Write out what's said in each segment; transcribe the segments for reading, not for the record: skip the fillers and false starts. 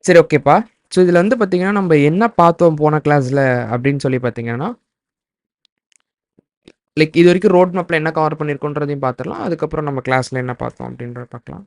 சரி ஓகேப்பா. ஸோ இதில வந்து பார்த்தீங்கன்னா, நம்ம என்ன பார்த்தோம் போன கிளாஸ்ல அப்படின்னு சொல்லி பார்த்தீங்கன்னா, லைக் இதுவரைக்கும் ரோட் மேப்ல என்ன கவர் பண்ணியிருக்கோன்றதையும் பார்த்துரலாம். அதுக்கப்புறம் நம்ம கிளாஸ்ல என்ன பார்த்தோம் அப்படின்றத பார்க்கலாம்.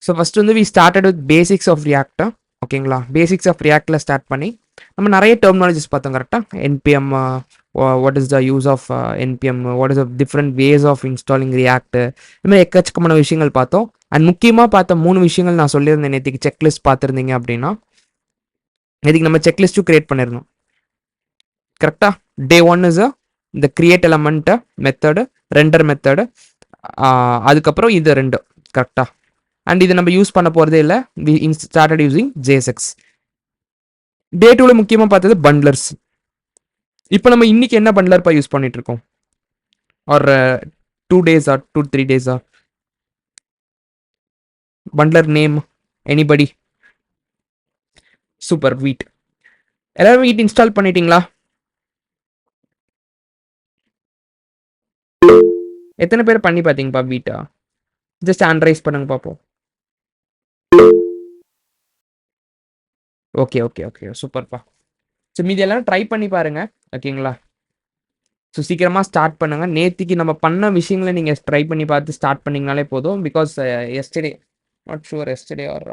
ஸோ ஃபர்ஸ்ட் வந்து we started with basics of React. ஓகேங்களா? பேசிக்ஸ் ஆஃப் ரியாக்ட்ல ஸ்டார்ட் பண்ணி நம்ம நிறைய டெர்மினாலஜிஸ் பார்த்தோம் கரெக்ட்டா? NPM, what is the use of NPM, what is the different ways of installing React, இந்த மாதிரி எக்கச்சக்கமான விஷயங்கள் பார்த்தோம். அண்ட் முக்கியமாக பார்த்த 3 விஷயங்கள் நான் சொல்லியிருந்தேன் நேற்றுக்கு செக்லிஸ்ட் பார்த்துருந்தீங்க அப்படின்னா, நேற்றுக்கு நம்ம செக்லிஸ்ட்டும் கிரியேட் பண்ணியிருந்தோம் கரெக்டா? டே ஒன் இஸ் இந்த create element method, render method, அதுக்கப்புறம் இது ரெண்டு கரெக்டா? அண்ட் இது நம்ம யூஸ் பண்ண போகிறதே இல்லை. We started using JSX. Day டூவில் முக்கியமாக பார்த்தது பண்ட்லர்ஸ். இப்போ நம்ம இன்னைக்கு என்ன பண்ட்லர்ப்பா யூஸ் பண்ணிட்டு இருக்கோம்? ஆர் 2 days ஆர் 2-3 days ஆ? பண்ட்லர் நேம் எனிபடி? சூப்பர், வீட். எல்லாரும் வீட் இன்ஸ்டால் பண்ணிட்டீங்களா? எத்தனை பேர் பண்ணி பார்த்தீங்கப்பா வீட்டா? ஜஸ்ட் ஹேண்ட் ரைஸ் பண்ணுங்க பார்ப்போம். ஓகே ஓகே ஓகே சூப்பர்ப்பா. ஸோ மீதி எல்லாரும் ட்ரை பண்ணி பாருங்க. ஓகேங்களா? ஸோ சீக்கிரமாக ஸ்டார்ட் பண்ணுங்க. நேத்திக்கு நம்ம பண்ண விஷயங்களை நீங்கள் ட்ரை பண்ணி பார்த்து ஸ்டார்ட் பண்ணிங்கனாலே போதும். Because yesterday, not sure yesterday or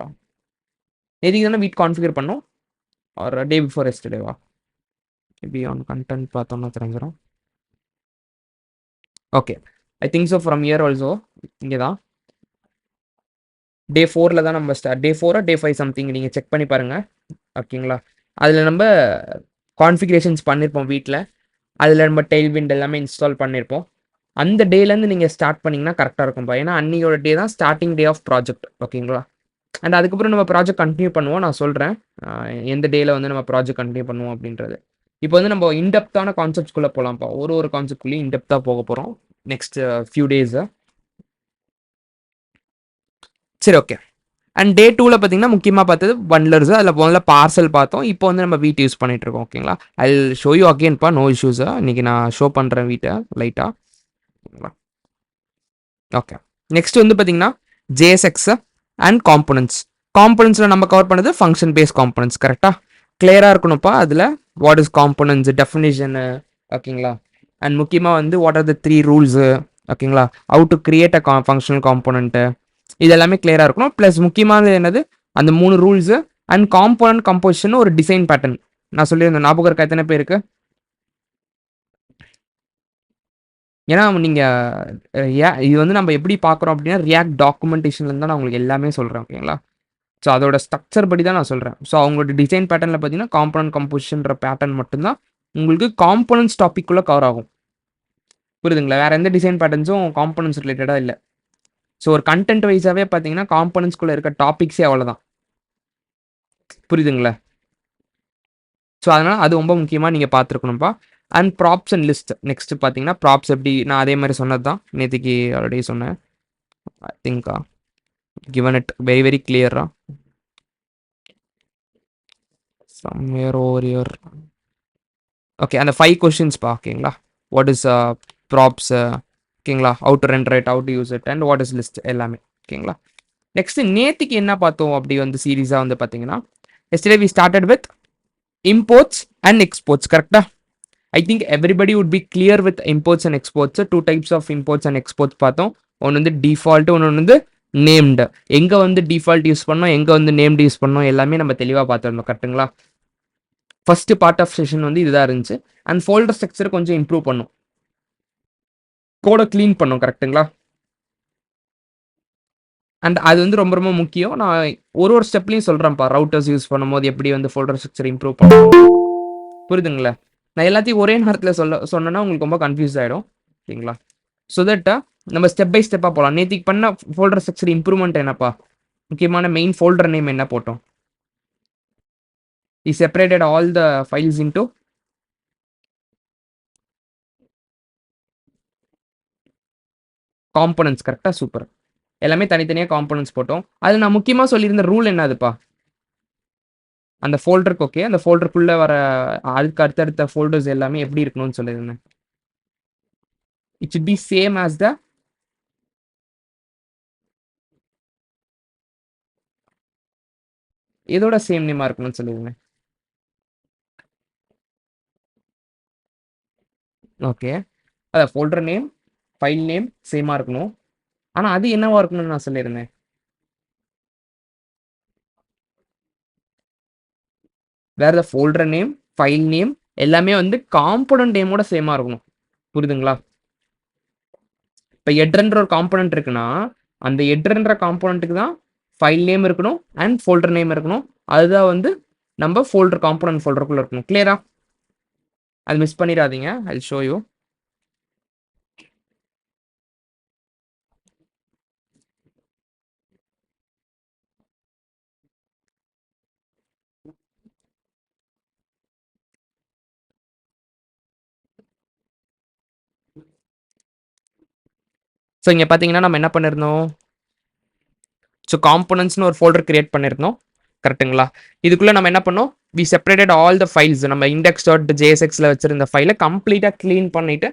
நேத்திக்கு தானே வீட் கான்ஃபிகர் பண்ணோம், ஆர் டே பிஃபோர் எஸ்டர்டேவா? மேபி ஆன் கண்டென்ட் பார்த்தோம்னா தெரிஞ்சிடும். Okay, I think so from year also இங்கே தான் டே 4ல் தான் நம்ம டே 4 டே 5 சம்திங் நீங்கள் செக் பண்ணி பாருங்கள். ஓகேங்களா? அதில் நம்ம கான்ஃபிகரேஷன்ஸ் பண்ணியிருப்போம் வீட்டில். அதில் நம்ம டெய்ல்விண்ட் எல்லாமே இன்ஸ்டால் பண்ணியிருப்போம். அந்த டேலேருந்து நீங்கள் ஸ்டார்ட் பண்ணிங்கன்னா கரெக்டாக இருக்கும்ப்பா. ஏன்னா அன்னியோட டே தான் ஸ்டார்டிங் டே ஆஃப் ப்ராஜெக்ட். ஓகேங்களா? அண்ட் அதுக்கப்புறம் நம்ம ப்ராஜெக்ட் கண்டினியூ பண்ணுவோம். நான் சொல்கிறேன் எந்த டேயில் வந்து நம்ம ப்ராஜெக்ட் கண்டினியூ பண்ணுவோம் அப்படின்றது. இப்போ வந்து நம்ம இன்டெப்த்தான கான்செப்ட்ஸ்குள்ளே போகலாம்ப்பா. ஒரு கான்செப்ட்குள்ளேயும் இன்டெப்த்தாக போக போகிறோம் நெக்ஸ்ட் ஃபியூ டேஸை. சரி ஓகே. அண்ட் டே 2வில் பார்த்தீங்கன்னா முக்கியமாக பார்த்தது பண்ட்லர்ஸ். அதில் முதல்ல பார்சல் பார்த்தோம். இப்போ வந்து நம்ம வீட் யூஸ் பண்ணிட்டு இருக்கோம். ஓகேங்களா? ஐ ஷோ யூ அகெயின்ப்பா, நோ இஷ்யூஸா. இன்னைக்கு நான் ஷோ பண்ணுறேன் வீட்டை லைட்டாக. ஓகே, நெக்ஸ்ட் வந்து பார்த்தீங்கன்னா ஜேஎஸ்எக்ஸ் அண்ட் காம்பனன்ட்ஸ். காம்பனன்ட்ஸில் நம்ம கவர் பண்ணது ஃபங்க்ஷன் பேஸ் காம்பனன்ட்ஸ். கரெக்டாக கிளியராக இருக்கணும்ப்பா. அதில் வாட் இஸ் காம்பனன்ட்ஸ் டெஃபினிஷனு, ஓகேங்களா? அண்ட் முக்கியமாக வந்து வாட் ஆர் த 3 ரூல்ஸு, ஓகேங்களா? How to create a functional component, இது எல்லாமே கிளியராக இருக்கணும். ப்ளஸ் முக்கியமானது என்னது, அந்த 3 ரூல்ஸு அண்ட் காம்பனன்ட் கம்போசிஷன் ஒரு டிசைன் பேட்டர்ன். நான் சொல்லியிருந்தேன், ஞாபகம் இருக்கா எத்தனை பேருக்கு? ஏன்னா நீங்கள் இது வந்து நம்ம எப்படி பார்க்குறோம் அப்படின்னா ரியாக்ட் டாக்குமெண்டேஷன்லேருந்து தான் நான் உங்களுக்கு எல்லாமே சொல்கிறேன். ஓகேங்களா? ஸோ அதோட ஸ்ட்ரக்சர் படி தான் நான் சொல்கிறேன். ஸோ அவங்களோட டிசைன் பேட்டர்னில் பார்த்தீங்கன்னா காம்பனன்ட் கம்போசிஷன்ற பேட்டர்ன் மட்டும்தான் உங்களுக்கு காம்பனன்ட்ஸ் டாபிக்குள்ளே கவர் ஆகும். புரியுதுங்களா? வேறு எந்த டிசைன் பேட்டர்ன்ஸும் காம்பனன்ட்ஸ் ரிலேட்டடாக இல்லை. ஸோ ஒரு கண்டென்ட் வைஸாகவே பார்த்தீங்கன்னா காம்பனன்ட்ஸ்குள்ளே இருக்க டாபிக்ஸே அவ்வளோதான். புரியுதுங்களா? ஸோ அதனால் அது ரொம்ப முக்கியமாக நீங்கள் பார்த்துருக்கணும்ப்பா. And props and list next பார்த்தீங்கன்னா ப்ராப்ஸ் எப்படி நான் அதே மாதிரி சொன்னது தான் நேற்றுக்கு ஆல்ரெடி சொன்னேன். I think given it very very clear somewhere over here. Okay, அந்த 5 questions பா. ஓகேங்களா? வாட் இஸ் ப்ராப்ஸ், ஓகேங்களா? How to render it, how to use it, and what is list எல்லாமே. ஓகேங்களா? நெக்ஸ்ட் நேத்திக்கு என்ன பார்த்தோம் அப்படி வந்து சீரீஸாக வந்து பார்த்தீங்கன்னா yesterday we started with imports and exports. கரெக்டா? I think everybody would be clear with imports and exports. 2 types of imports and exports பார்த்தோம். ஒன்று வந்து டிஃபால்ட், ஒன்று வந்து நேம்டு. எங்கே வந்து டிஃபால்ட் யூஸ் பண்ணோம், எங்கே வந்து நேம்டு யூஸ் பண்ணோம், எல்லாமே நம்ம தெளிவாக பார்த்துருந்தோம். கரெக்டுங்களா? ஃபர்ஸ்ட் பார்ட் ஆஃப் செஷன் வந்து இதுதான் இருந்துச்சு. அண்ட் ஃபோல்டர் ஸ்ட்ரக்சர் கொஞ்சம் இம்ப்ரூவ் பண்ணும், கோடை க்ளீன் பண்ணும். கரெக்டுங்களா? அண்ட் அது வந்து ரொம்ப ரொம்ப முக்கியம். நான் ஒரு ஸ்டெப்லையும் சொல்கிறேன்ப்பா. ரவுட்டர்ஸ் யூஸ் பண்ணும்போது எப்படி வந்து ஃபோல்டர் ஸ்ட்ரக்சர் இம்ப்ரூவ் பண்ணும். புரியுதுங்களா? நான் எல்லாத்தையும் ஒரே நேரத்தில் சொன்னேன்னா உங்களுக்கு ரொம்ப கன்ஃபியூஸ் ஆகிடும். ஓகேங்களா? ஸோ தட் நம்ம ஸ்டெப் பை ஸ்டெப்பாக போகலாம். நேற்றுக்கு பண்ண ஃபோல்டர் ஸ்ட்ரக்சர் இம்ப்ரூவ்மெண்ட் என்னப்பா? முக்கியமான மெயின் ஃபோல்டர் நேம் என்ன போட்டோம்? He separated all the files into components கரெக்டாக, சூப்பர். எல்லாமே தனித்தனியாக காம்போனன்ட்ஸ் போட்டோம். அது நான் முக்கியமாக சொல்லியிருந்த ரூல் என்னதுப்பா? அந்த ஃபோல்டருக்கு ஓகே. அந்த ஃபோல்டருக்குள்ள வர அதுக்கு அடுத்தடுத்த ஃபோல்டர்ஸ் எல்லாமே எப்படி இருக்கணும்னு சொல்லியிருந்தேன். It should be same as த இதோட சேம் நேமா இருக்கணும்னு சொல்லியிருந்தேன். ஓகே. அதான் ஃபோல்டர் நேம், ஃபைல் நேம் சேமா இருக்கணும். ஆனா அது என்னவா இருக்கணும்னு நான் சொல்லியிருந்தேன். வேற த ஃபோல்டர் நேம், ஃபைல் நேம் எல்லாமே வந்து காம்போனன்ட் நேமோட சேமா இருக்கணும். புரியுதுங்களா? இப்ப ஹெட்டர்ன்ற ஒரு காம்போனன்ட் இருக்குன்னா, அந்த ஹெட்டர்ன்ற காம்போனன்ட்க்கு தான் ஃபைல் நேம் இருக்கணும் அண்ட் ஃபோல்டர் நேம் இருக்கணும். அதுதான் வந்து நம்ம ஃபோல்டர் காம்போனன்ட் ஃபோல்டருக்குள்ள இருக்கணும். கிளியரா? அது மிஸ் பண்ணிடாதீங்க. I will show you. So இங்க பார்த்தீங்கன்னா, நம்ம என்ன பண்ணியிருந்தோம்? ஸோ காம்போனன்ட்ஸ்னு ஒரு ஃபோல்டர் கிரியேட் பண்ணியிருந்தோம். கரெக்ட்டுங்களா? இதுக்குள்ள நம்ம என்ன பண்ணோம்? We separated all the files. நம்ம இண்டெக்ஸ் டாட் ஜேஎஸ்எக்ஸ்ல வச்சிருந்த ஃபைல கம்ப்ளீட்டா கிளீன் பண்ணிட்டு,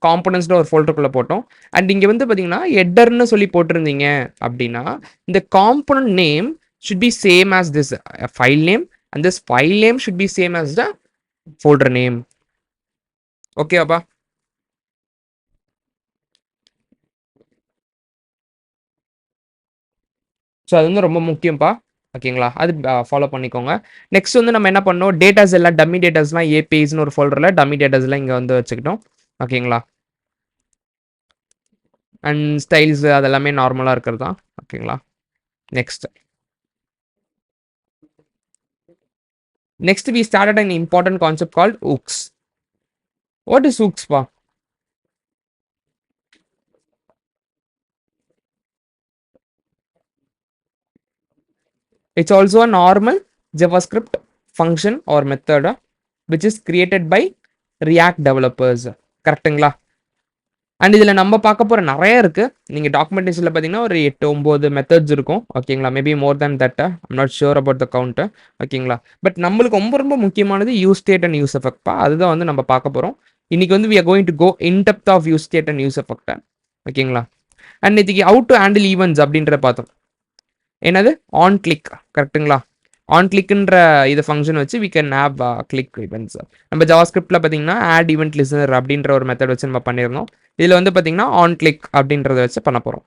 காம்போனன்ட்ஸ்னு ஒரு ஃபோல்டருக்குள்ள போட்டோம். அண்ட் இங்க வந்து பார்த்தீங்கன்னா, ஹெட்டர்ன்னு சொல்லி போட்டிருந்தீங்க அப்படின்னா, இந்த component name should be same as this file name and this file name should be same as the folder name. ஓகேவாப்பா? ஸோ அது வந்து ரொம்ப முக்கியம்ப்பா. ஓகேங்களா? அது ஃபாலோ பண்ணிக்கோங்க. நெக்ஸ்ட் வந்து நம்ம என்ன பண்ணோம், டேட்டாஸ் எல்லாம் டம்மி டேட்டாஸ்லாம் ஏபிஐஸ்னு ஒரு ஃபோல்டர்ல டம்மி டேட்டாஸ்லாம் இங்க வந்து வச்சுக்கிட்டோம். ஓகேங்களா? அண்ட் ஸ்டைல்ஸ் அதெல்லாமே நார்மலா இருக்கிறது தான். ஓகேங்களா? Next. Next we started an important concept called hooks. What is hooks பா? It's also a normal JavaScript function or method which is created by React developers. கரெக்ட்டுங்களா? அண்ட் இதில் நம்ம பார்க்க போகிற நிறைய இருக்கு. நீங்கள் டாக்குமெண்டேஷனில் பார்த்தீங்கன்னா ஒரு 8, 9 மெத்தட்ஸ் இருக்கும். ஓகேங்களா? Maybe more than that. I'm not sure about the count. ஓகேங்களா? பட் நம்மளுக்கு ரொம்ப ரொம்ப முக்கியமானது யூஸ் ஸ்டேட் அண்ட் யூஸ் எஃபெக்ட்பா. அதுதான் வந்து நம்ம பார்க்க போகிறோம். இன்னைக்கு வந்து we are going to go in depth of use state and use effect. ஓகேங்களா? அண்ட் இதுக்கு ஹவு டு ஹேண்டில் ஈவெண்ட்ஸ் அப்படின்றத பார்த்தோம். என்னது? On click. கரெக்ட்டுங்களா? ஆன் கிளிக்ன்ற இது ஃபங்க்ஷன் வச்சு we can have click events. நம்ம ஜாவாஸ்கிரிப்ட்ல பார்த்தீங்கன்னா ஆட் ஈவெண்ட் லிசனர் அப்படின்ற ஒரு மெத்தட் வச்சு நம்ம பண்ணியிருந்தோம். இதில் வந்து பார்த்தீங்கன்னா ஆன் கிளிக் அப்படின்றத வச்சு பண்ண போகிறோம்.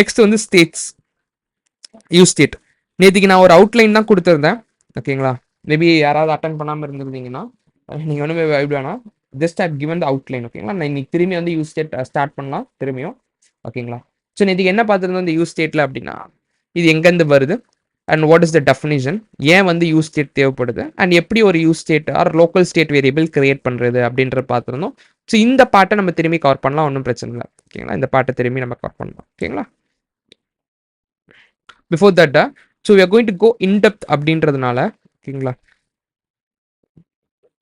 நெக்ஸ்ட் வந்து ஸ்டேட்ஸ், யூஸ் ஸ்டேட். நேற்றுக்கு நான் ஒரு அவுட்லைன் தான் கொடுத்துருந்தேன். ஓகேங்களா? மேபி யாராவது அட்டன் பண்ணாமல் இருந்திருந்தீங்கன்னா நீங்கள் ஒன்றுமே வைப் வேணாம். Just have given the outline. ஓகேங்களா? நான் இன்னைக்கு திரும்பி வந்து யூஸ் ஸ்டேட் ஸ்டார்ட் பண்ணலாம் திரும்பியும். ஓகேங்களா? ஸோ நேற்றுக்கு என்ன பார்த்துருந்தோம் இந்த யூஸ் ஸ்டேட்டில் அப்படின்னா, இது எங்கேருந்து வருது and what is the definition, ஏன் வந்து யூஸ் ஸ்டேட் தேவைப்படுது அண்ட் எப்படி ஒரு use state R local state variable create பண்ணுறது அப்படின்றத பார்த்துருந்தோம். ஸோ இந்த பாட்டை நம்ம திரும்பி கவர் பண்ணலாம், ஒன்றும் பிரச்சனை இல்லை. ஓகேங்களா? இந்த பாட்டை திரும்பி நம்ம கவர் பண்ணலாம். ஓகேங்களா? Before that so we are going to go in depth அப்படின்றதுனால, ஓகேங்களா,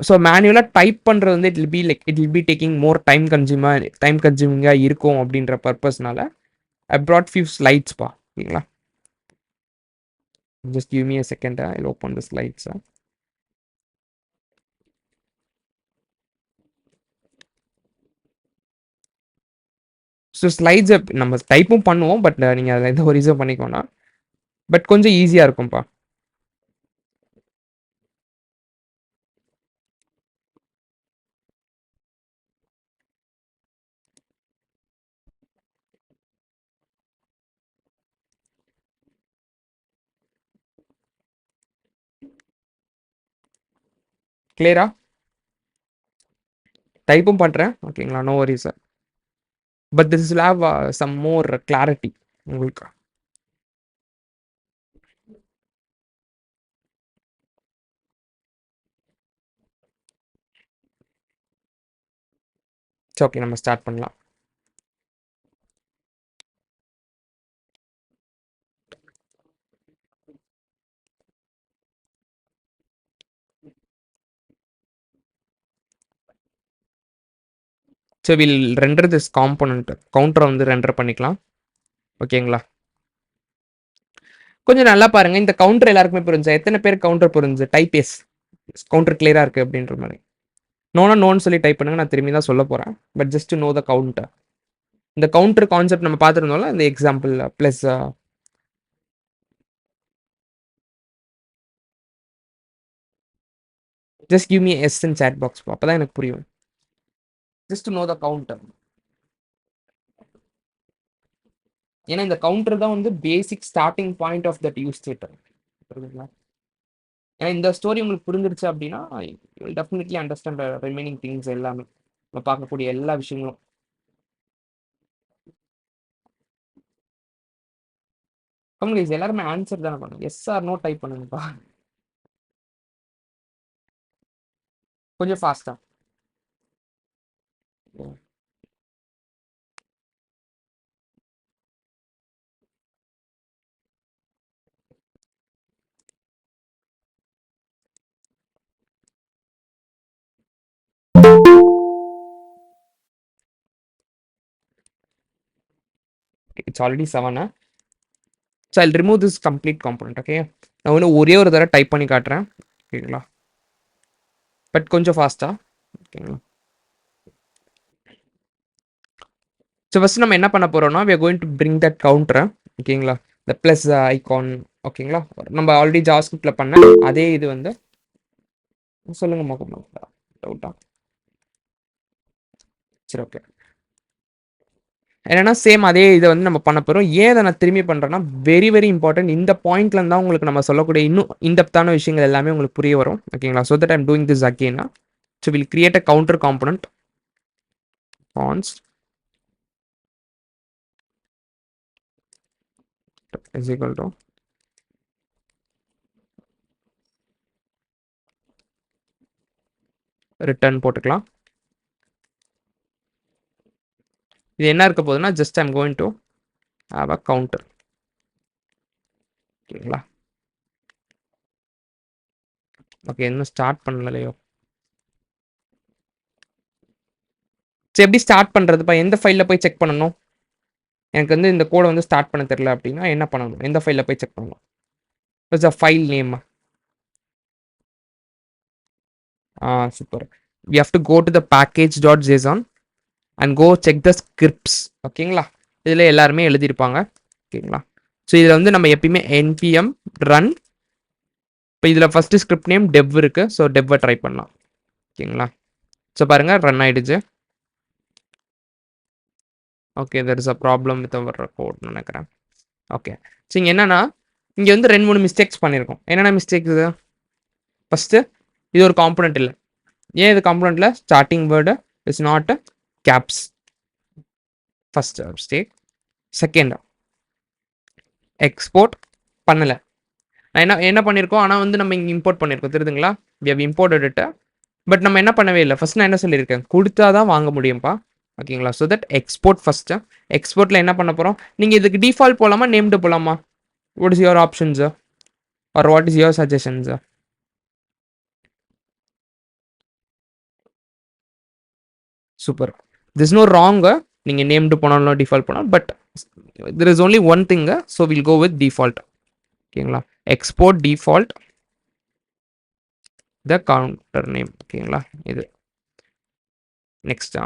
ஸோ மேனுவலாக டைப் பண்ணுறது வந்து it will be taking more time கன்சியூமிங்காக இருக்கும் அப்படின்ற பர்பஸ்னால ஐ ப்ராட் ஃபியூ ஸ்லைட்ஸ்ப்பா. ஓகேங்களா? Just give me a second. I open the slides. So ஸ்லைட்ஸை நம்ம டைப்பும் பண்ணுவோம். பட் நீங்கள் அதில் எந்த ஒரு ரிசர்வ் பண்ணிக்கோனா, பட் கொஞ்சம் ஈஸியாக இருக்கும்ப்பா. கிளியரா? டைப்பும் பண்ணுறேன். ஓகேங்களா? No worries. But this will have some more clarity உங்களுக்கு. சரி, ஓகே, நம்ம ஸ்டார்ட் பண்ணலாம். So will render this component கவுண்டரை வந்து ரெண்டர் பண்ணிக்கலாம். ஓகேங்களா? கொஞ்சம் நல்லா பாருங்க. இந்த கவுண்டர் எல்லாருக்குமே புரிஞ்சா, எத்தனை பேர் கவுண்டர் புரிஞ்சு டைப் எஸ் கவுண்டர் கிளியரா இருக்கு அப்படின்ற மாதிரி. நோன்னு சொல்லி டைப் பண்ணுங்க. நான் திரும்பி தான் சொல்ல போறேன். But just know the counter. இந்த கவுண்டர் கான்செப்ட் நம்ம பார்த்துருந்தோம்ல இந்த example please just give me yes in chat box. அப்பதான் எனக்கு புரியும். Just know the counter. ஏன்னா இந்த கவுண்டர் தான் வந்து basic starting point of that use ஸ்டேட்டர். புரியுதுங்களா? ஏன்னா இந்த ஸ்டோரி உங்களுக்கு புரிஞ்சிருச்சு அப்படின்னா டெஃபினெட்லி அண்டர்ஸ்டாண்ட் ரிமைனிங் திங்ஸ் எல்லாமே நம்ம பார்க்கக்கூடிய எல்லா விஷயங்களும். கம்ப்ளீஸ் எல்லாருமே ஆன்சர் தானே பண்ணுங்க. எஸ் ஆர் நோ டைப் பண்ணுங்கப்பா. கொஞ்சம் ஃபாஸ்டா. It's already 7. So I remove this complete component. Okay, நான் வந்து ஒரே ஒரு தடவை டைப் பண்ணி காட்டுறேன். ஓகேங்களா? பட் கொஞ்சம் ஃபாஸ்டா. ஓகேங்களா? ஸோ ஃபஸ்ட் நம்ம என்ன பண்ண போறோம்னா we are going to bring that counter. ஓகேங்களா? the plus icon. ஓகேங்களா? நம்ம ஆல்ரெடி ஜாவாஸ்கிரிப்ட்ல பண்ண அதே இது வந்து சொல்லுங்க மொக்கம் டவுட்டா. சரி, ஓகே. என்னன்னா சேம் அதே இதை வந்து நம்ம பண்ண போகிறோம். ஏன் அதை நான் திரும்பி பண்ணுறேன்னா வெரி வெரி இம்பார்ட்டன்ட். இந்த பாயிண்ட்ல தான் உங்களுக்கு நம்ம சொல்லக்கூடிய இன்னும் இன்டெப்த்தான விஷயங்கள் எல்லாமே உங்களுக்கு புரிய வரும். ஓகேங்களா? So that I'm doing this அகெயினா. So will create a counter component const is equal to return போட்டுக்கலாம். இது என்ன இருக்க போகுதுன்னா just I'm going to have a counter. ஓகேங்களா? ஓகே, இன்னும் ஸ்டார்ட் பண்ணலையோ. சரி, எப்படி ஸ்டார்ட் பண்ணுறதுப்பா? எந்த ஃபைலில் போய் செக் பண்ணணும்? எனக்கு வந்து இந்த கோடை வந்து ஸ்டார்ட் பண்ண தெரியல அப்படின்னா என்ன பண்ணணும்? எந்த ஃபைலில் போய் செக் பண்ணணும்? It's a file name. Super. we have to go to the package.json and go check the scripts. ஓகேங்களா? இதில் எல்லாருமே எழுதியிருப்பாங்க. ஓகேங்களா? ஸோ இதில் வந்து நம்ம எப்பயுமே npm run. இப்போ இதில் ஃபர்ஸ்ட் ஸ்கிரிப்ட் நேம் டெவ் இருக்கு. ஸோ டெவ்வை ட்ரை பண்ணலாம். ஓகேங்களா? ஸோ பாருங்க ரன் ஆயிடுச்சு. Okay, there is a problem with our code நினைக்கிறேன். ஓகே, ஸோ இங்கே என்னன்னா இங்கே வந்து 2-3 மிஸ்டேக்ஸ் பண்ணியிருக்கோம். என்னென்ன மிஸ்டேக் இது? ஃபர்ஸ்ட், இது ஒரு காம்பனண்ட் இல்லை. ஏன் இது காம்பனண்ட்ல starting word is not caps. First mistake. Second, export பண்ணலை. நான் என்ன பண்ணியிருக்கோம், ஆனால் வந்து நம்ம இங்கே இம்போர்ட் பண்ணியிருக்கோம். தெரியுதுங்களா? we have imported it. But நம்ம என்ன பண்ணவே இல்லை. ஃபர்ஸ்ட் நான் என்ன சொல்லியிருக்கேன், கொடுத்தா தான் வாங்க முடியும்ப்பா. ஓகேங்களா? So that export first. எக்ஸ்போர்ட்டில் என்ன பண்ண போகிறோம், நீங்கள் இதுக்கு டிஃபால்ட் போகலாமா நேம்டு போகலாமா? What is your options or what is your suggestions? Super. This no wrong. நீங்கள் நேம்டு போனாலும் டிஃபால்ட் போனாலும், but there is only one thing. So will go with default. ஓகேங்களா? Export default the counter name. ஓகேங்களா? இது நெக்ஸ்டா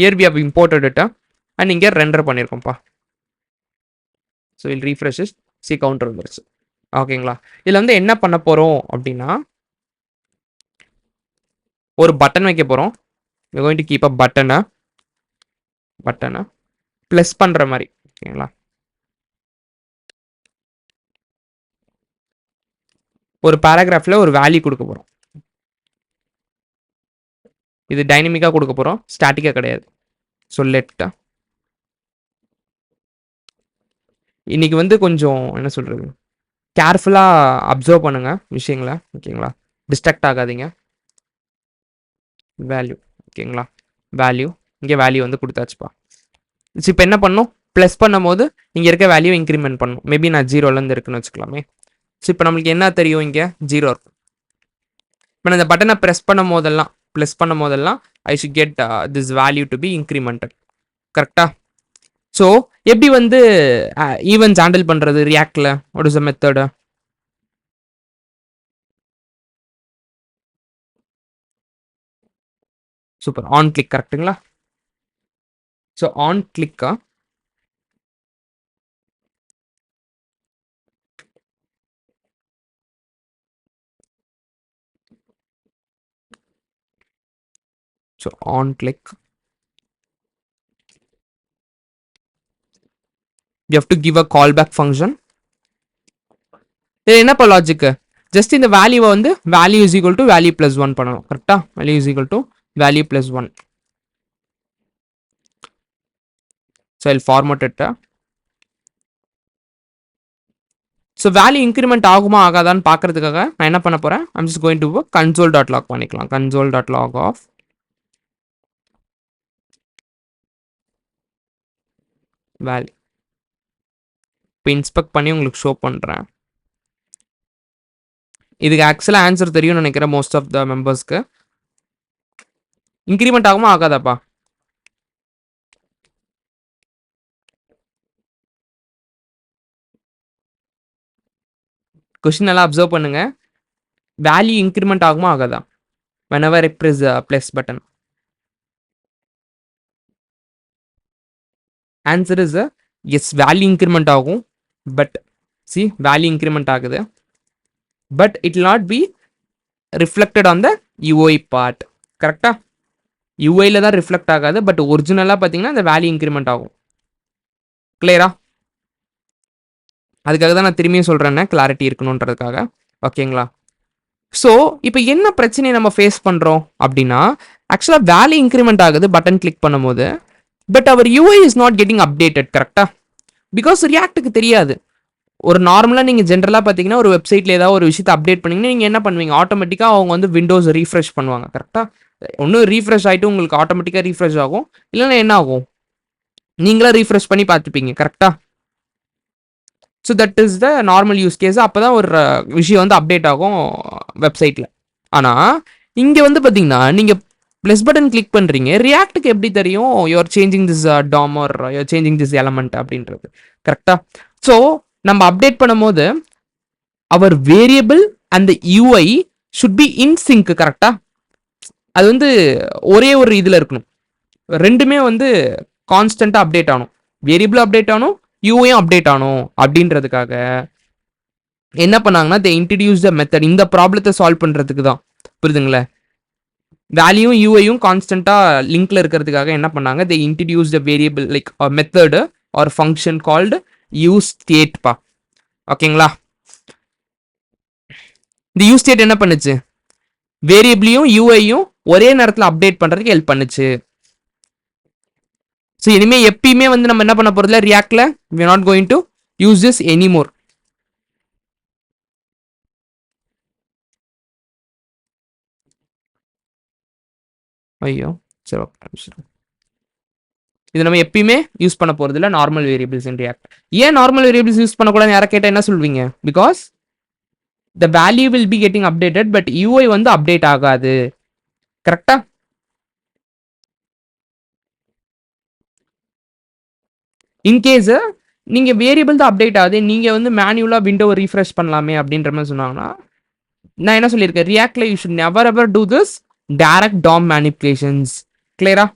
here we have imported it and இங்கே ரெண்டர் பண்ணியிருக்கோம்ப்பா. So will refresh see counter வந்துருச்சு. ஓகேங்களா? இதில் வந்து என்ன பண்ண போகிறோம் அப்படின்னா ஒரு பட்டன் வைக்க போகிறோம். we're going to keep a பட்டனை ப்ளஸ் பண்ணுற மாதிரி. ஓகேங்களா? ஒரு பேராகிராஃபில் ஒரு வேல்யூ கொடுக்க போகிறோம். இது டைனமிக்காக கொடுக்க போகிறோம், ஸ்டாட்டிக்காக கிடையாது. ஸோ லெட் இன்னைக்கு வந்து கொஞ்சம் என்ன சொல்கிறது, கேர்ஃபுல்லாக அப்சர்வ் பண்ணுங்க விஷயங்களை. ஓகேங்களா? டிஸ்ட்ராக்ட் ஆகாதீங்க. வேல்யூ. ஓகேங்களா? வேல்யூ இங்கே வேல்யூ வந்து கொடுத்தாச்சுப்பா. இப்போ என்ன பண்ணணும், ப்ளஸ் பண்ணும் போது இங்கே இருக்க வேல்யூ இன்க்ரிமெண்ட் பண்ணணும். மேபி நான் 0லேருந்து இருக்குன்னு வச்சுக்கலாமே. ஸோ இப்போ நம்மளுக்கு என்ன தெரியும், இங்கே 0 இருக்கும். இப்போ நான் இந்த பட்டனை ப்ரெஸ் பண்ணும் போதெல்லாம் ப்ளஸ் பண்ணும் போதெல்லாம் I should get this value to be incremented. கரெக்டா? ஸோ எப்படி வந்து ஈவெண்ட்ஸ் ஹேண்டில் பண்ணுறது ரியாக்டில்? What is the method? Super. On click கரெக்டுங்களா? ஸோ ஆன் கிளிக்கா so on click you have to give a call back function. இது என்னப்பா logic? Just இந்த வேல்யூவை வந்து value is equal to value plus one பண்ணணும். கரெக்டா? Value is equal to value plus one. So I'll format it. So value increment ஆகுமா ஆகாதான்னு பார்க்கறதுக்காக நான் என்ன பண்ண போகிறேன்? I'm just going to console dot log பண்ணிக்கலாம். Console dot log of value. இப்போ இன்ஸ்பெக்ட் பண்ணி உங்களுக்கு ஷோ பண்ணுறேன். இதுக்கு ஆக்சுவலாக ஆன்சர் தெரியும்னு நினைக்கிறேன் மோஸ்ட் ஆஃப் த மெம்பர்ஸ்க்கு. இன்க்ரிமெண்ட் ஆகுமா ஆகாதாப்பா? கொஸ்டின் எல்லாம் அப்சர்வ் பண்ணுங்க. வேல்யூ இன்க்ரிமெண்ட் ஆகுமா ஆகாதா whenever I press the plus button? answer is yes, value increment ஆகும். பட் see value increment ஆகுது, but it will not be reflected on the UI part. கரெக்டா? யூஐல தான் ரிஃப்ளெக்ட் ஆகாது, பட் ஒரிஜினலாக பார்த்தீங்கன்னா இந்த வேல்யூ இன்க்ரிமெண்ட் ஆகும். கிளியரா? அதுக்காக தான் நான் திரும்பியும் சொல்கிறேன்னா கிளாரிட்டி இருக்கணுன்றதுக்காக. ஓகேங்களா? ஸோ இப்போ என்ன பிரச்சனையை நம்ம ஃபேஸ் பண்ணுறோம் அப்படின்னா, ஆக்சுவலாக வேல்யூ இன்க்ரிமெண்ட் ஆகுது பட்டன் கிளிக் பண்ணும்போது, but our UI is not getting updated. கரெக்டா? பிகாஸ் ரியாக்ட்டுக்கு தெரியாது. ஒரு நார்மலாக நீங்கள் ஜென்ரலாக பார்த்தீங்கன்னா ஒரு வெப்சைட்டில் ஏதாவது ஒரு விஷயத்தை அப்டேட் பண்ணிங்கன்னா நீங்கள் என்ன பண்ணுவீங்க? ஆட்டோமேட்டிக்காக அவங்க வந்து விண்டோஸ் ரீஃப்ரெஷ் பண்ணுவாங்க. கரெக்டாக? ஒன்றும் ரீஃப்ரெஷ் ஆகிட்டு உங்களுக்கு ஆட்டோமேட்டிக்காக ரீஃப்ரெஷ் ஆகும், இல்லைன்னா என்ன ஆகும்? நீங்களா ரீஃப்ரெஷ் பண்ணி பார்த்துப்பீங்க. கரெக்டாக? So that is the normal use case. அப்போ தான் ஒரு விஷயம் வந்து அப்டேட் ஆகும் வெப்சைட்டில். ஆனால் இங்கே வந்து பார்த்தீங்கன்னா நீங்கள் ப்ளஸ் பட்டன் கிளிக் பண்ணுறீங்க, ரியாக்ட்டுக்கு எப்படி தெரியும் you're changing this DOM or you're changing this element அப்படின்றது? கரெக்டாக? ஸோ நம்ம அப்டேட் பண்ணும்போது our variable and UI should be in sync. கரெக்டாக? அது வந்து ஒரே ஒரு இதில் இருக்கணும். ரெண்டுமே வந்து கான்ஸ்டண்ட்டாக அப்டேட் ஆகணும். வேரியபிளும் அப்டேட் ஆகணும், யூஐயும் அப்டேட் ஆகணும். அப்படின்றதுக்காக என்ன பண்ணாங்கன்னா தே இன்ட்ரடியூஸ் த மெத்தட். இந்த ப்ராப்ளத்தை சால்வ் பண்ணுறதுக்கு தான். புரியுதுங்களா? வேல்யூ யூஐயும் கான்ஸ்டண்ட்டாக லிங்க்ல இருக்கிறதுக்காக என்ன பண்ணாங்க? They introduce the variable like method or function called use ஸ்டேட்பா. ஓகேங்களா? இந்த யூஸ் ஸ்டேட் என்ன பண்ணுச்சு? வேரியபிளையும் யூஐயும் ஒரே நேரத்தில் அப்டேட் பண்ணுறதுக்கு ஹெல்ப் பண்ணுச்சு. ஸோ இனிமேல் எப்பயுமே வந்து நம்ம என்ன பண்ண போகிறதுல ரியாக்ட்ல we are not going to use this anymore. ஐயோ சரி, ஓகே. இது நம்ம எப்பயுமே யூஸ் பண்ண போகிறது இல்லை நார்மல் வேரியபிள்ஸ் இன் ரியாக்ட். ஏன் நார்மல் வேரியபிள்ஸ் யூஸ் பண்ணக்கூடாதுன்னு யாரை கேட்டால் என்ன சொல்வீங்க? Because the value will be getting updated, but UI வந்து அப்டேட் ஆகாது. கரெக்டா? இன்கேஸ் நீங்க வேரியபிள் தான் அப்டேட் ஆகுது, நீங்க வந்து மேனுவலா விண்டோவை ரீஃப்ரெஷ் பண்ணலாமே அப்படின்ற மாதிரி சொன்னாங்கன்னா, நான் என்ன சொல்லியிருக்கேன்? ரியாக்ட்ல you should never ever do this direct DOM manipulations. கிளியரா?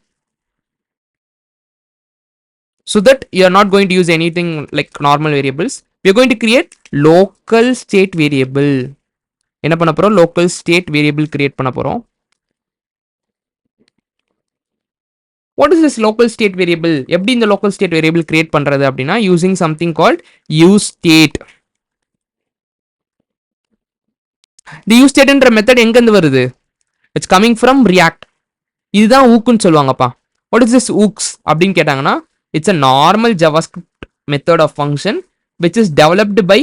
so that you are not going to use anything like normal variables. We are going to create local state variable. என்ன பண்ண போறோம்? local state variable create பண்ண போறோம். what is this local state variable? எப்படி இந்த local state variable create பண்றது அப்படின்னா, using something called use state. இந்த use state என்ற மெத்தட் எங்க இருந்து வருது? it's coming from react. இதுதான் ஊக்குன்னு சொல்லுவாங்கப்பா. what is this ooks அப்படின்னு கேட்டாங்கன்னா, it's a normal JavaScript method of function which is developed by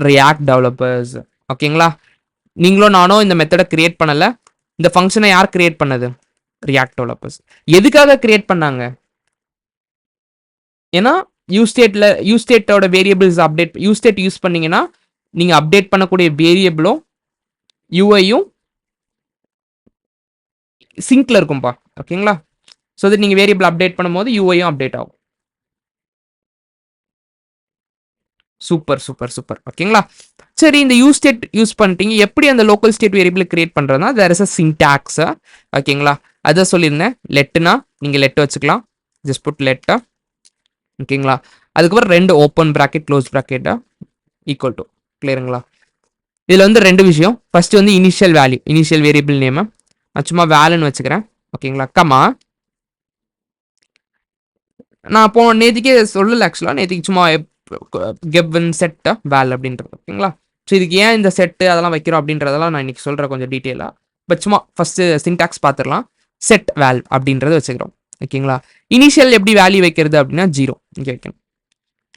React developers. ஓகேங்களா? நீங்களும் நானும் இந்த மெத்தடை கிரியேட் பண்ணல. இந்த ஃபங்க்ஷனை யார் கிரியேட் பண்ணது? React developers. எதுக்காக கிரியேட் பண்ணாங்க? ஏன்னா யூஸ்டேட்டோட வேரியபிள்ஸ் அப்டேட், யூஸ்டேட் யூஸ் பண்ணீங்கன்னா நீங்க அப்டேட் பண்ணக்கூடிய வேரியபிளும் யூஐயும் சிங்க்ல இருக்கும்பா. ஓகேங்களா? ஸோ தட் நீங்க வேரியபிள் அப்டேட் பண்ணும்போது யூஐயும் அப்டேட் ஆகும். Super, super, super. ஓகேங்களா? சரி, இந்த யூஸ் ஸ்டேட் யூஸ் பண்ணிட்டீங்க. எப்படி அந்த லோக்கல் ஸ்டேட் வேரியபிள் கிரியேட் பண்றதுனா, தேர் இஸ் அ சின்டாக்ஸ். ஓகேங்களா? அதான் சொல்லியிருந்தேன். லெட்னா நீங்க லெட் வச்சுக்கலாம். Just put let. ஓகேங்களா? அதுக்கப்புறம் 2 open bracket, close bracket equal to. கிளியருங்களா? இதுல வந்து 2 விஷயம். ஃபர்ஸ்ட் வந்து initial value, initial variable name. நான் சும்மா வேல்னு வச்சுக்கிறேன். ஓகேங்களா? கமா நான் அப்போ நேத்திக்கே சொல்லல ஆக்சுவலா. நேத்திக்கு சும்மா கெவன் செட் வேல் அப்படின்றது. ஓகேங்களா? ஸோ இதுக்கு ஏன் இந்த செட்டு அதெல்லாம் வைக்கிறோம் அப்படின்றதெல்லாம் நான் இன்னைக்கு சொல்றேன் கொஞ்சம் டீட்டெயிலா. பட் சும்மா ஃபர்ஸ்ட் சின்டாக்ஸ் பார்த்துடலாம். செட் வேல் அப்படின்றத வச்சுக்கிறோம். ஓகேங்களா? இனிஷியல் எப்படி வேல்யூ வைக்கிறது அப்படின்னா 0 இங்கே வைக்கணும்.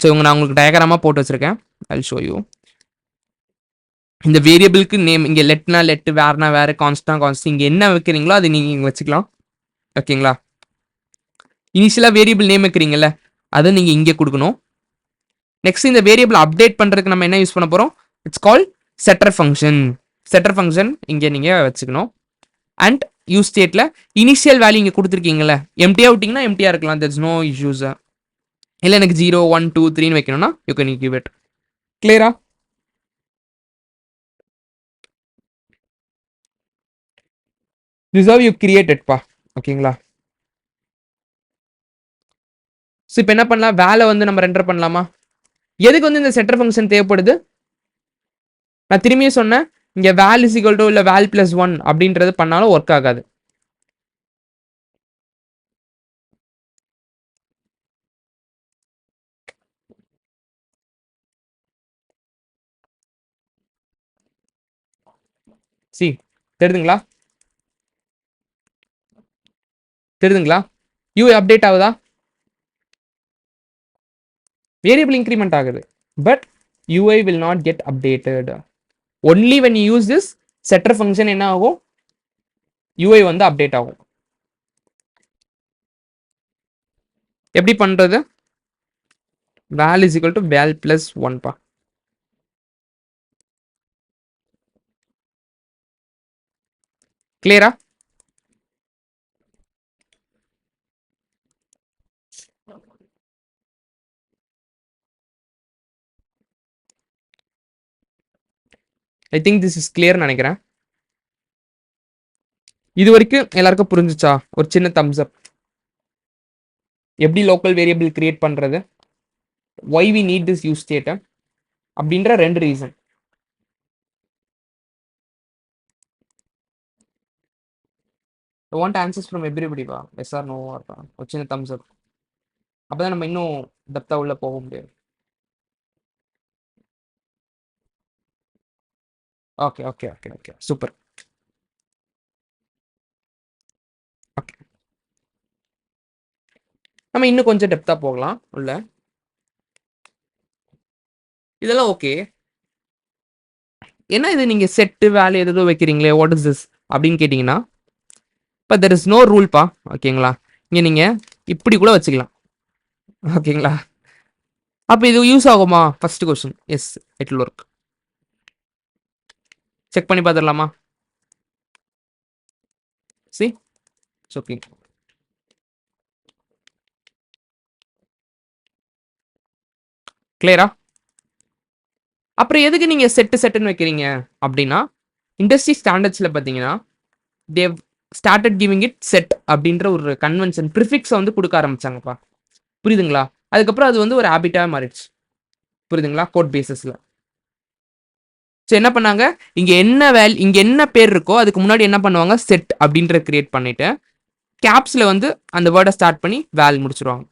ஸோ நான் உங்களுக்கு டயக்ராமா போட்டு வச்சிருக்கேன். ஐ ஷோ யூ. இந்த வேரியபிளுக்கு நேம் இங்கே லெட்னா லெட், வேர்னா வேற, கான்ஸ்டா கான்ஸ்ட், இங்கே என்ன வைக்கிறீங்களோ அது நீங்கள் இங்கே வச்சுக்கலாம். ஓகேங்களா? இனிஷியலாக வேரியபிள் நேம் வைக்கிறீங்கல்ல, அதை நீங்கள் இங்கே கொடுக்கணும். நெக்ஸ்ட் இந்த வேரியபிள் அப்டேட் பண்ணுறதுக்கு நம்ம என்ன யூஸ் பண்ண போகிறோம்? It's call setter function. Setter function இங்கே நீங்கள் வச்சுக்கணும். அண்ட் யூஸ் ஸ்டேட்டில் இனிஷியல் வேல்யூ இங்கே கொடுத்துருக்கீங்கல்ல, எம்டியாக விட்டிங்கன்னா எம்டியாக இருக்கலாம். There's no issues. இல்லை எனக்கு 0 1 2 3ன்னு வைக்கணும்னா யூ கேன் கிவ் இட். கிளியரா? திஸ் ஹவ் யூ கிரியேட்டட்பா. ஓகேங்களா? ஸோ இப்போ என்ன பண்ணலாம்? வேலை வந்து நம்ம ரெண்டர் பண்ணலாமா? எதுக்கு வந்து இந்த செட்டர் ஃபங்க்ஷன் தேவைப்படுது? நான் திரும்பியும் சொன்னேன், இங்கே வேல் இஸ் ஈக்குவல் டு இல்லை வேல் பிளஸ் 1 அப்படின்றது பண்ணாலும் ஒர்க் ஆகாது. சி தெரியுதுங்களா? தெரியுதுங்களா? யூ அப்டேட் ஆகுதா? வேரியபிள் இன்க்ரிமெண்ட் ஆகுது. But UI will not get updated. Only when you use this setter function என்ன ஆகும்? யூஐ வந்து அப்டேட் ஆகும். எப்படி பண்றது? Val is equal to val plus 1 பா. கிளியரா? I think this is clear நினைக்கிறேன். இது வரைக்கும் எல்லாருக்கும் புரிஞ்சுச்சா? ஒரு சின்ன தம்ஸ் அப். எப்படி லோக்கல் வேரியபிள் கிரியேட் பண்றது, why we need this use state அப்படின்ற 2 reason. I want answers from everybody பா. yes or no or ஒரு சின்ன தம்ஸ் அப். அப்பதான் நம்ம இன்னும் டெப்தா உள்ள போக முடியும். Okay okay okay okay super. Okay, நம்ம இன்னும் கொஞ்சம் டெப்தா போகலாம் உள்ள. இதெல்லாம் ஓகே. என்ன இது நீங்க செட்டு வேலை எதோ வைக்கிறீங்களே, வாட் இஸ் திஸ் அப்படின்னு கேட்டீங்கன்னா, இப்போ தெர் இஸ் நோ ரூல் பா. ஓகேங்களா? இங்க நீங்க இப்படி கூட வச்சுக்கலாம். ஓகேங்களா? அப்போ இது யூஸ் ஆகுமா? First question. Yes, it will work. Check பண்ணி பார்த்துடலாமா? See okay. கிளியரா? அப்புறம் எதுக்கு நீங்க செட்டுன்னு வைக்கிறீங்க அப்படின்னா, இண்டஸ்ட்ரி ஸ்டாண்டர்ட்ஸ்ல பார்த்தீங்கன்னா, they've started giving it set அப்படின்ற ஒரு கன்வென்ஷன் ப்ரிஃபிக்ஸை வந்து கொடுக்க ஆரம்பிச்சாங்கப்பா. புரியுதுங்களா? அதுக்கப்புறம் அது வந்து ஒரு ஹேபிட்டாக மாறிடுச்சு. புரியுதுங்களா? கோட் பேசஸ்ல. ஸோ என்ன பண்ணாங்க, இங்க என்ன பேர் இருக்கோ அதுக்கு முன்னாடி என்ன பண்ணுவாங்க, செட் அப்படின்ற கிரியேட் பண்ணிட்டு கேப்ஸ்ல வந்து அந்த வேர்டை ஸ்டார்ட் பண்ணி வேல் முடிச்சிருவாங்க.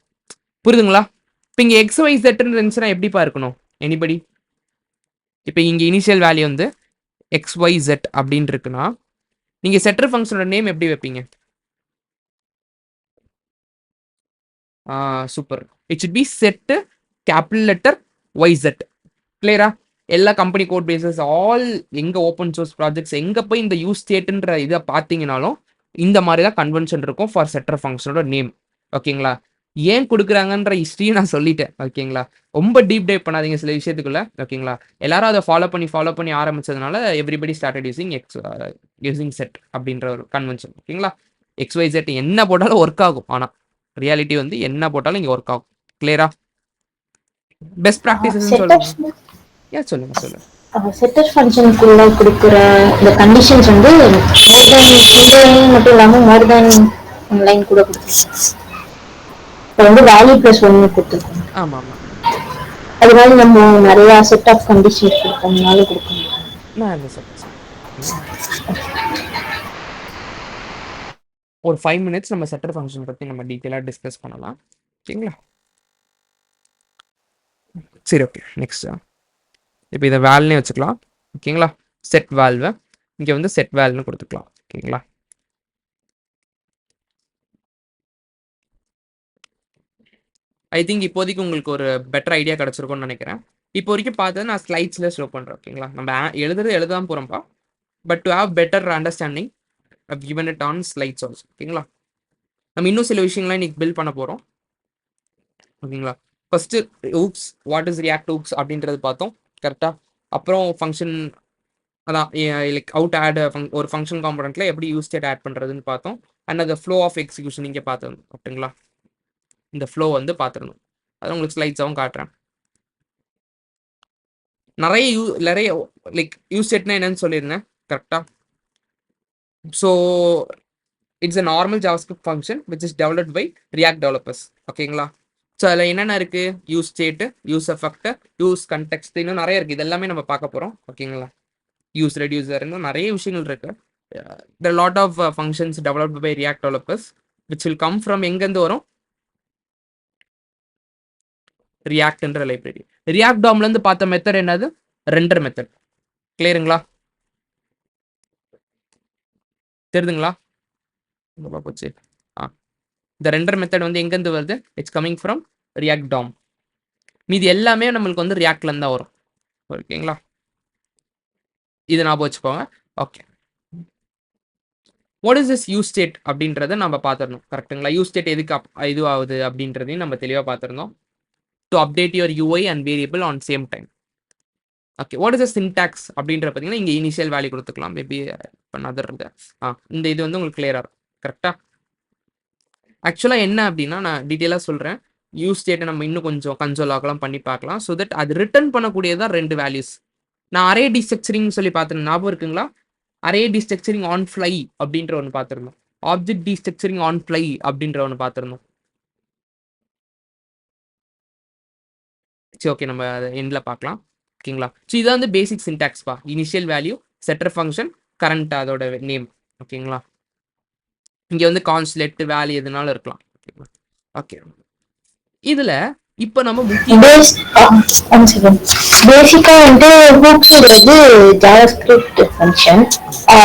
புரியுதுங்களா? இப்போ இங்க எக்ஸ் ஒய் செட்னு இருந்துச்சுன்னா எப்படிப்பா இருக்கணும்? எனிபடி? இப்போ இங்க இனிஷியல் வேல்யூ வந்து எக்ஸ் ஒய் ஜெட் அப்படின்னு இருக்குன்னா, நீங்க செட்டர் ஃபங்க்ஷனோட நேம் எப்படி வைப்பீங்க? Super. It should be set capital letter y z. கிளியரா? எல்லா கம்பெனி கோட் பேசஸ் ஆல் எங்க ஓப்பன் சோர்ஸ் ப்ராஜெக்ட்ஸ் எங்க போய் இந்த யூஸ் ஸ்டேட்ன்ற இதை பார்த்தீங்கனாலும் இந்த மாதிரி தான் கன்வென்ஷன் இருக்கும் ஃபார் செட்டர் ஃபங்க்ஷனோட நேம். ஓகேங்களா? ஏன் கொடுக்குறாங்கன்ற ஹிஸ்ட்ரியும் நான் சொல்லிட்டேன். ஓகேங்களா? ரொம்ப டீப் டைப் பண்ணாதீங்க சில விஷயத்துக்குள்ள. ஓகேங்களா? எல்லாரும் அதை ஃபாலோ பண்ணி ஆரம்பிச்சதுனால எவ்ரிபடி ஸ்டார்டட் யூசிங் செட் அப்படின்ற ஒரு கன்வென்ஷன். ஓகேங்களா? XYZ என்ன போட்டாலும் ஒர்க் ஆகும். ஆனால் ரியாலிட்டி வந்து என்ன போட்டாலும் இங்கே ஒர்க் ஆகும். கிளியரா? பெஸ்ட் ப்ராக்டிசஸ்ன்னு சொல்லுங்க. ஏன் சொல்லுங்க. செட்டர் ஃபங்க்ஷனுக்குள்ள கொடுக்குற இந்த கண்டிஷன்ஸ் வந்து மோர் தென் சிங்கிள் லைன் மட்டும் இல்லாமல் மோர் தென் லைன் கூட கொடுத்துருக்கோம். இப்போ வந்து வேல்யூ ப்ளஸ் ஒன்று கொடுத்துருக்கோம். ஆமாம். அதனால நம்ம நிறைய செட் ஆஃப் கண்டிஷன்ஸ் கொடுத்தோம்னால கொடுக்க முடியும். நான் என்ன சொல்றேன், ஒரு 5 மினிட்ஸ் நம்ம செட்டர் ஃபங்க்ஷன் பற்றி நம்ம டீட்டெயிலாக டிஸ்கஸ் பண்ணலாம். ஓகேங்களா? சரி, ஓகே. நெக்ஸ்ட் இப்போ இதை வேல்னே வச்சுக்கலாம். ஓகேங்களா? செட் வேல்வை இங்கே வந்து செட் வேல்னு கொடுத்துக்கலாம். ஓகேங்களா? ஐ திங்க் இப்போதைக்கு உங்களுக்கு ஒரு பெட்டர் ஐடியா கிடச்சிருக்கும்னு நினைக்கிறேன். இப்போ வரைக்கும் பார்த்தது நான் ஸ்லைட்ஸில் ஷோ பண்ணுறேன். ஓகேங்களா? நம்ம எழுதாம போகிறோம்ப்பா. But to have better understanding I've given it on slides also. ஓகேங்களா? நம்ம இன்னும் சில விஷயங்கள்லாம் இன்னைக்கு பில்ட் பண்ண போகிறோம். ஓகேங்களா? First oops, what is react oops அப்படின்றது பார்த்தோம். கரெக்டாக? அப்புறம் ஃபங்க்ஷன், அதான் லைக் அவுட் ஆட் ஒரு ஃபங்க்ஷன் காம்பனண்ட்ல எப்படி யூஸ் ஸ்டேட் ஆட் பண்ணுறதுன்னு பார்த்தோம். அண்ட் அந்த ஃப்ளோ ஆஃப் எக்ஸிக்யூஷன் இங்கே பார்த்துருந்தோம். ஓகேங்களா? இந்த ஃப்ளோ வந்து பார்த்துருந்தோம். அதை உங்களுக்கு ஸ்லைட்ஸாகவும் காட்டுறேன். நிறைய லைக் யூஸ் ஸ்டேட்னா என்னன்னு சொல்லியிருந்தேன். கரெக்டாக? So it's a normal JavaScript function which is developed by React developers. ஓகேங்களா? ஸோ அதில் என்னென்ன இருக்குது? Use state, use effect, use context, இன்னும் நிறைய இருக்குது. இதெல்லாமே நம்ம பார்க்க போகிறோம். ஓகேங்களா? யூஸ் ரெடியூசர், இன்னும் நிறைய விஷயங்கள் இருக்குது. the lot of functions developed by React developers which will come from எங்கேருந்து வரும்? ரியாக்ட்ன்ற லைப்ரரி. ரியாக்ட் டாம்லேருந்து பார்த்த மெத்தட் என்னது? Render method. கிளியருங்களா? தெரியுதுங்களா? போச்சு. இந்த ரெண்டர் மெத்தட் வந்து எங்கேருந்து வருது? It's coming from React DOM. மீதி எல்லாமே நம்மளுக்கு வந்து ரியாக்ட்லேருந்து தான் வரும். ஓகேங்களா? இது ஞாபகம் வச்சுக்கோங்க. Okay, what is this use state அப்படின்றத நம்ம பார்த்துருந்தோம். கரெக்டுங்களா? யூஸ் ஸ்டேட் எதுக்கு இது ஆகுது அப்படின்றதையும் நம்ம தெளிவாக பார்த்துருந்தோம். To update your UI and variable on same time. Okay, what is the syntax அப்படின்ற பார்த்தீங்கன்னா இங்கே இனிஷியல் வேல்யூ கொடுத்துக்கலாம். மேபி அதர் இந்த இது வந்து உங்களுக்கு கிளியராக இருக்கும். கரெக்டாக? ஆக்சுவலாக என்ன அப்படின்னா நான் டீட்டெயிலாக சொல்கிறேன். யூஸ் ஸ்டேட்டை நம்ம இன்னும் கொஞ்சம் கன்சோல் ஆகலாம் பண்ணி பார்க்கலாம். ஸோ தட் அது ரிட்டர்ன் பண்ணக்கூடியதான் ரெண்டு வேல்யூஸ். நான் அரே டிஸ்ட்ரக்சரிங் சொல்லி பார்த்துருந்தேன். ஞாபகம் இருக்குங்களா? அரே டிஸ்ட்ரக்சரிங் ஆன் ஃப்ளை அப்படின்ற ஒன்று பார்த்துருந்தோம். ஆப்ஜெக்ட் டிஸ்ட்ரக்சரிங் ஆன் ஃப்ளை அப்படின்ற ஒன்று பார்த்துருந்தோம். சரி, ஓகே, நம்ம அதை எண்டில் பார்க்கலாம். ஓகேங்களா? ஸோ இதான் வந்து பேசிக் சின்டாக்ஸ்பா. இனிஷியல் வேல்யூ, செட்டர் ஃபங்க்ஷன், கரண்ட் அதோட நேம். ஓகேங்களா? இங்கே வந்து கான்ஸ்லெட் வேல்யூ எதுனாலும் இருக்கலாம். ஓகே, இதில் இப்போ நம்ம பேசிக்கா வந்து ஹூக்ஸ்ங்கிறது ஜாவாஸ்கிரிப்ட் ஃபங்க்ஷன்.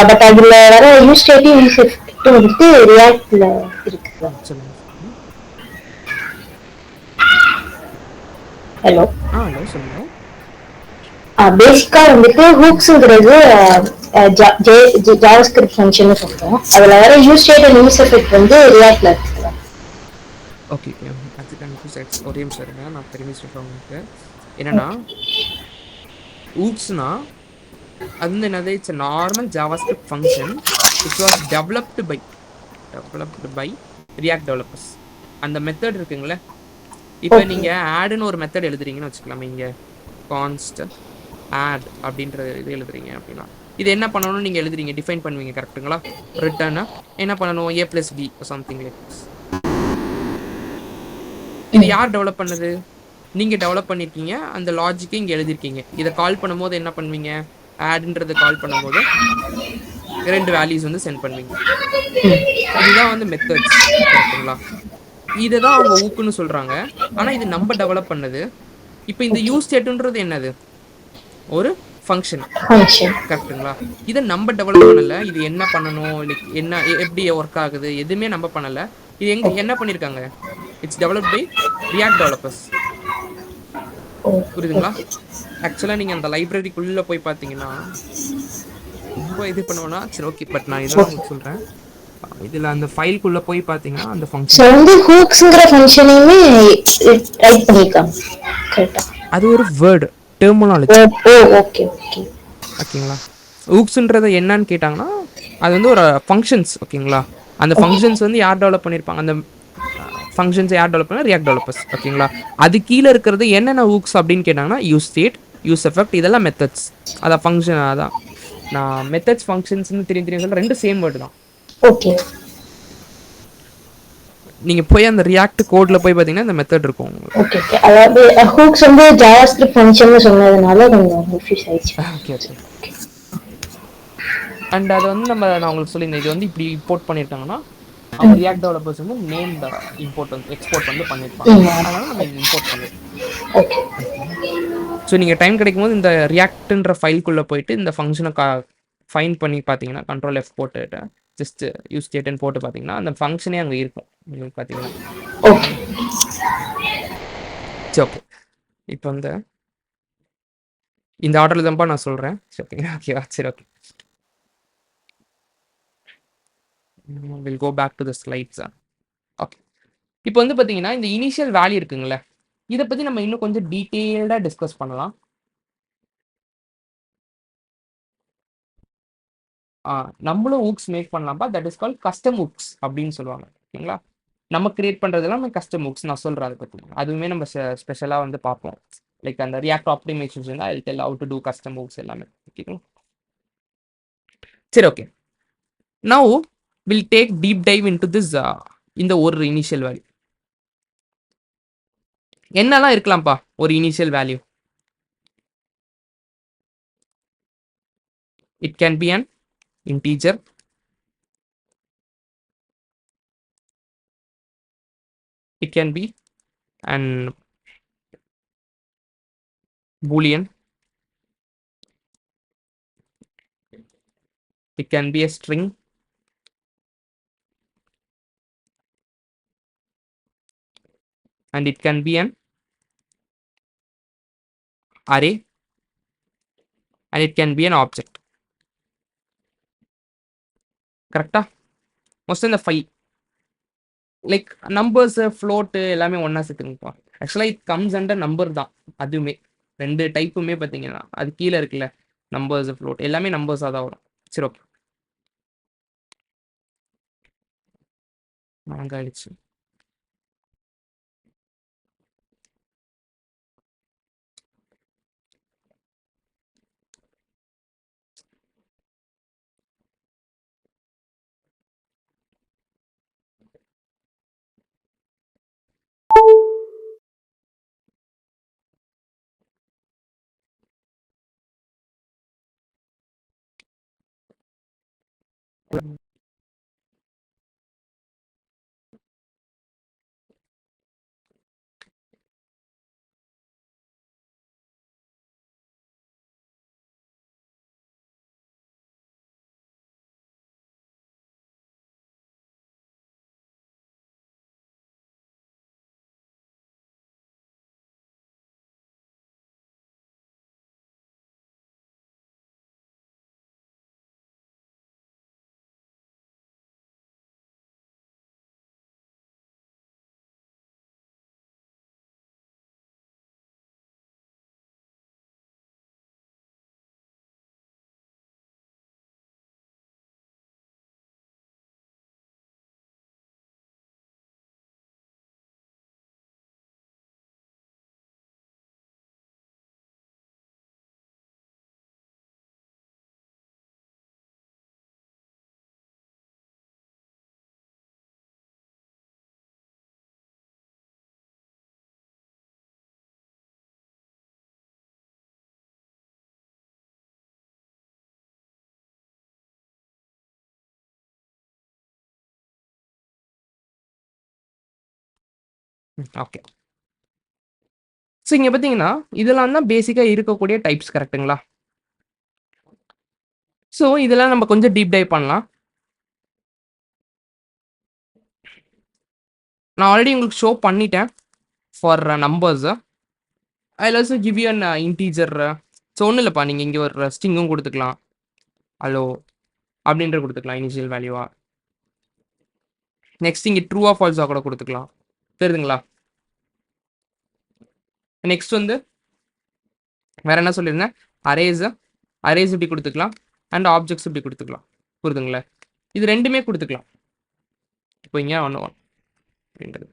பட் அதுல வர யூஸ் ஸ்டேட் யூஸ் எஃபெக்ட் வந்து ரியாக்ட்ல இருக்கு. சொல்லுங்க. ஹலோ சொல்லுங்க. பேசிக்கா வந்துட்டு ஹூக்ஸ்ங்கிறது ஜாவாஸ்கிரிப்ட் ஃபங்க்ஷன் சொல்றோம். அதுல வர use state and use effect வந்து ரியாக்ட்ல இருக்கு. ஓகே, ஒரே நிமிஷம் இருங்க, நான் தெரிஞ்சு சொல்கிறேன் உங்களுக்கு. என்னன்னா ஊப்ஸ்னா அது வந்து என்னது? It's a normal JavaScript function which was developed by React developers. அந்த மெத்தட் இருக்குங்களே. இப்போ நீங்கள் ஆடுன்னு ஒரு மெத்தட் எழுதுறீங்கன்னு வச்சுக்கலாமே. இங்கே கான்ஸ்ட் ஆட் அப்படின்ற இது எழுதுறீங்க அப்படின்னா இது என்ன பண்ணணும்னு நீங்கள் எழுதுறீங்க, டிஃபைன் பண்ணுவீங்க. கரெக்டுங்களா? ரிட்டர்னா என்ன பண்ணணும்? A+B something like this. இது யார் டெவலப் பண்ணது? நீங்கள் டெவலப் பண்ணியிருக்கீங்க. அந்த லாஜிக்கை இங்கே எழுதிருக்கீங்க. இதை கால் பண்ணும்போது என்ன பண்ணுவீங்க? ஆட்ன்றது கால் பண்ணும்போது ரெண்டு வேல்யூஸ் வந்து சென்ட் பண்ணுவீங்க. இதுதான் வந்து மெத்தட்ஸ். கரெக்டுங்களா? இதை தான் அவங்க ஊக்குன்னு சொல்கிறாங்க. ஆனால் இது நம்ம டெவலப் பண்ணது. இப்போ இந்த யூஸ் ஸ்டேட்டுன்றது என்னது? ஒரு ஃபங்க்ஷன். கரெக்டுங்களா? இதை நம்ம டெவலப் பண்ணலை. இது என்ன பண்ணணும், லைக் என்ன எப்படி ஒர்க் ஆகுது எதுவுமே நம்ம பண்ணலை. இது என்ன பண்ணியிருக்காங்க? It's developed by React developers. புரியுதுங்களா? ஆக்சுவலாக நீங்கள் அந்த லைப்ரரிக்குள்ளே போய் பார்த்தீங்கன்னா ரொம்ப இது பண்ணுவோன்னா சரி, ஓகே. பட் நான் இதெல்லாம் உங்களுக்கு சொல்கிறேன். இதில் அந்த ஃபைல்குள்ளே போய் பார்த்தீங்கன்னா அந்த ஃபங்க்ஷன் வந்து ஹூக்ஸ்ங்கிற ஃபங்க்ஷனையுமே டைப் பண்ணிருக்காங்க. கரெக்ட்டா? அது ஒரு வேர்டு டெர்மினாலஜி. ஓகே. ஓகேங்களா? ஹூக்ஸ்ன்றது என்னன்னு கேட்டாங்கன்னா அது வந்து ஒரு ஃபங்க்ஷன்ஸ். ஓகேங்களா? அந்த ஓகே. ஃபங்க்ஷன்ஸ் வந்து யார் டெவலப் பண்ணியிருப்பாங்க, அந்த ஃபங்க்ஷன்ஸ் யார் டெவலப் பண்ணா, ரியாக்ட் டெவலப்பர்ஸ். ஓகேங்களா? அது கீழே இருக்கிறது என்னென்ன ஹூக்ஸ் அப்படின்னு கேட்டாங்கன்னா, யூஸ் ஸ்டேட், யூஸ் எஃபெக்ட், இதெல்லாம் மெத்தட்ஸ். அதான் ஃபங்க்ஷன். அதான் நான் மெத்தட்ஸ் ஃபங்க்ஷன்ஸ்னு தெரியும் தெரியும் சொல்ல, ரெண்டு சேம் வேர்டு தான். ஓகே. நீங்கள் போய் அந்த ரியாக்ட் கோடில் போய் பார்த்தீங்கன்னா இந்த மெத்தட் இருக்கும் உங்களுக்கு. ஓகே. ஓகே. அதாவது ஹூக்ஸ் வந்து ஜாவாஸ்கிரிப்ட் ஃபங்க்ஷன் சொன்னதுனால கொஞ்சம் கன்ஃபியூஸ் ஆயிடுச்சு. Okay okay. அண்ட் அதை வந்து நான் உங்களுக்கு சொல்லியிருந்தேன், இது வந்து இப்படி இம்போர்ட் பண்ணியிருக்காங்கன்னா அவங்க ரியாக்ட் டெவலப்பர்ஸ் வந்து நேம்ட் இம்போர்ட் வந்து எக்ஸ்போர்ட் வந்து பண்ணியிருப்பாங்க. அதனால நம்ம இங்கே இம்போர்ட் பண்ணிருக்கோம். ஓகே. ஸோ நீங்கள் டைம் கிடைக்கும் போது இந்த ரியாக்ட்ன்ற ஃபைல்குள்ளே போயிட்டு இந்த ஃபங்க்ஷனை ஃபைன் பண்ணி பார்த்தீங்கன்னா, கண்ட்ரோல் எஃப் போட்டுட்டு ஜஸ்ட் யூஸ் ஸ்டேட்னு போட்டு பார்த்தீங்கன்னா அந்த ஃபங்க்ஷனே அங்கே இருக்கும் உங்களுக்கு பார்த்தீங்கன்னா. ஓகே. சரி ஓகே. இப்போ வந்து இந்த ஆர்டரில் தான்ப்பா நான் சொல்கிறேன். சரி ஓகேங்களா? ஓகேவா? சரி okay. Will go back to the slides. Okay. இப்போ வந்து பார்த்தீங்கன்னா இந்த இனிஷியல் வேல்யூ இருக்குங்களே, இதை பற்றி நம்ம இன்னும் கொஞ்சம் டீட்டெயில்டாக டிஸ்கஸ் பண்ணலாம். நம்மளும் ஹூக்ஸ் மேக் பண்ணலாம்ப்பா. That is call custom hooks அப்படின்னு சொல்லுவாங்க. ஓகேங்களா? நம்ம கிரியேட் பண்ணுறதெல்லாம் நம்ம கஸ்டம் ஹூக்ஸ் நான் சொல்கிறேன். அதை பற்றி அதுவுமே நம்ம ஸ்பெஷலாக வந்து பார்ப்போம். லைக் அந்த React optimization I tell how to do custom hooks எல்லாமே. ஓகேங்களா? சரி okay. Now will take deep dive into this. இந்த ஒரு இனிஷியல் வேல்யூ என்னெல்லாம் இருக்கலாம்ப்பா ஒரு initial value? It can be an integer, it can be an boolean, it can be a string, and it can be an array, and it can be an object. கரெக்டா? Most இந்த 5 like numbers float எல்லாமே ஒன்றா சேர்த்துங்கப்பா. ஆக்சுவலாக it comes under number தான். அதுவுமே ரெண்டு டைப்புமே பார்த்தீங்கன்னா அது கீழே இருக்குல்ல, நம்பர்ஸ் ஃப்ளோட் எல்லாமே நம்பர்ஸாக தான் வரும். சரி ஓகே. ஆயிடுச்சு. ஓகே. ஸோ இங்கே பார்த்தீங்கன்னா இதெல்லாம் தான் பேசிக்காக இருக்கக்கூடிய டைப்ஸ். கரெக்டுங்களா? ஸோ இதெல்லாம் நம்ம கொஞ்சம் டீப் டைவ் பண்ணலாம். நான் ஆல்ரெடி உங்களுக்கு ஷோ பண்ணிட்டேன் for numbers. I also give you an integer. So ஒன்றும் இல்லைப்பா, நீங்கள் இங்கே ஒரு ஸ்ட்ரிங்கும் கொடுத்துக்கலாம், ஹலோ அப்படின்ற கொடுத்துக்கலாம் இனிஷியல் வேல்யூவா. நெக்ஸ்ட் இங்கே ட்ரூ ஆஃப் ஃபால்ஸாக கூட கொடுத்துக்கலாம். தெரியுதுங்களா? நெக்ஸ்ட் வந்து வேற என்ன சொல்லியிருந்தேன், அரேஸ் இப்படி கொடுத்துக்கலாம், அண்ட் ஆப்ஜெக்ட்ஸ் இப்படி கொடுத்துக்கலாம். புரியுதுங்களா? இது ரெண்டுமே கொடுத்துக்கலாம். இப்போ இங்கே 1 1 அப்படின்றது.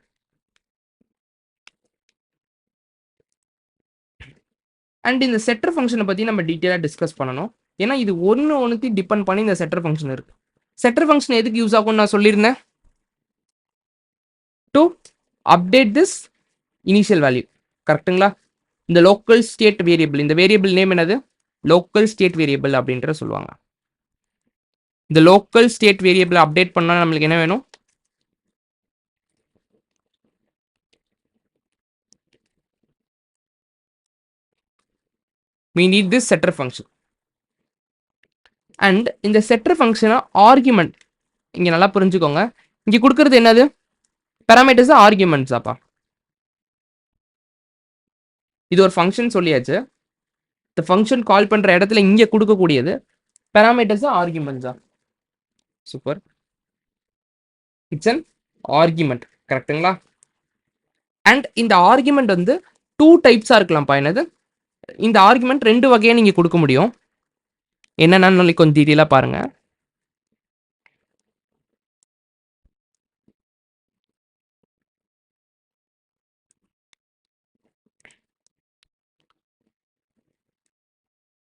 அண்ட் இந்த செட்டர் ஃபங்க்ஷனை பற்றி நம்ம டீட்டெயிலாக டிஸ்கஸ் பண்ணணும். ஏன்னா இது ஒன்றுத்தையும் டிபெண்ட் பண்ணி இந்த செட்டர் ஃபங்க்ஷன் இருக்குது. செட்டர் ஃபங்க்ஷன் எதுக்கு யூஸ் ஆகும்னு நான் சொல்லியிருந்தேன், to update this initial value. கரெக்டுங்களா? இந்த லோக்கல் ஸ்டேட் வேரியபிள், இந்த வேரியபிள் நேம் என்னது, லோக்கல் ஸ்டேட் வேரியபிள் அப்படின்ற சொல்லுவாங்க. இந்த லோக்கல் ஸ்டேட் வேரியபிள் அப்டேட் பண்ணால் நம்மளுக்கு என்ன வேணும், we need this setter function. And இந்த செட்டர் ஃபங்க்ஷனை ஆர்குமெண்ட் இங்கே நல்லா புரிஞ்சுக்கோங்க. இங்கே கொடுக்கறது என்னது, பேராமீட்டர்ஸ் ஆர்குமெண்ட்ஸாப்பா. இது ஒரு ஃபங்க்ஷன் சொல்லியாச்சு. இந்த ஃபங்க்ஷன் கால் பண்ணுற இடத்துல இங்கே கொடுக்கக்கூடியது பேராமீட்டர்ஸ் ஆர்குமெண்ட்ஸா. Super, it's an argument. கரெக்டுங்களா? அண்ட் இந்த ஆர்குமெண்ட் வந்து 2 டைப்ஸாக இருக்கலாம்ப்பா. என்னது, இந்த ஆர்குமெண்ட் 2 வகையாக நீங்கள் கொடுக்க முடியும். என்னென்னு கொஞ்சம் டீட்டெயிலாக பாருங்க.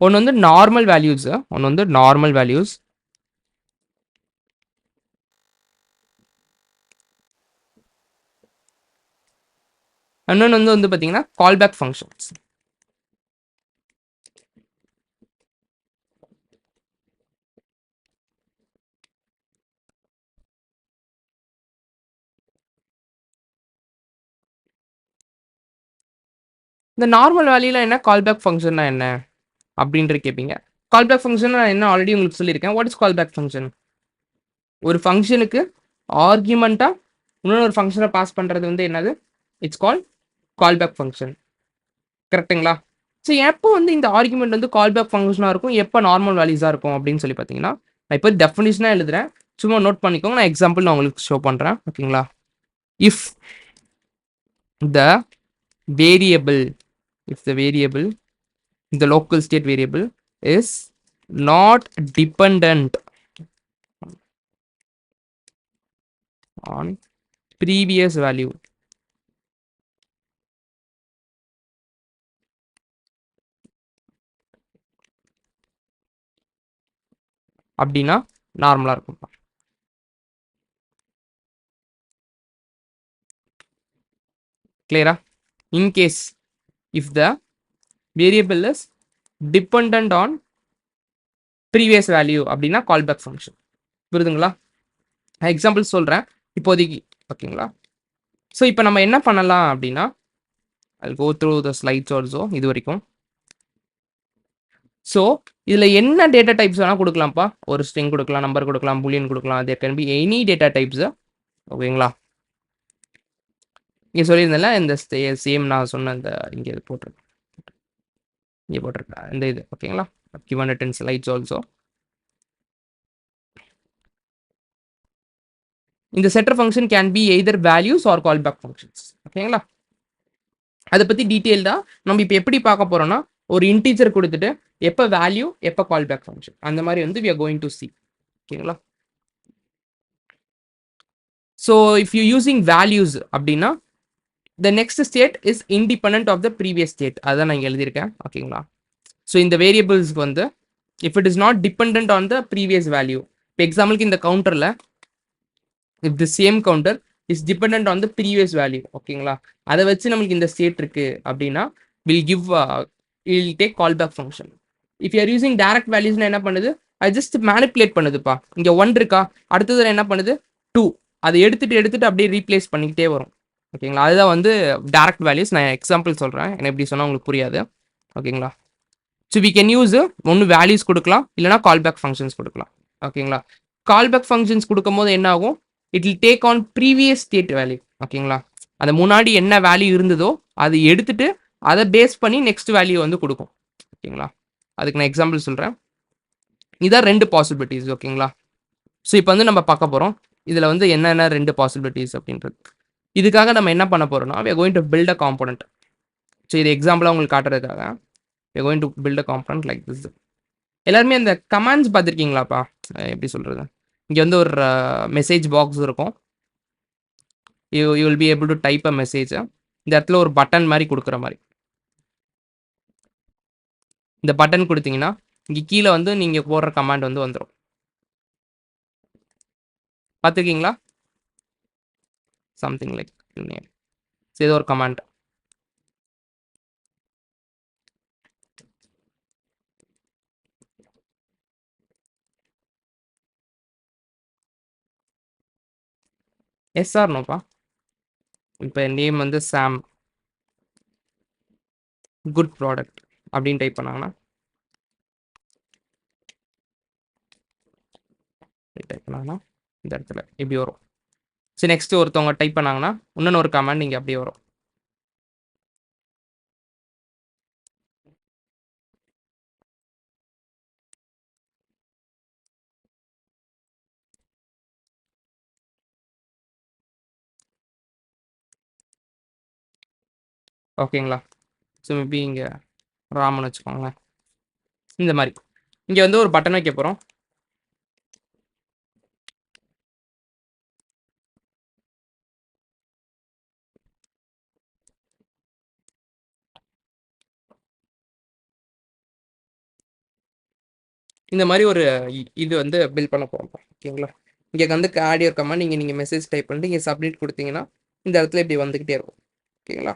ஒன்று வந்து நார்மல் வேல்யூஸ், ஒன்று வந்து நார்மல் வேல்யூஸ். இன்னொன்று வந்து பார்த்தீங்கன்னா கால்பேக் ஃபங்க்ஷன்ஸ். இந்த நார்மல் வேல்யூல என்ன, கால்பேக் ஃபங்க்ஷன்னா என்ன அப்படின்ற கேட்பீங்க. கால்பேக் ஃபங்க்ஷன் நான் என்ன ஆல்ரெடி உங்களுக்கு சொல்லியிருக்கேன். What is callback function? ஒரு ஃபங்க்ஷனுக்கு ஆர்குமெண்ட்டாக இன்னொரு ஃபங்க்ஷனை பாஸ் பண்ணுறது வந்து என்னது, இட்ஸ் கால்பேக் ஃபங்க்ஷன். கரெக்டுங்களா? ஸோ எப்போ வந்து இந்த ஆர்குமெண்ட் வந்து கால்பேக் ஃபங்க்ஷனாக இருக்கும், எப்போ நார்மல் வேல்யூஸாக இருக்கும் அப்படின்னு சொல்லி பார்த்தீங்கன்னா, நான் இப்போ டெஃபினிஷனாக எழுதுறேன், சும்மா நோட் பண்ணிக்கோங்க. நான் எக்ஸாம்பிள் நான் உங்களுக்கு ஷோ பண்ணுறேன். ஓகேங்களா? If the variable, the local state variable is not dependent on previous value, அப்படின்னா நார்மலா இருக்கும். கிளியரா? in case if the variable is dependent on previous value அப்படின்னா கால்பேக் ஃபங்க்ஷன். புரியுதுங்களா? எக்ஸாம்பிள் சொல்கிறேன் இப்போதைக்கு. ஓகேங்களா? ஸோ இப்போ நம்ம என்ன பண்ணலாம் அப்படின்னா, I'll go through the slides also இது வரைக்கும். ஸோ இதில் என்ன டேட்டா டைப்ஸ் வேணால் கொடுக்கலாம்ப்பா. ஒரு ஸ்ட்ரிங் கொடுக்கலாம், நம்பர் கொடுக்கலாம், பூலியன் கொடுக்கலாம். There can be any data types. ஓகேங்களா? இங்கே சொல்லியிருந்தேன்ல, இந்த சேம் நான் சொன்ன இந்த இங்கே போட்டிருக்கேன், இங்கே போட்டிருக்கேன் இந்த இது. ஓகேங்களா? given it in slides also. இந்த setter function can be either values or callback functions. ஓகேங்களா? அதை பற்றி டீட்டெயில்டாக நம்ம இப்போ எப்படி பார்க்க போகிறோம்னா, ஒரு இன்டீஜர் கொடுத்துட்டு எப்போ வேல்யூ எப்போ கால்பேக் ஃபங்க்ஷன் அந்த மாதிரி வந்து we are going to see. ஓகேங்களா? So if you using values அப்படின்னா the next state is independent of the previous state. அதான் நான் இங்கே எழுதியிருக்கேன். ஓகேங்களா? ஸோ இந்த வேரியபிள்ஸ்க்கு வந்து if it is not dependent on the previous value, இப்போ எக்ஸாம்பிளுக்கு இந்த கவுண்டரில் if the same counter is dependent on the previous value, ஓகேங்களா, அதை வச்சு நம்மளுக்கு இந்த ஸ்டேட் இருக்கு அப்படின்னா will take callback function. if you are using direct values என்ன பண்ணுது, அது ஜஸ்ட் மேனிப்புலேட் பண்ணுதுப்பா. இங்கே 1 இருக்கா, அடுத்தது என்ன பண்ணுது 2, அதை எடுத்துட்டு அப்படியே ரீப்ளேஸ் பண்ணிக்கிட்டே வரும். ஓகேங்களா? அதுதான் வந்து டைரக்ட் வேல்யூஸ். நான் எக்ஸாம்பிள் சொல்கிறேன், என்ன எப்படி சொன்னால் உங்களுக்கு புரியாது. ஓகேங்களா? ஸோ வி கேன் யூஸ் ஒன்று வேல்யூஸ் கொடுக்கலாம், இல்லைனா கால்பேக் ஃபங்க்ஷன்ஸ் கொடுக்கலாம். ஓகேங்களா? கால்பேக் ஃபங்க்ஷன்ஸ் கொடுக்கும் போது என்ன ஆகும், it will take on previous state value. ஓகேங்களா? அது முன்னாடி என்ன வேல்யூ இருந்ததோ அதை எடுத்துட்டு அதை பேஸ் பண்ணி நெக்ஸ்ட் வேல்யூ வந்து கொடுக்கும். ஓகேங்களா? அதுக்கு நான் எக்ஸாம்பிள் சொல்கிறேன். இதான் 2 பாசிபிலிட்டிஸ். ஓகேங்களா? ஸோ இப்போ வந்து நம்ம பார்க்க போகிறோம் இதில் வந்து என்னென்ன 2 பாசிபிலிட்டிஸ் அப்படின்றது. இதுக்காக நம்ம என்ன பண்ண போகிறோம்னா, we are going to build a component. So இது எக்ஸாம்பிளாக உங்களுக்கு காட்டுறதுக்காக we are going to build a component like this. எல்லாருமே அந்த கமாண்ட்ஸ் பார்த்துருக்கீங்களாப்பா? எப்படி சொல்கிறது, இங்கே வந்து ஒரு மெசேஜ் பாக்ஸ் இருக்கும், you will be able to type a message. இந்த இடத்துல ஒரு பட்டன் மாதிரி கொடுக்குற மாதிரி, இந்த பட்டன் கொடுத்தீங்கன்னா இங்கே கீழே வந்து நீங்கள் போடுற கமாண்ட் வந்து வந்துடும். பார்த்துருக்கீங்களா? Something like name. இது ஒரு கமாண்ட். எஸ்ஆர் நோப்பா. இப்போ நேம் வந்து சாம், குட் ப்ராடக்ட் அப்படின்னு டைப் பண்ணாங்கன்னா இந்த இடத்துல இப்படி வரும். சரி, நெக்ஸ்ட் ஒருத்தவங்க டைப் பண்ணாங்கன்னா இன்னொன்று ஒரு கமாண்ட் இங்கே அப்படியே வரும். ஓகேங்களா? ஸோ மேபி இங்கே ராமன் வச்சுக்கோங்களேன். இந்த மாதிரி இங்கே வந்து ஒரு பட்டன் வைக்க போகிறோம். இந்த மாதிரி ஒரு இது வந்து பில்ட் பண்ண போகிறோம். ஓகேங்களா? இங்கே வந்து ஆடியோ கமாண்ட் நீங்கள் மெசேஜ் டைப் பண்ணிட்டு இங்கே சப்மிட் கொடுத்தீங்கன்னா இந்த இடத்துல இப்படி வந்துக்கிட்டே இருக்கும். ஓகேங்களா?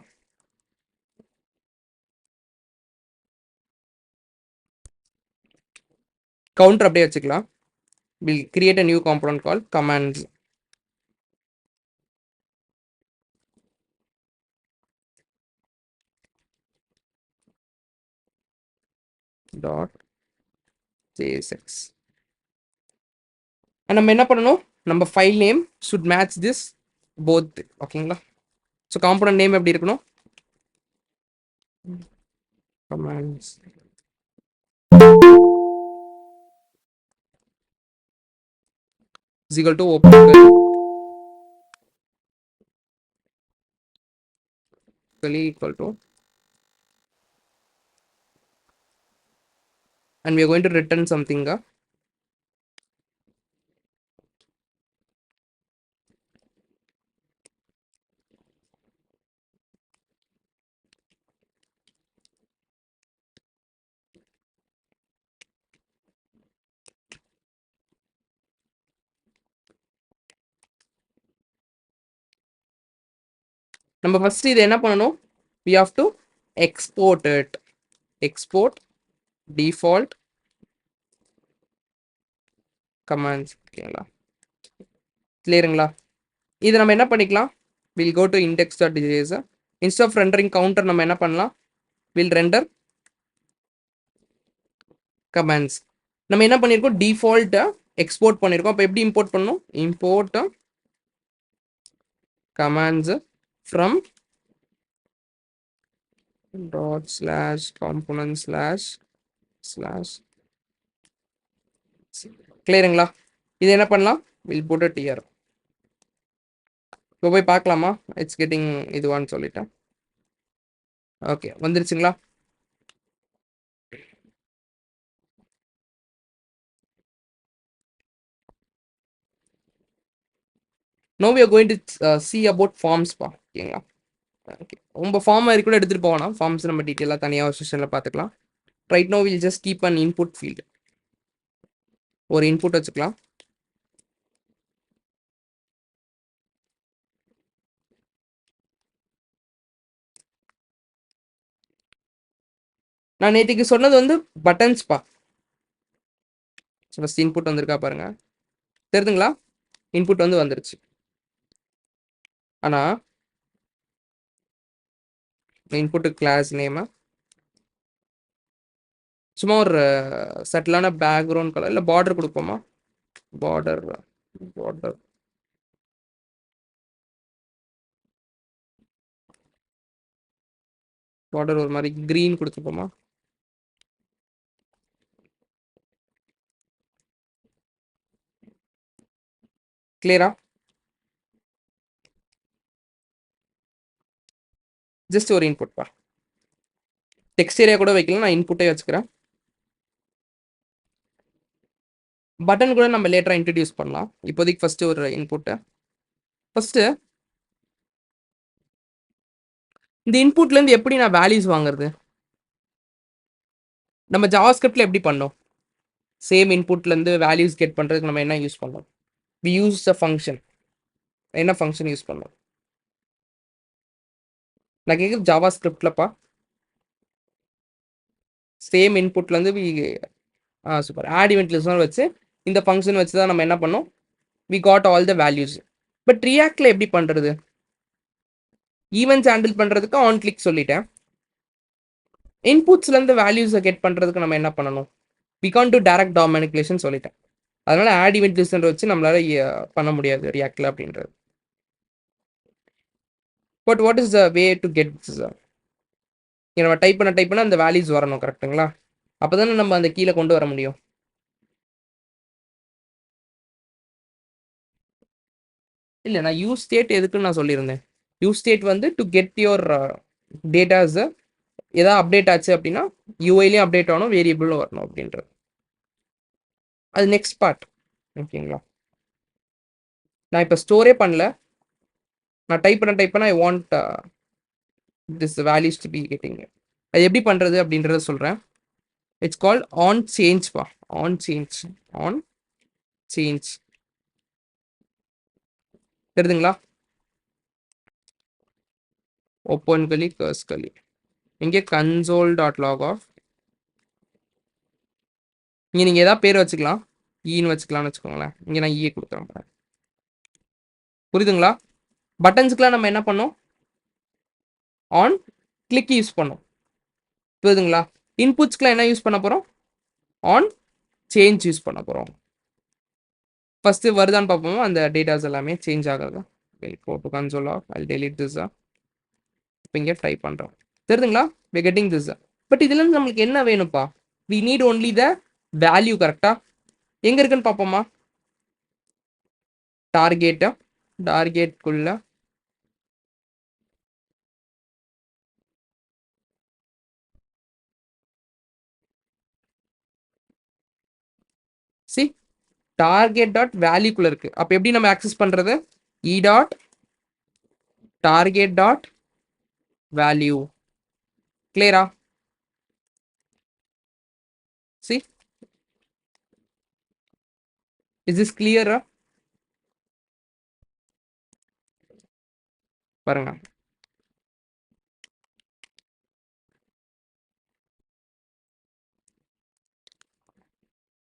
கவுண்டர் அப்படியே வச்சுக்கலாம். Will create a new component call commands. Dot JSX. நம்ம என்ன பண்ணணும், நம்ம file name should match this both. ஓகேங்களா? ஸோ காம்பனன்ட் நேம் எப்படி இருக்கணும், commands is equal to open curly equal to, and we are going to return something. நம்ம first இது என்ன பண்ணணும், we have to export it. export default commands. ஓகேங்களா? கிளியருங்களா? இதை நம்ம என்ன பண்ணிக்கலாம், will go to index.js. instead of rendering counter நம்ம என்ன பண்ணலாம், வில் render commands. நம்ம என்ன பண்ணியிருக்கோம், டிஃபால்ட்டை எக்ஸ்போர்ட் பண்ணியிருக்கோம். அப்போ எப்படி இம்போர்ட் பண்ணணும், import commands from dot slash component slash slash. கிளியருங்களா? இது என்ன பண்ணலாம், வில் put it here. இப்போ போய் பார்க்கலாமா, இட்ஸ் கெட்டிங் இதுவான்னு சொல்லிட்டேன். Okay, வந்துருச்சுங்களா? Now we are going to see about forms பா. ஓகேங்களா? ஓகே, ரொம்ப ஃபார்ம் மாதிரி கூட எடுத்துகிட்டு போகலாம். ஃபார்ம்ஸ் நம்ம டீட்டெயிலாக தனியாக செஷனில் பார்த்துக்கலாம். Right now will just keep an input field. ஒரு இன்புட் வச்சுக்கலாம். நான் நேற்றுக்கு சொன்னது வந்து பட்டன்ஸ் பா. ஃபஸ்ட் இன்புட் வந்திருக்கா பாருங்க, தெரியுதுங்களா? இன்புட் வந்து வந்துருச்சு. ஆனால் இன்புட்டு கிளாஸ் நேமு சும்மா ஒரு செட்டிலான பேக்ரவுண்ட் கலர் இல்லை பார்டர் கொடுப்போமா, பார்டர் பார்டர் பார்டர் ஒரு மாதிரி க்ரீன் கொடுத்துப்போமா. கிளியரா? ஜஸ்ட் ஒரு இன்புட் பா. டெக்ஸ்ட் ஏரியா கூட வைக்கலாம், நான் இன்புட்டே வச்சுக்கிறேன். பட்டன் கூட நம்ம லேட்டராக இன்ட்ரடியூஸ் பண்ணலாம். இப்போதைக்கு ஃபஸ்ட்டு ஒரு இன்புட்டு. ஃபஸ்ட்டு இந்த இன்புட்லேருந்து எப்படி நான் வேல்யூஸ் வாங்குறது? நம்ம ஜாவாஸ்கிரிப்டில் எப்படி பண்ணோம்? சேம் இன்புட்லேருந்து வேல்யூஸ் கெட் பண்ணுறதுக்கு நம்ம என்ன யூஸ் பண்ணோம்? We use a function. என்ன ஃபங்க்ஷன் யூஸ் பண்ணோம்? நான் கேட்குறது ஜாவாஸ்கிரிப்ட்லப்பா. சேம் இன்புட்லேருந்து சூப்பர் ஆட் இவெண்ட் லிஸ்னர் வச்சு இந்த ஃபங்க்ஷன் வச்சு தான் நம்ம என்ன பண்ணோம்? We got all the values. But ரியாக்டில் எப்படி பண்ணுறது? ஈவெண்ட்ஸ் ஹேண்டில் பண்ணுறதுக்கு ஆன் கிளிக் சொல்லிட்டேன். இன்புட்ஸ்லேருந்து வேல்யூஸை கெட் பண்ணுறதுக்கு நம்ம என்ன பண்ணணும்? We can't do direct DOM manipulation சொல்லிட்டேன். அதனால ஆட் இவெண்ட் லிஸ்னர் வச்சு நம்மளால பண்ண முடியாது ரியாக்டில் அப்படின்றது. But what is the way to get this? நம்ம டைப் பண்ண அந்த வேல்யூஸ் வரணும், கரெக்டுங்களா? அப்போ தானே நம்ம அந்த கீழே கொண்டு வர முடியும். இல்லை, நான் யூஸ் ஸ்டேட் எதுக்குன்னு நான் சொல்லியிருந்தேன். யூஸ் ஸ்டேட் வந்து டு கெட் யுவர் டேட்டாஸ் ஏதாவது அப்டேட் ஆச்சு அப்படின்னா யூஐலையும் அப்டேட் ஆகணும், வேரியபிளும் வரணும் அப்படின்றது. அது நெக்ஸ்ட் பார்ட். ஓகேங்களா? நான் இப்போ ஸ்டோரே பண்ணல, நான் டைப் பண்ண I want this values to be getting. அது எப்படி பண்ணுறது அப்படின்றத சொல்கிறேன். இட்ஸ் கால்ட் ஆன் சேஞ்ச் பா. ஆன் சேஞ்ச் தெரியுதுங்களா? ஓப்பன் கலி கர்ஸ் கலி, இங்கே கன்சோல் டாட் லாக் ஆஃப். இங்கே நீங்கள் ஏதாவது பேர் வச்சுக்கலாம், ஈன்னு வச்சுக்கலாம்னு வச்சுக்கோங்களேன். இங்கே நான் ஈயை கொடுக்குறேன். புரியுதுங்களா? பட்டன்ஸுக்கெலாம் நம்ம என்ன பண்ணோம்? ஆன் கிளிக் யூஸ் பண்ணோம். புரியுதுங்களா? இன்புட்ஸ்க்குலாம் என்ன யூஸ் பண்ண போகிறோம்? ஆன் சேஞ்ச் யூஸ் பண்ண போகிறோம். ஃபஸ்ட்டு வருதான்னு பார்ப்போம் அந்த டேட்டாஸ் எல்லாமே சேஞ்ச் ஆகிறது. Go to console of, I delete this. இப்போ இங்கே ட்ரை பண்ணுறோம். தெரியுதுங்களா? We getting this. பட் இதுலேருந்து நம்மளுக்கு என்ன வேணும்ப்பா? We need only the value. கரெக்டாக எங்கே இருக்குன்னு பார்ப்போமா? டார்கெட்டுக்குள்ள சி டார்கெட் டாட் வேல்யூக்குள்ள இருக்கு. அப்போ எப்படி நம்ம ஆக்சஸ் பண்ணுறது? E dot target dot value. கிளியரா? சி இஸ் திஸ் கிளியரா? பாருங்க,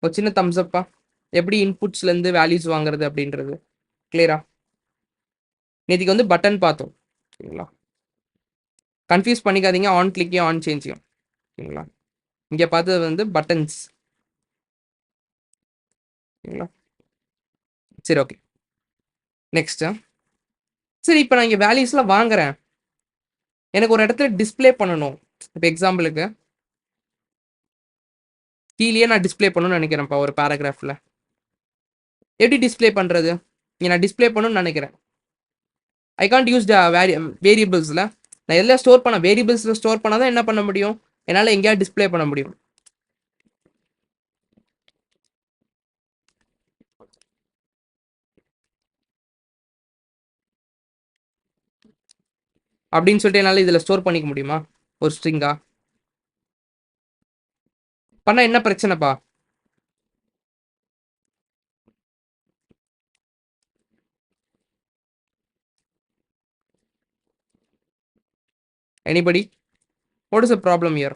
ஒரு சின்ன தம்ஸ் அப்பா. எப்படி இன்புட்ஸ்லேருந்து வேல்யூஸ் வாங்குறது அப்படின்றது கிளியரா? நேற்றுக்கு வந்து பட்டன் பார்த்தோம். ஓகேங்களா? கன்ஃபியூஸ் பண்ணிக்காதீங்க ஆன் கிளிக்கையும் ஆன் சேஞ்சையும். ஓகேங்களா? இங்கே பார்த்தது வந்து பட்டன்ஸ். ஓகேங்களா? சரி, ஓகே. நெக்ஸ்ட்டு, சரி இப்போ நான் இங்கே வேல்யூஸ்லாம் வாங்குறேன், எனக்கு ஒரு இடத்துல டிஸ்பிளே பண்ணணும். இப்போ எக்ஸாம்பிளுக்கு கீழே நான் டிஸ்பிளே பண்ணணும்னு நினைக்கிறேன்ப்பா ஒரு பேராகிராஃபில். எப்படி டிஸ்பிளே பண்ணுறது? இங்கே நான் டிஸ்பிளே பண்ணணும்னு நினைக்கிறேன். ஐ கான்ட் யூஸ் த வேரியபிள்ஸில். நான் எல்லாம் ஸ்டோர் பண்ண வேரியபிள்ஸில் ஸ்டோர் பண்ணால் தான் என்ன பண்ண முடியும், என்னால் எங்கேயாவது டிஸ்பிளே பண்ண முடியும். அப்படின்னு சொல்லிட்டு என்னால் இதில் ஸ்டோர் பண்ணிக்க முடியுமா ஒரு ஸ்ட்ரிங்கா? பண்ணால் என்ன பிரச்சனைப்பா? Anybody? What is the problem here?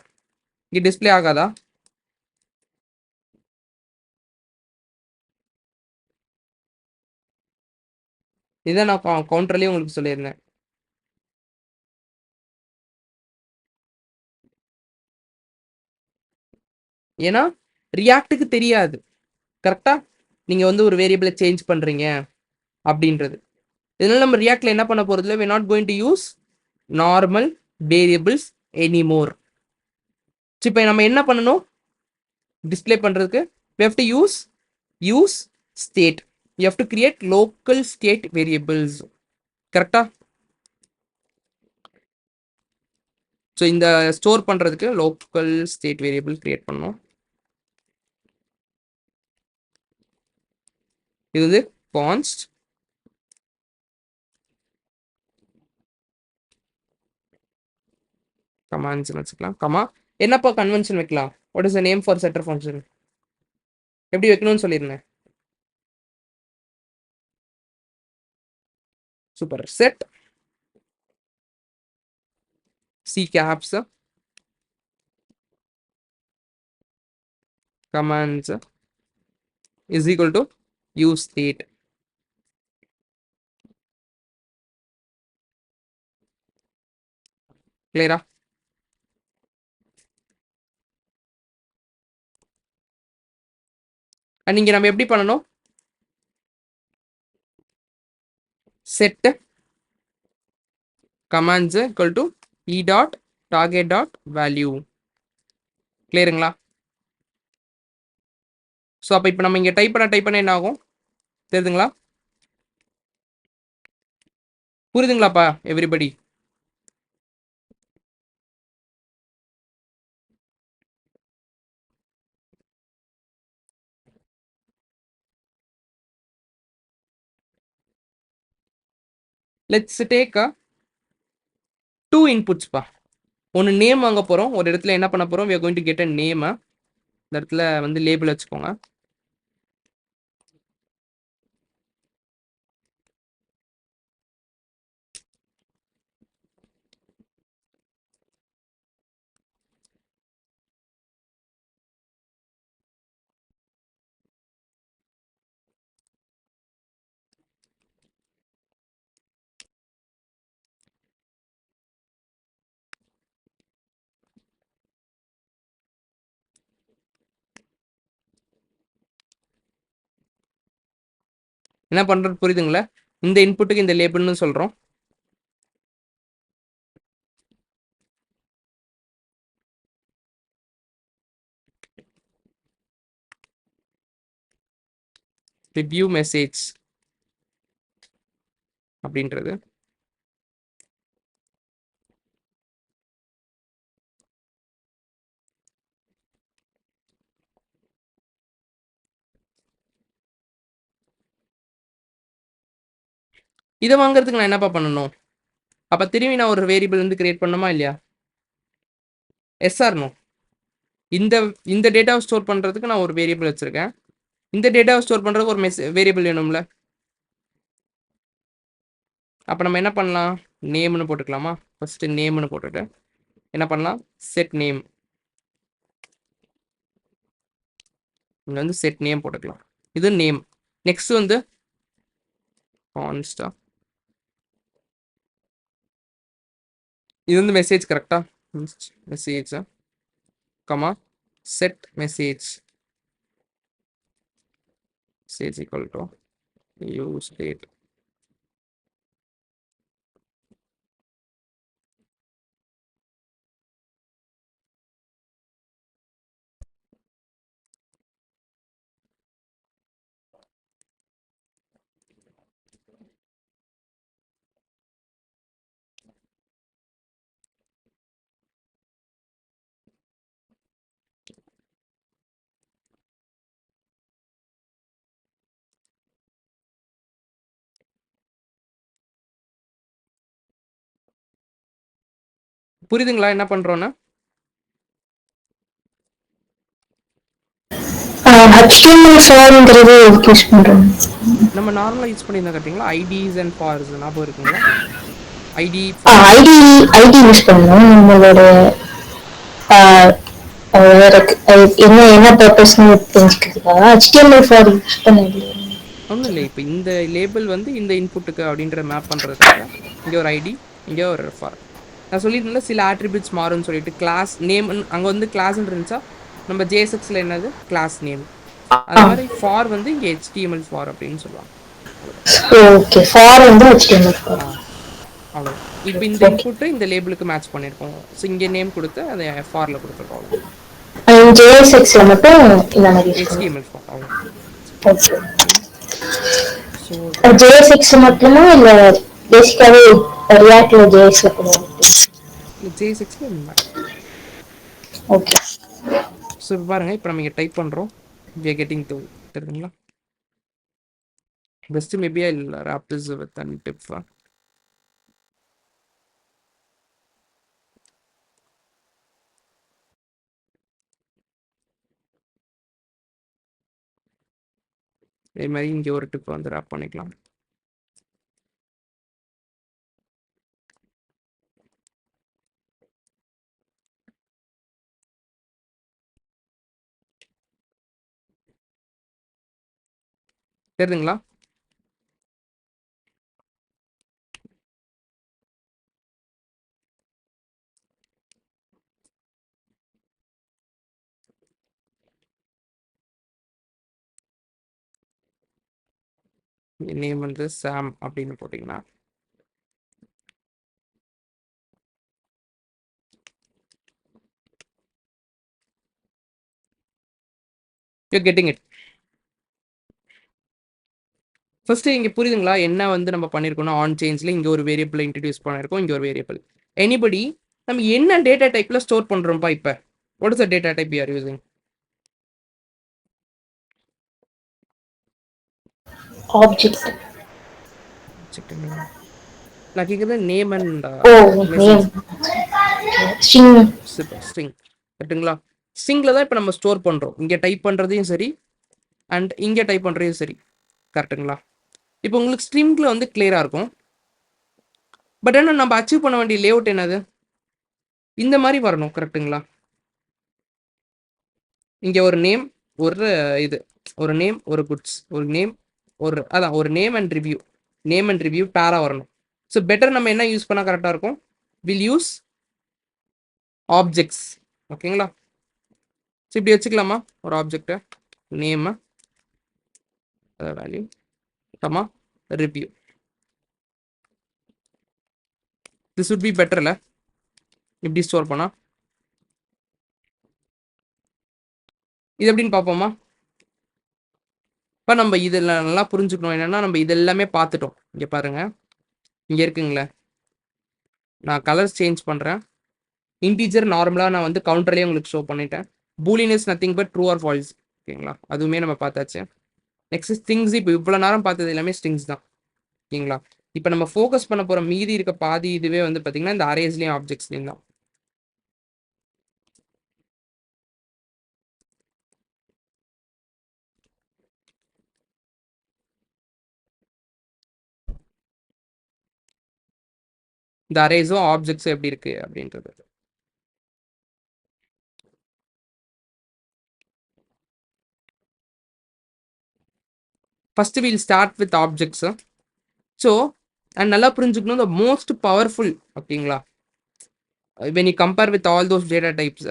இங்கே டிஸ்பிளே ஆகாதா? இதை நான் கவுண்டர்லேயே உங்களுக்கு சொல்லியிருந்தேன். ஏன்னா ரியாக்டுக்கு தெரியாது கரெக்டா நீங்கள் வந்து ஒரு வேரியபிளை சேஞ்ச் பண்ணுறீங்க அப்படின்றது. இதனால நம்ம ரியாக்டில் என்ன பண்ண போகிறதுல, we not going to use normal variables anymore. இப்போ நம்ம என்ன பண்ணணும் டிஸ்பிளே பண்ணுறதுக்கு? we have to use state. you have to create local state variables. கரெக்டா? ஸோ இந்த ஸ்டோர் பண்ணுறதுக்கு லோக்கல் ஸ்டேட் வேரியபிள் கிரியேட் பண்ணணும். இது வந்து கான்ஸ்ட் கமாண்ட்ஸ் வச்சுக்கலாம். கமா என்னப்பா கன்வென்ஷன் வைக்கலாம்? What is the name for setter function? எப்படி வைக்கணும்னு சொல்லிருங்க. Super. Set C caps commands is equal to use state. கிளியரா? நீங்க நம்ம எப்படி பண்ணணும்? Set commands equal to e dot target dot value. கிளியருங்களா? ஸோ அப்போ இப்போ நம்ம இங்கே டைப் பண்ண என்ன ஆகும் தெரியுதுங்களா? புரியுதுங்களாப்பா எவ்ரிபடி? லெட்ஸ் டேக் டூ இன்புட்ஸ்ப்பா. ஒன்று நேம் வாங்க போகிறோம், ஒரு இடத்துல என்ன பண்ண போகிறோம், we are going to get a name. இந்த இடத்துல வந்து லேபிள் வச்சுக்கோங்க. என்ன பண்ணுறது புரியுதுங்களா? இந்த இன்புட்டுக்கு இந்த லேபிள்னு சொல்கிறோம். ரிவ்யூ மெசேஜ் அப்படின்றது. இதை வாங்குறதுக்கு நான் என்னப்பா பண்ணணும்? அப்போ திரும்பி நான் ஒரு வேரியபிள் வந்து கிரியேட் பண்ணணுமா இல்லையா? Yes or no. இந்த இந்த டேட்டாவை ஸ்டோர் பண்ணுறதுக்கு நான் ஒரு வேரியபிள் வச்சுருக்கேன். இந்த டேட்டாவை ஸ்டோர் பண்ணுறதுக்கு ஒரு வேரியபிள் வேணும்ல. அப்போ நம்ம என்ன பண்ணலாம்? நேம்னு போட்டுக்கலாமா? ஃபர்ஸ்ட் நேம்னு போட்டுட்டு என்ன பண்ணலாம்? Set name. இங்கே வந்து செட் நேம் போட்டுக்கலாம். இது நேம். நெக்ஸ்ட் வந்து கான்ஸ்டா. இது வந்து மெசேஜ் கரெக்டா? Message comma set message message equal to use state. புரியுதுங்களா என்ன பண்றோம்னா? HTML4ங்கிறது யூஸ் பண்றோம். நம்ம நார்மலா யூஸ் பண்ணியிருந்தோம் கட்டிங்களா? ஐடிஸ் அண்ட் ஃபார்ஸ் ஞாபகம் இருக்குங்களா? ஐடி ஐடி ஐடி யூஸ் பண்ணோம். நம்மளோட என்ன என்ன பர்பஸ்னு தெரிஞ்சுக்கிறதுக்காக HTML4 யூஸ் பண்ணது. ஒன்றும் இல்லை. இப்போ இந்த லேபிள் வந்து இந்த இன்புட்டுக்கு அப்படின்ற மேப் பண்ணுறதுக்காக இங்கே ஒரு ஐடி, இங்கே ஒரு ஃபார். நான் சொல்லியிருந்தேன் சில ஆட்ரிபியூட்ஸ் மாறும்னு சொல்லிட்டு. கிளாஸ் நேம் அங்கே வந்து கிளாஸ்ன்னு இருந்துச்சா, நம்ம ஜேஎஸ்எக்ஸில் என்னது கிளாஸ் நேம். அது மாதிரி ஃபார் வந்து இங்கே HTML ஃபார் அப்படின்னு சொல்லுவாங்க. ஓகே, ஃபார் வந்து HTML4. அவ்வளோதான். இப்போ இந்த இன்புட்டு இந்த லேபிளுக்கு மேட்ச் பண்ணியிருக்கோம். ஸோ இங்கே நேம் கொடுத்து அதை ஃபாரில் கொடுத்துருக்கோம். அவ்வளோ JSXல மட்டும் இந்த மாதிரி HTML ஃபார் அவ்வளோ. ஓகே. ஸோ JSX மட்டுமா இல்ல பேசிக்காவே ரியாக்ட்ல JSல கூட இல்லை ஜேஎஸ்எக்ஸில் இல்லை. ஓகே. ஸோ பாருங்கள், இப்போ நம்ம இங்கே டைப் பண்ணுறோம். we are getting to தெரியுதுங்களா? Best maybe I wrap this with a tip. அதே மாதிரி இங்கே ஒரு டிப் வந்து ரேப் பண்ணிக்கலாம். தெரியுதுங்களா? நேம் வந்து சாம் அப்படின்னு போட்டிங்கன்னா யூ கெட்டிங் இட். ஃபர்ஸ்ட் இங்கே புரியுதுங்களா என்ன வந்து நம்ம பண்ணியிருக்கோம்னா ஆன் சேஞ்சில் இங்கே ஒரு வேரியபிள் இன்ட்ரடியூஸ் பண்ணியிருக்கோம், இங்கே ஒரு வேரியபிள். எனிபடி நம்ம என்ன டேட்டா டைப்பில் ஸ்டோர் பண்ணுறோம்ப்பா இப்போ? What is the data type you are using? Object. நான் கேட்குறது name and oh name message. String. Super, string. கரெக்டுங்களா? ஸ்ட்ரிங்கில் தான் இப்போ நம்ம ஸ்டோர் பண்ணுறோம். இங்கே டைப் பண்ணுறதையும் சரி அண்ட் இங்கே டைப் பண்ணுறதையும் சரி. கரெக்டுங்களா? இப்போ உங்களுக்கு ஸ்ட்ரிங்கில் வந்து கிளியராக இருக்கும். பட் ஆனால் நம்ம அச்சீவ் பண்ண வேண்டிய லேஅவுட் என்னது? இந்த மாதிரி வரணும். கரெக்டுங்களா? இங்கே ஒரு நேம், ஒரு இது, ஒரு நேம், ஒரு குட்ஸ், ஒரு நேம், அதான் ஒரு நேம் அண்ட் ரிவ்யூ பேராக வரணும். ஸோ பெட்டர் நம்ம என்ன யூஸ் பண்ணால் கரெக்டாக இருக்கும்? We'll use objects. ஓகேங்களா? ஸோ இப்படி வச்சுக்கலாமா ஒரு ஆப்ஜெக்டை? Name, value, comma review. This would be பெட்டர்ல இப்படி ஸ்டோர் பண்ணா. இது எப்படின்னு பார்ப்போமா? இப்போ நம்ம இதில் நல்லா புரிஞ்சுக்கணும் என்னென்னா, நம்ம இது எல்லாமே பார்த்துட்டோம். இங்கே பாருங்க, இங்கே இருக்குங்களே, நான் கலர்ஸ் சேஞ்ச் பண்ணுறேன். இன்டீஜர் நார்மலாக நான் வந்து கவுண்டர்லேயே உங்களுக்கு ஷோ பண்ணிட்டேன். Boolean is nothing but true or false. ஓகேங்களா? அதுவுமே நம்ம பார்த்தாச்சு. Next strings. இப்போ இவ்வளோ நேரம் பார்த்தது எல்லாமே ஸ்ட்ரிங்ஸ் தான். ஓகேங்களா? இப்போ நம்ம ஃபோக்கஸ் பண்ண போகிற மீதி இருக்க பாதி இதுவே வந்து பார்த்தீங்கன்னா இந்த அரேஸ்லேயும் ஆப்ஜெக்ட்ஸ்லேயும் தான். இந்த அரேஸும் ஆப்ஜெக்ட்ஸும் எப்படி இருக்கு அப்படின்றது. First will start with objects. So and நல்லா புரிஞ்சுக்கணும், இந்த மோஸ்ட் பவர்ஃபுல். ஓகேங்களா? when you compare with all those data types,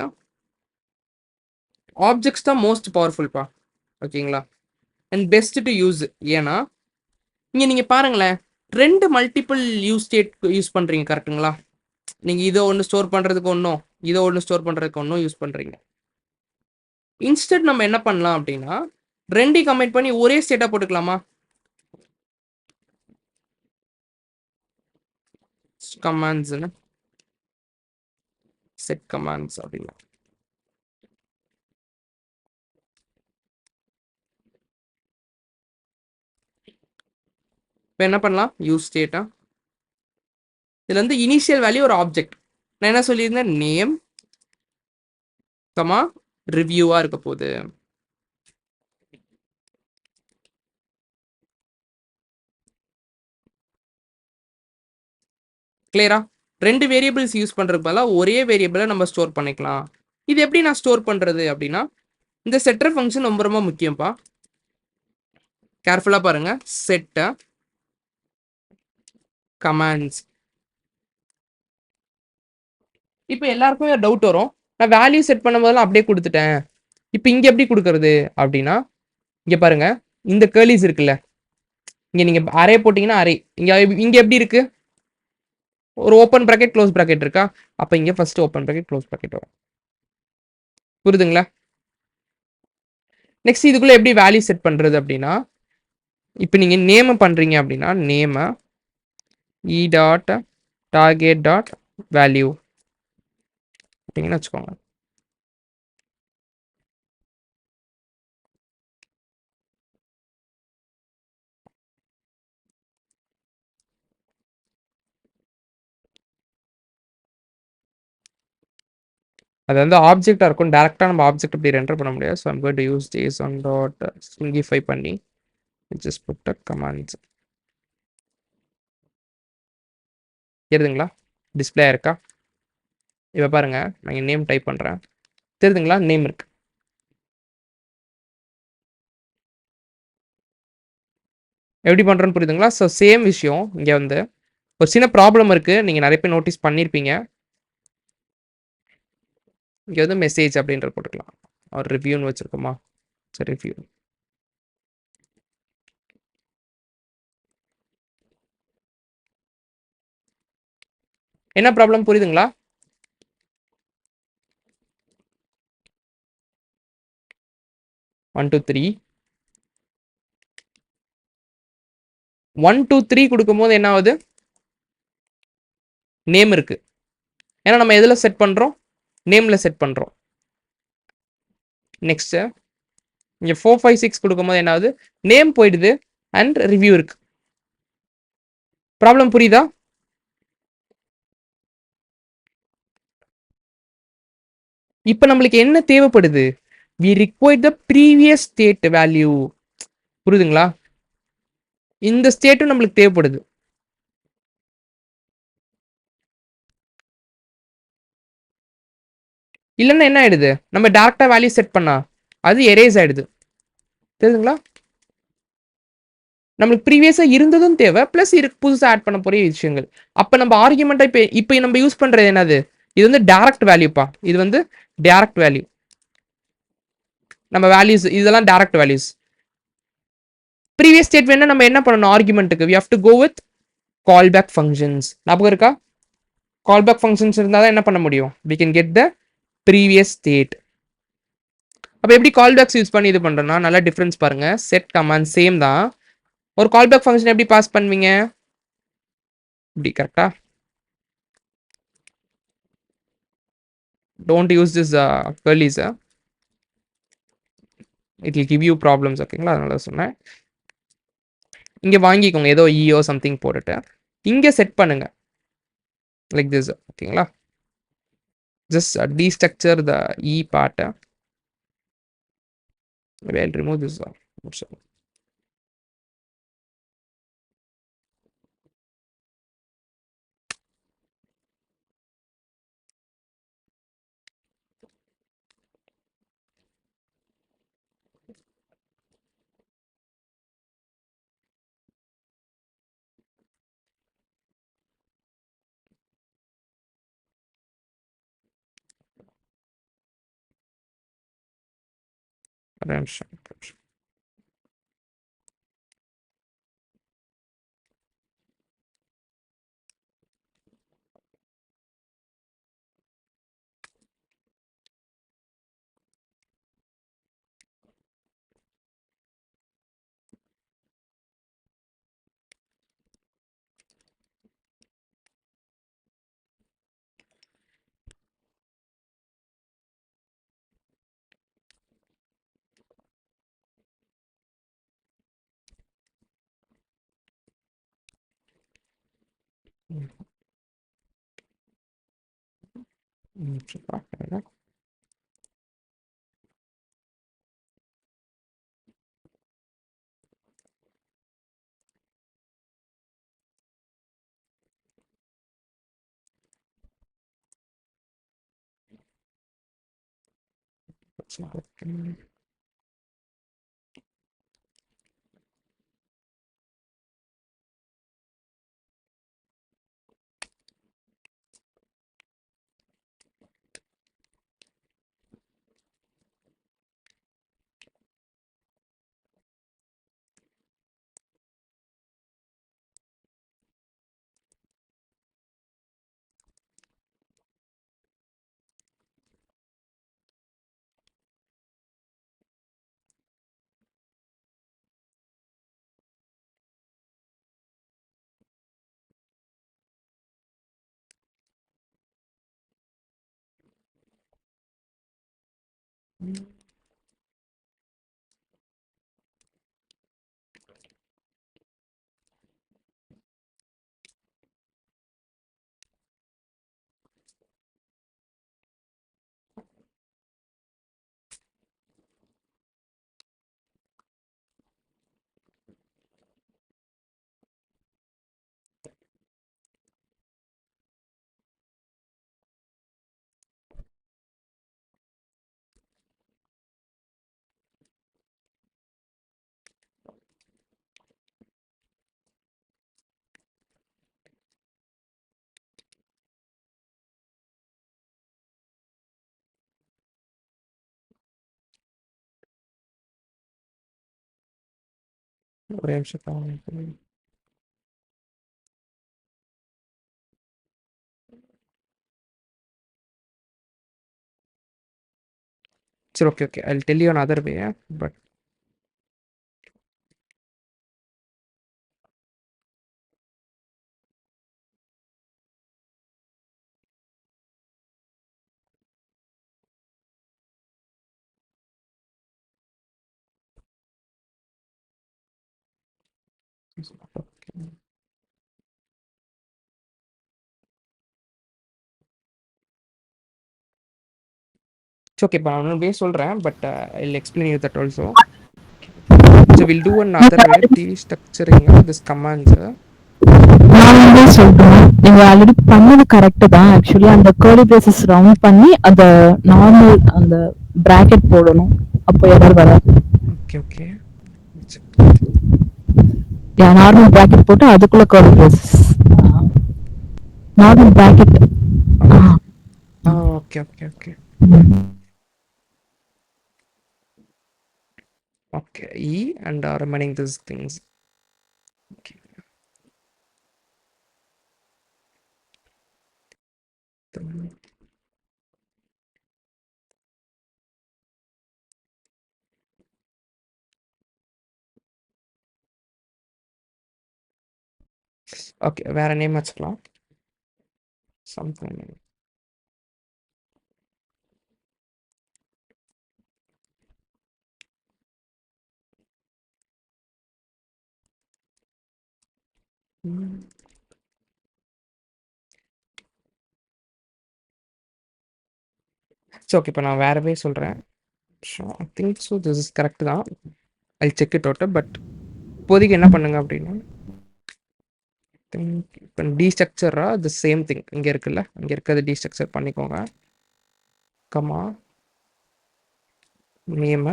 objects தான் மோஸ்ட் பவர்ஃபுல்ப்பா. ஓகேங்களா? And best to use. ஏன்னா இங்கே நீங்கள் பாருங்களேன், 2 மல்டிபிள் யூஸ் ஸ்டேட் யூஸ் பண்ணுறீங்க. கரெக்டுங்களா? நீங்கள் இதை ஒன்று ஸ்டோர் பண்ணுறதுக்கு ஒன்றும், இதை ஒன்று ஸ்டோர் பண்ணுறதுக்கு ஒன்றும் யூஸ் பண்ணுறீங்க. இன்ஸ்டன்ட் நம்ம என்ன பண்ணலாம் அப்படின்னா, 2 கம்பைன் பண்ணி ஒரே ஸ்டேட்டாக போட்டுக்கலாமா? கமாண்ட்ஸ்னு செட் கமாண்ட்ஸ் அப்படின்னா இப்போ என்ன பண்ணலாம்? யூஸ் ஸ்டேட்டா இதில் வந்து இனிஷியல் வேல்யூ ஒரு ஆப்ஜெக்ட். நான் என்ன சொல்லியிருந்தேன்? நேம் கமா ரிவ்யூவாக இருக்க போகுது. கிளியரா? 2 வேரியபிள்ஸ் யூஸ் பண்ணுறதுக்கு பதிலாக ஒரே வேரியபிளை நம்ம ஸ்டோர் பண்ணிக்கலாம். இது எப்படி நான் ஸ்டோர் பண்ணுறது அப்படின்னா, இந்த செட்டர் ஃபங்க்ஷன் ரொம்ப ரொம்ப முக்கியம்ப்பா. கேர்ஃபுல்லாக பாருங்க. Set commands. இப்போ எல்லாருக்குமே ஒரு டவுட் வரும், நான் வேல்யூ செட் பண்ணும்போதெல்லாம் அப்படியே கொடுத்துட்டேன், இப்போ இங்கே எப்படி கொடுக்கறது அப்படின்னா, இங்கே பாருங்க, இந்த கேர்லிஸ் இருக்குல்ல, இங்கே நீங்கள் அரே போட்டிங்கன்னா அரே, இங்கே எப்படி இருக்கு? ஒரு ஓப்பன் ப்ராக்கெட் க்ளோஸ் ப்ராக்கெட் இருக்கா? அப்போ இங்கே first open bracket close bracket வரும். புரியுதுங்களா? நெக்ஸ்ட் இதுக்குள்ளே எப்படி வேல்யூ செட் பண்ணுறது அப்படின்னா, இப்போ நீங்கள் நேமை பண்ணுறீங்க அப்படின்னா, நேமை e dot target dot value அப்படிங்கன்னு வச்சுக்கோங்க. அது வந்து ஆப்ஜெக்டாக இருக்கும். டேரெக்டாக நம்ம ஆப்ஜெக்ட் அப்படி ரெண்டர் பண்ண முடியாது. So I'm going to use JSON dot stringify பண்ணி just put a commands. தெரியுதுங்களா? டிஸ்ப்ளே இருக்கா? இப்போ பாருங்க, நான் இங்கே நேம் டைப் பண்ணுறேன். தெரியுதுங்களா? நேம் இருக்கு. எப்படி பண்ணுறோன்னு புரியுதுங்களா? ஸோ சேம் விஷயம் இங்கே வந்து ஒரு சின்ன ப்ராப்ளம் இருக்குது, நீங்கள் நிறைய பேர் நோட்டீஸ் பண்ணியிருப்பீங்க. இங்கே வந்து மெசேஜ் அப்படின்ற போட்டுக்கலாம். ஒரு ரிவ்யூன்னு வச்சுருக்கோமா? சரி, ரிவ்யூ. என்ன ப்ராப்ளம் புரியுதுங்களா? ஒன் டூ த்ரீ 1 2 3 கொடுக்கும்போது என்ன ஆகுது? நேம் இருக்கு. ஏன்னா நம்ம எதில் செட் பண்ணுறோம்? நேமில் செட் பண்ணுறோம். நெக்ஸ்ட்டு இங்கே 4 5 6 கொடுக்கும்போது என்ன ஆகுது? நேம் போயிடுது அண்ட் ரிவ்யூ இருக்கு. ப்ராப்ளம் புரியுதா? இப்போ நம்மளுக்கு என்ன தேவைப்படுது? we require the previous state value. புரியுதுங்களா? இந்த ஸ்டேட்டும் நம்மளுக்கு தேவைப்படுது. இல்லைன்னா என்ன ஆயிடுது? நம்ம டேரக்டா வேல்யூ செட் பண்ணா அது எரேஸ் ஆயிடுது. தெரியுதுங்களா? நம்மளுக்கு ப்ரீவியஸா இருந்ததும் தேவை, பிளஸ் புதுசா ஆட் பண்ண போற விஷயங்கள். அப்ப நம்ம ஆர்குமெண்டா இப்போ நம்ம யூஸ் பண்றது என்னது? இது வந்து டைரக்ட் வேல்யூப்பா. இது வந்து டைரக்ட் வேல்யூ. நம்ம வேல்யூஸ் இதெல்லாம் டைரக்ட் வேல்யூஸ். ப்ரீவியஸ் ஸ்டேட் வேணா நம்ம என்ன பண்ணணும்? ஆர்குமெண்ட்டுக்கு we have to go with callback functions. ஞாபகம் இருக்கா? callback functions இருந்தால் தான் என்ன பண்ண முடியும்? we can get the previous state. அப்போ எப்படி கால்பேக்ஸ் யூஸ் பண்ணி இது பண்றோம்னா நல்லா டிஃபரன்ஸ் பாருங்க. செட் கமாண்ட் சேம் தான். ஒரு கால்பேக் ஃபங்க்ஷன் எப்படி பாஸ் பண்ணுவீங்க? இப்படி கரெக்டா? Don't use this curlies. It will give you problems. ஓகேங்களா? அதனால சொன்னேன். இங்க வாங்கிக்கோங்க ஏதோ ஈயோ சம்திங் போட்டுட்டு இங்க செட் பண்ணுங்க லைக் திஸ். ஓகேங்களா? Just destructure the e part. Maybe I'll remove this. Redemption. ஒரே நிமிஷம் தாங்க. சரி, okay, okay. I will tell you another way, but it's okay. இப்போ நான் இன்னொரு வே சொல்றேன். But I will explain you that also. So we'll do another way destructuring this commands. நான் வந்து சொல்றேன், நீங்க ஆல்ரெடி பண்ணது கரெக்ட் தான். ஆக்சுவலி அந்த கர்லி பிரேசஸ் ரவுண்ட் பண்ணி அந்த நார்மல் அந்த பிராக்கெட் போடணும். அப்போ எரர் வராது. Okay, okay. நார்மல் பிராக்கெட் போட்டு அதுக்குள்ள curly braces. Normal bracket. Okay, okay, okay. Okay, E and remaining these things. Okay. Okay, வேற நேம் வச்சுக்கலாம். Something. சரி, ஓகே. இப்போ நான் வேறவே சொல்கிறேன். So I think so this is correct தான். I check it out. But இப்போதைக்கு என்ன பண்ணுங்க அப்படின்னா, இப்போ டீஸ்ட்ரக்சராக த சேம் திங் இங்கே இருக்குல்ல, இங்கே இருக்கிறது டீஸ்ட்ரக்சர் பண்ணிக்கோங்க. Comma name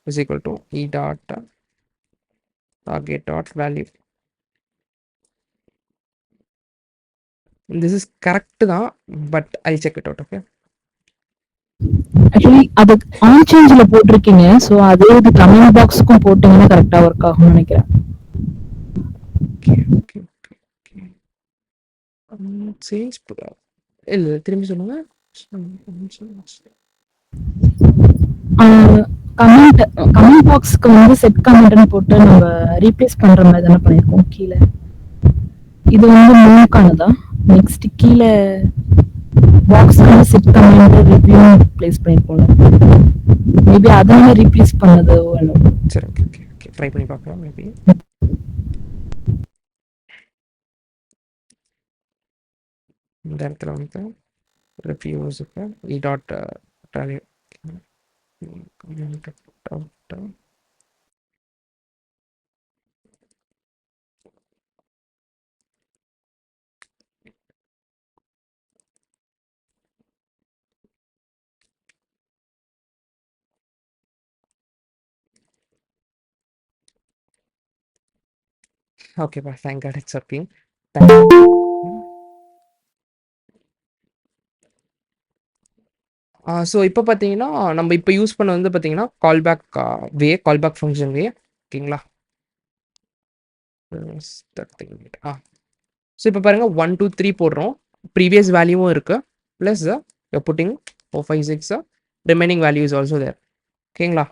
is equal to e dot target dot value. This is correct தான். But I check it out. Okay. Actually அது ஆன் சேஞ்ச்ல போட்டிருக்கீங்க. ஸோ அதே இது கமெண்ட் பாக்ஸுக்கும் போட்டீங்கன்னா கரெக்டா ஒர்க் ஆகும்னு நினைக்கிறேன். Okay, okay, okay. சேஞ்ச் இல்லை, திரும்பி சொல்லுங்க. கமெண்ட் பாக்ஸ்க்கு வந்து செட் கமெண்ட்னு போட்டு நம்ம ரீப்ளேஸ் பண்ற மாதிரி தானே பண்ணிருக்கோம் கீழே. இது வந்து மூக்கானதா. நெக்ஸ்ட் கீழே பாக்ஸ்க்கு வந்து செட் கமெண்ட் ரிவ்யூ ப்ளேஸ் பண்ணிருக்கோம்ல. மேபி அதனால ரீப்ளேஸ் பண்ணது வேணும். சரி, ஓகே, ஓகே, ஓகே. ட்ரை பண்ணி பார்க்கலாம். மேபி இந்த இடத்துல வந்து ரிவ்யூஸுக்கு e dot value. Okay, bye. Thank God it's working. Thank you. So இப்போ பார்த்தீங்கன்னா நம்ம இப்போ யூஸ் பண்ண வந்து பார்த்தீங்கன்னா கால்பேக் ஃபங்க்ஷன் வே. ஓகேங்களா? ஸோ இப்போ பாருங்கள் 1 2 3 போடுறோம். ப்ரீவியஸ் வேல்யூவும் இருக்குது. Plus putting 4 5 6 remaining value is also there. ஓகேங்களா?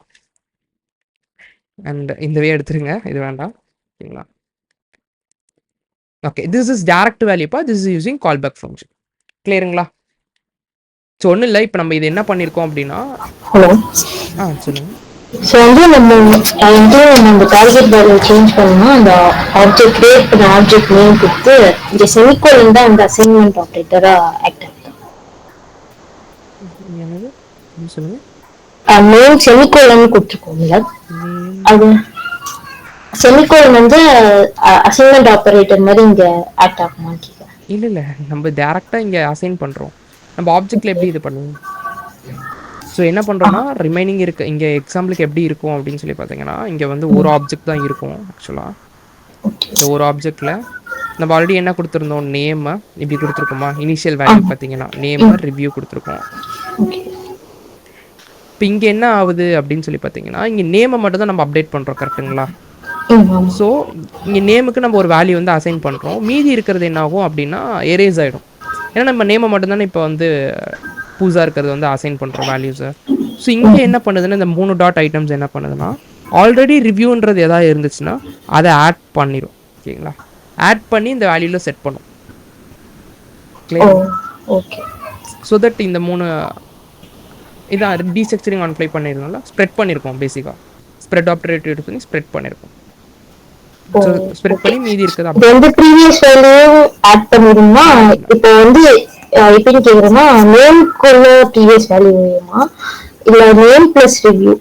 அண்ட் இந்த வே எடுத்துருங்க, இது வேண்டாம். ஓகேங்களா? ஓகே, திஸ் இஸ் டேரக்ட் வேல்யூப்பா. This is using callback function. கிளியருங்களா? ஸோ ஒன்றும் இல்லை. இப்போ நம்ம இது என்ன பண்ணியிருக்கோம் அப்படின்னா, ஹலோ, சொல்லுங்கள். ஸோ வந்து நம்ம டார்கெட் வேல்யூ சேஞ்ச் பண்ணோம்னா அந்த ஆப்ஜெக்ட் கிரியேட் பண்ண ஆப்ஜெக்ட் நேம் கொடுத்து இந்த செமிகோலன் தான் அந்த அசைன்மெண்ட் ஆப்ரேட்டரா ஆக்ட் ஆகும். என்னது சொல்லுங்கள். நேம் செமிகோலன் கொடுத்துருக்கோம்ல, அது செமிகோலன் வந்து அசைன்மெண்ட் ஆப்ரேட்டர் மாதிரி இங்க ஆக்ட் ஆகுமான்னு கேட்குறேன். இல்லை, நம்ம டேரெக்டாக இங்கே அசைன் பண்ணுறோம். நம்ம ஆப்ஜெக்டில் எப்படி இது பண்ணுவோம்? ஸோ என்ன பண்ணுறோன்னா, ரிமைனிங் இருக்கு இங்கே எக்ஸாம்பிளுக்கு எப்படி இருக்கும் அப்படின்னு சொல்லி பார்த்தீங்கன்னா, இங்கே வந்து ஒரு ஆப்ஜெக்ட் தான் இருக்கும் ஆக்சுவலாக. இந்த ஒரு ஆப்ஜெக்டில் நம்ம ஆல்ரெடி என்ன கொடுத்துருந்தோம், நேம் இப்படி கொடுத்துருக்கோமா, இனிஷியல் வேல்யூ பார்த்தீங்கன்னா நேம் ரிவ்யூ கொடுத்துருக்கோம். இப்போ இங்கே என்ன ஆகுது அப்படின்னு சொல்லி பார்த்தீங்கன்னா, இங்கே நேமை மட்டும் தான் நம்ம அப்டேட் பண்ணுறோம். கரெக்டுங்களா? ஆமா. ஸோ இங்கே நேமுக்கு நம்ம ஒரு வேல்யூ வந்து அசைன் பண்ணுறோம். மீதி இருக்கிறது என்ன ஆகும் அப்படின்னா எரேஸ் ஆகிடும். ஏன்னா நம்ம நேமை மட்டும்தானே இப்போ வந்து புதுசாக இருக்கிறது வந்து அசைன் பண்ணுறோம் வேல்யூஸை. ஸோ இங்கே என்ன பண்ணுதுன்னா இந்த 3 டாட் ஐட்டம்ஸ் என்ன பண்ணுதுன்னா ஆல்ரெடி ரிவ்யூன்றது எதாவது இருந்துச்சுன்னா அதை ஆட் பண்ணிடும். ஓகேங்களா, ஆட் பண்ணி இந்த வேல்யூவில் செட் பண்ணும். ஓ கிளியர். ஓகே. ஸோ தட் இந்த 3 இதான் டீஸ்ட்ரக்சரிங் ஆன் ப்ளை பண்ணியிருந்தோம்ல, ஸ்ப்ரெட் பண்ணியிருக்கோம். பேசிக்காக ஸ்ப்ரெட் ஆப்ரேட்டர் யூஸ் பண்ணி ஸ்ப்ரெட் பண்ணியிருக்கோம். ஓ ஸோ ஸ்ப்ரெட் ஓகே. பண்ணி மீதி இருக்குது இது வந்து ப்ரீவியஸ் வேல்யூ ஆட் பண்ணிருந்தா இப்போ வந்து எப்படின்னு கேக்குறேன்னா நேம்க்குள்ள ப்ரீவியஸ் வேல்யூ வேணுமா இல்ல நேம் பிளஸ் ரிவ்யூ?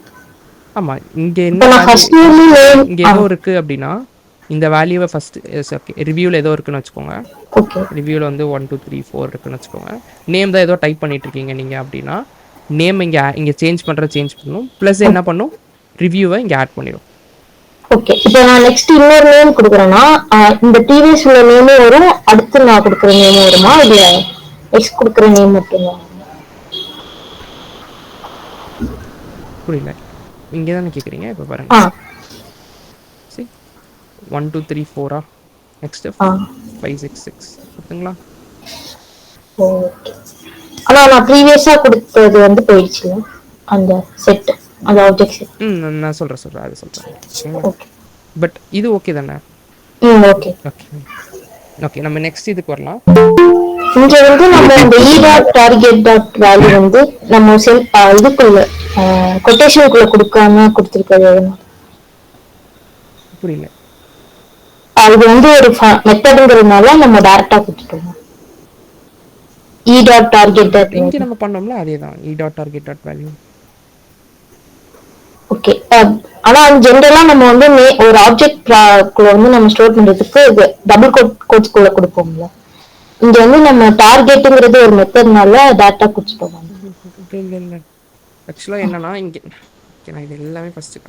ஆமாம். இங்கே இப்போ என்ன நான் வேல்யூ ஃபர்ஸ்ட் நேம் இங்கே ஏதோ இருக்குது அப்படின்னா இந்த வேல்யூவை ஃபஸ்ட்டு ஓகே ரிவ்யூவில் ஏதோ இருக்குன்னு வச்சுக்கோங்க. ஓகே ரிவ்யூவில் வந்து 1 2 3 4 இருக்குன்னு வச்சுக்கோங்க. நேம் தான் ஏதோ டைப் பண்ணிட்டு இருக்கீங்க நீங்கள் அப்படின்னா நேம் இங்கே சேஞ்ச் சேஞ்ச் பண்ணணும். ப்ளஸ் என்ன பண்ணும், ரிவ்யூவை இங்கே ஆட் பண்ணிடும். ஓகே. இப்போ நான் நெக்ஸ்ட் இன்னொரு நேம் கொடுக்குறேன்னா இந்த ப்ரீவியஸ் உள்ள நேமும் வரும், அடுத்து நான் கொடுக்குற நேமும் வருமா இல்ல நெக்ஸ்ட் கொடுக்குற நேம் மட்டும்தான்? புரியல, இங்கே தானே கேட்குறீங்க. இப்போ ஆ பாருங்கள், சரி 1 2 3 4 நெக்ஸ்ட்டு ஆ 5 6 6 ஓகேங்களா. ஓகே. ஆனா நான் ப்ரீவியஸா கொடுத்தது வந்து போயிடுச்சு அந்த செட், அந்த ஆப்ஜெக்ட் செட். நான் சொல்கிறேன் அது சொல்கிறேன். ஓகேங்களா, ஓகே. பட் இது ஓகே தானே. ஓகே. ஓகே ஓகே, நம்ம நெக்ஸ்ட் இதுக்கு வரலாம். இங்க வந்து நம்ம இந்த இ டாட் டார்கெட் டாட் வேல்யூ வந்து நம்ம இதுக்குள்ள கொட்டேஷனுக்குள்ள கொடுக்காம கொடுத்துருக்கிறது. புரியல. இது வந்து ஒரு மெத்தட்ங்கிறதுனால நம்ம டைரக்டா கொடுத்துட்டோம். இ டாட் டார்கெட் டாட் இங்கே நம்ம பண்ணோம்ல அதே தான், இ dot target dot value. Okay. ஆனா ஜென்ரலா நம்ம வந்து ஒரு ஆப்ஜெக்ட் குள்ள வந்து நம்ம ஸ்டோர் பண்றதுக்கு டபுள் கோட்ஸ்குள்ள கொடுப்போம்ல. இங்க வந்து நம்ம டார்கெட்டுங்கிறது ஒரு மெத்தட்னால டேட்டா கொடுத்துட்டோம். இல்லை இல்லை, ஆக்சுவலாக என்னன்னா இங்கே ஓகே நான் இது எல்லாமே ஃபஸ்ட்டு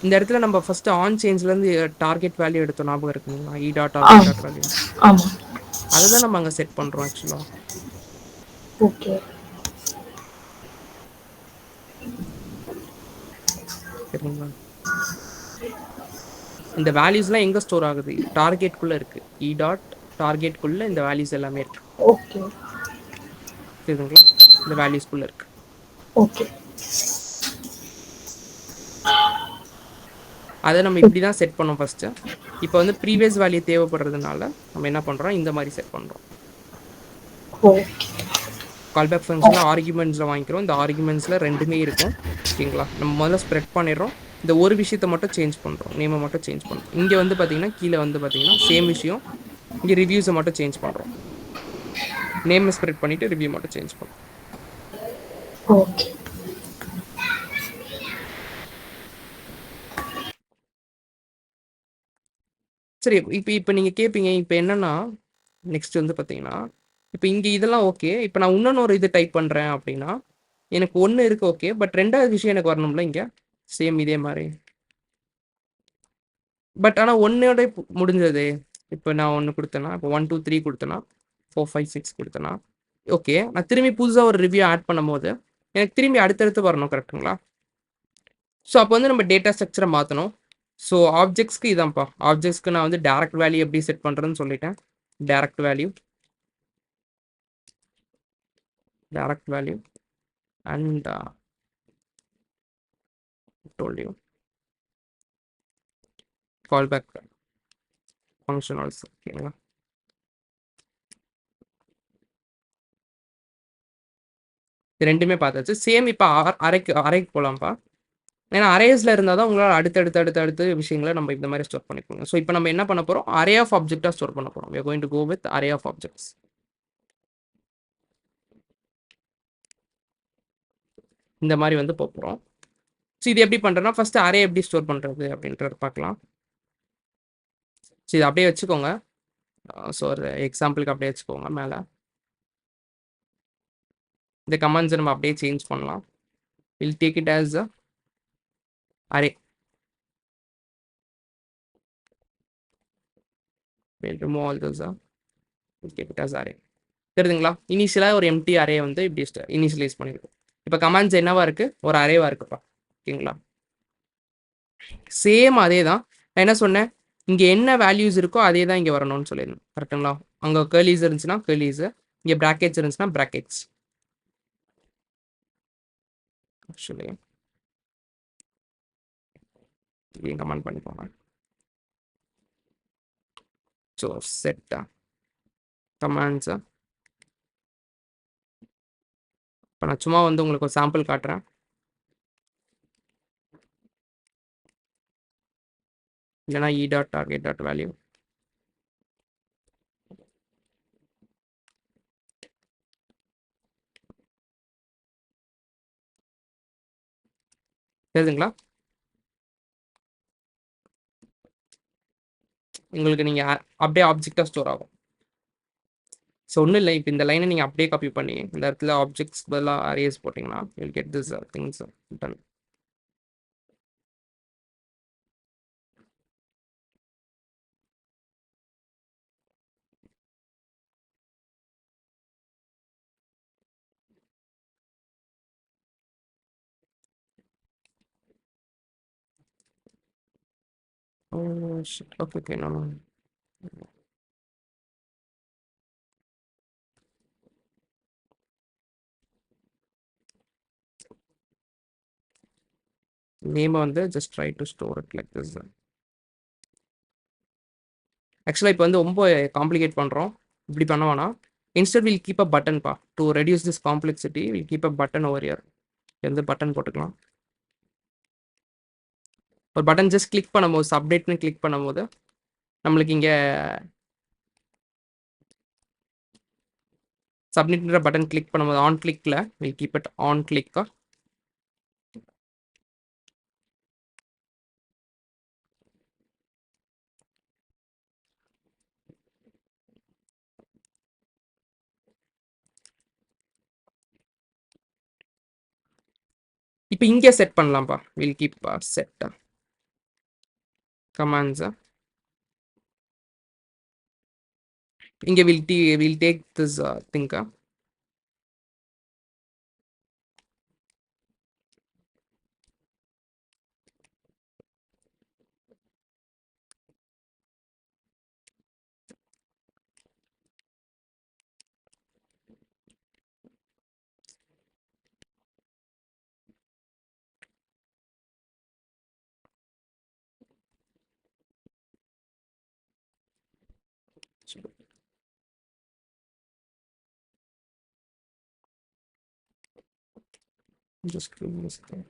இந்த இடத்துல நம்ம ஃபஸ்ட்டு ஆன் சேஞ்ச்லேருந்து டார்கெட் வேல்யூ எடுத்தோம், ஞாபகம் இருக்குங்களா? இ டாட் டார்கெட் டாட் வேல்யூ, ஆமா. அதை தான் நம்ம அங்கே செட் பண்ணுறோம் ஆக்சுவலாக. ஓகே. சரிங்களா, இந்த வேல்யூஸ்லாம் எங்கே ஸ்டோர் ஆகுது? டார்கெட்குள்ளே இருக்குது. இ டாட் டார்கெட்குள்ளே இந்த வேல்யூஸ் எல்லாமே இருக்குது. ஓகே. சரிங்களா, இந்த வேல்யூஸ்குள்ளே இருக்குது. ஓகே. அதை நம்ம இப்படி தான் செட் பண்ணோம் ஃபஸ்ட்டு. இப்போ வந்து ப்ரீவியஸ் வேல்யூ தேவைப்படுறதுனால நம்ம என்ன பண்ணுறோம், இந்த மாதிரி செட் பண்ணுறோம். கால்பேக் ஃபங்க்ஷனில் ஆர்குமெண்ட்ஸில் வாங்கிக்கிறோம். இந்த ஆர்குமெண்ட்ஸில் ரெண்டுமே இருக்கும். ஓகேங்களா, நம்ம முதல்ல ஸ்ப்ரெட் பண்ணிடுறோம். இந்த ஒரு விஷயத்தை மட்டும் சேஞ்ச் பண்ணுறோம், நேமை மட்டும் சேஞ்ச் பண்ணுறோம். இங்கே வந்து பார்த்தீங்கன்னா கீழே வந்து பார்த்தீங்கன்னா சேம் விஷயம், இங்கே ரிவ்யூஸை மட்டும் சேஞ்ச் பண்ணுறோம். நேமை ஸ்ப்ரெட் பண்ணிவிட்டு ரிவ்யூ மட்டும் சேஞ்ச் பண்ணுறோம். ஓகே. சரி, இப்போ நீங்கள் கேட்பீங்க, இப்போ என்னென்னா நெக்ஸ்ட் வந்து பார்த்தீங்கன்னா இப்போ இங்கே இதெல்லாம் ஓகே. இப்போ நான் இன்னொன்று ஒரு இது டைப் பண்ணுறேன் அப்படின்னா எனக்கு ஒன்று இருக்குது ஓகே, பட் ரெண்டாவது விஷயம் எனக்கு வரணும்ல இங்கே சேம் இதே மாதிரி. பட் ஆனால் ஒன்னோட முடிஞ்சது. இப்போ நான் ஒன்று கொடுத்தேன்னா, இப்போ 1 2 3 கொடுத்தேன்னா 4 5 6 கொடுத்தேன்னா ஓகே, நான் திரும்பி புதுசாக ஒரு ரிவ்யூ ஆட் பண்ணும் போது எனக்கு திரும்பி அடுத்தடுத்து வரணும், கரெக்டுங்களா? ஸோ அப்போ வந்து நம்ம டேட்டா ஸ்ட்ரக்சரை மாற்றணும். ஸோ ஆப்ஜெக்ட்ஸ்க்கு இதான்ப்பா, ஆப்ஜெக்ட்ஸ்க்கு நான் வந்து டேரக்ட் வேல்யூ எப்படி செட் பண்ணுறேன்னு சொல்லிட்டேன். Direct value and told you callback function also. ஓகேங்களா, இது ரெண்டுமே பார்த்தாச்சு. சேம் இப்போ அரைக்கு போகலாம்ப்பா. ஏன்னா அரேஸில் இருந்தால் தான் உங்களால் அடுத்து விஷயங்களை நம்ம இந்த மாதிரி ஸ்டோர் பண்ணிக்கோங்க. ஸோ இப்போ நம்ம என்ன பண்ண போகிறோம், அரே ஆஃப் ஆப்ஜெக்டாக ஸ்டோர் பண்ண போகிறோம். we are going to go with array of objects. இந்த மாதிரி வந்து போகிறோம். ஸோ இது எப்படி பண்ணுறோன்னா ஃபஸ்ட்டு அரே எப்படி ஸ்டோர் பண்ணுறது அப்படின்றத பார்க்கலாம். ஸோ இது அப்படியே வச்சுக்கோங்க. ஸோ ஒரு எக்ஸாம்பிளுக்கு அப்படியே வச்சுக்கோங்க. மேலே இந்த கமாண்ட்ஸை நம்ம அப்படியே சேஞ்ச் பண்ணலாம். Will take it as a array. Will remove all this, will keep it as array. தெரியுதுங்களா, இனிஷியலாக ஒரு எம்டி அரே வந்து இப்படி இனிஷியலைஸ் பண்ணியிருக்கோம். இப்போ கமாண்ட்ஸ் என்னவா இருக்குது, ஒரு அரேவாக இருக்குப்பா. ஓகேங்களா, சேம் அதே தான். நான் என்ன சொன்னேன், இங்கே என்ன வேல்யூஸ் இருக்கோ அதே தான் இங்கே வரணும்னு சொல்லியிருந்தேன். கரெக்டுங்களா? அங்கே கேர்லீஸ் இருந்துச்சுன்னா கேர்லீஸு, இங்கே ப்ராக்கெட்ஸ் இருந்துச்சுன்னா ப்ராக்கெட்ஸ். ஆக்சுவலி இதையும் கமெண்ட் பண்ணிக்கோங்க. ஸோ செட்டா கமெண்ட்ஸு. இப்போ நான் சும்மா வந்து உங்களுக்கு ஒரு சாம்பிள் காட்டுறேன். இல்லைனா இ டாட் டார்கெட் டாட் வேல்யூ. தெரியுதுங்களா? உங்களுக்கு நீங்கள் அப்படியே ஆப்ஜெக்டாக ஸ்டோர் ஆகும். ஸோ ஒன்றும் இல்லை, இப்போ இந்த லைனை நீங்கள் அப்படியே காப்பி பண்ணி இந்த இடத்துல ஆப்ஜெக்ட்ஸ் பதிலாக அரேஸ் போட்டிங்கன்னா you'll get this things done. Oh shit. Okay, okay, no, no. Name வந்து just try to store it like this. ஆக்சுவலாக இப்போ வந்து ரொம்ப காம்ப்ளிகேட் பண்ணுறோம். இப்படி பண்ண வேணாம். Instead we'll keep a button பா to reduce this complexity. We'll keep a button over here. எந்த பட்டன் போட்டுக்கலாம். ஒரு பட்டன் ஜஸ்ட் கிளிக் பண்ணும்போது சப்டேட்னு கிளிக் பண்ணும்போது நம்மளுக்கு இங்கே சப்மிட்ன்ற பட்டன் கிளிக் பண்ணும்போது ஆன் கிளிக்கில் வில் கீப் இட் ஆன் கிளிக்கா. இப்போ இங்கே செட் பண்ணலாம்ப்பா. வில் கீப் செட்டா கமாண்ட்ஸா. இங்கே வில் டேக் திஸ் திங்கா. Just give me a second.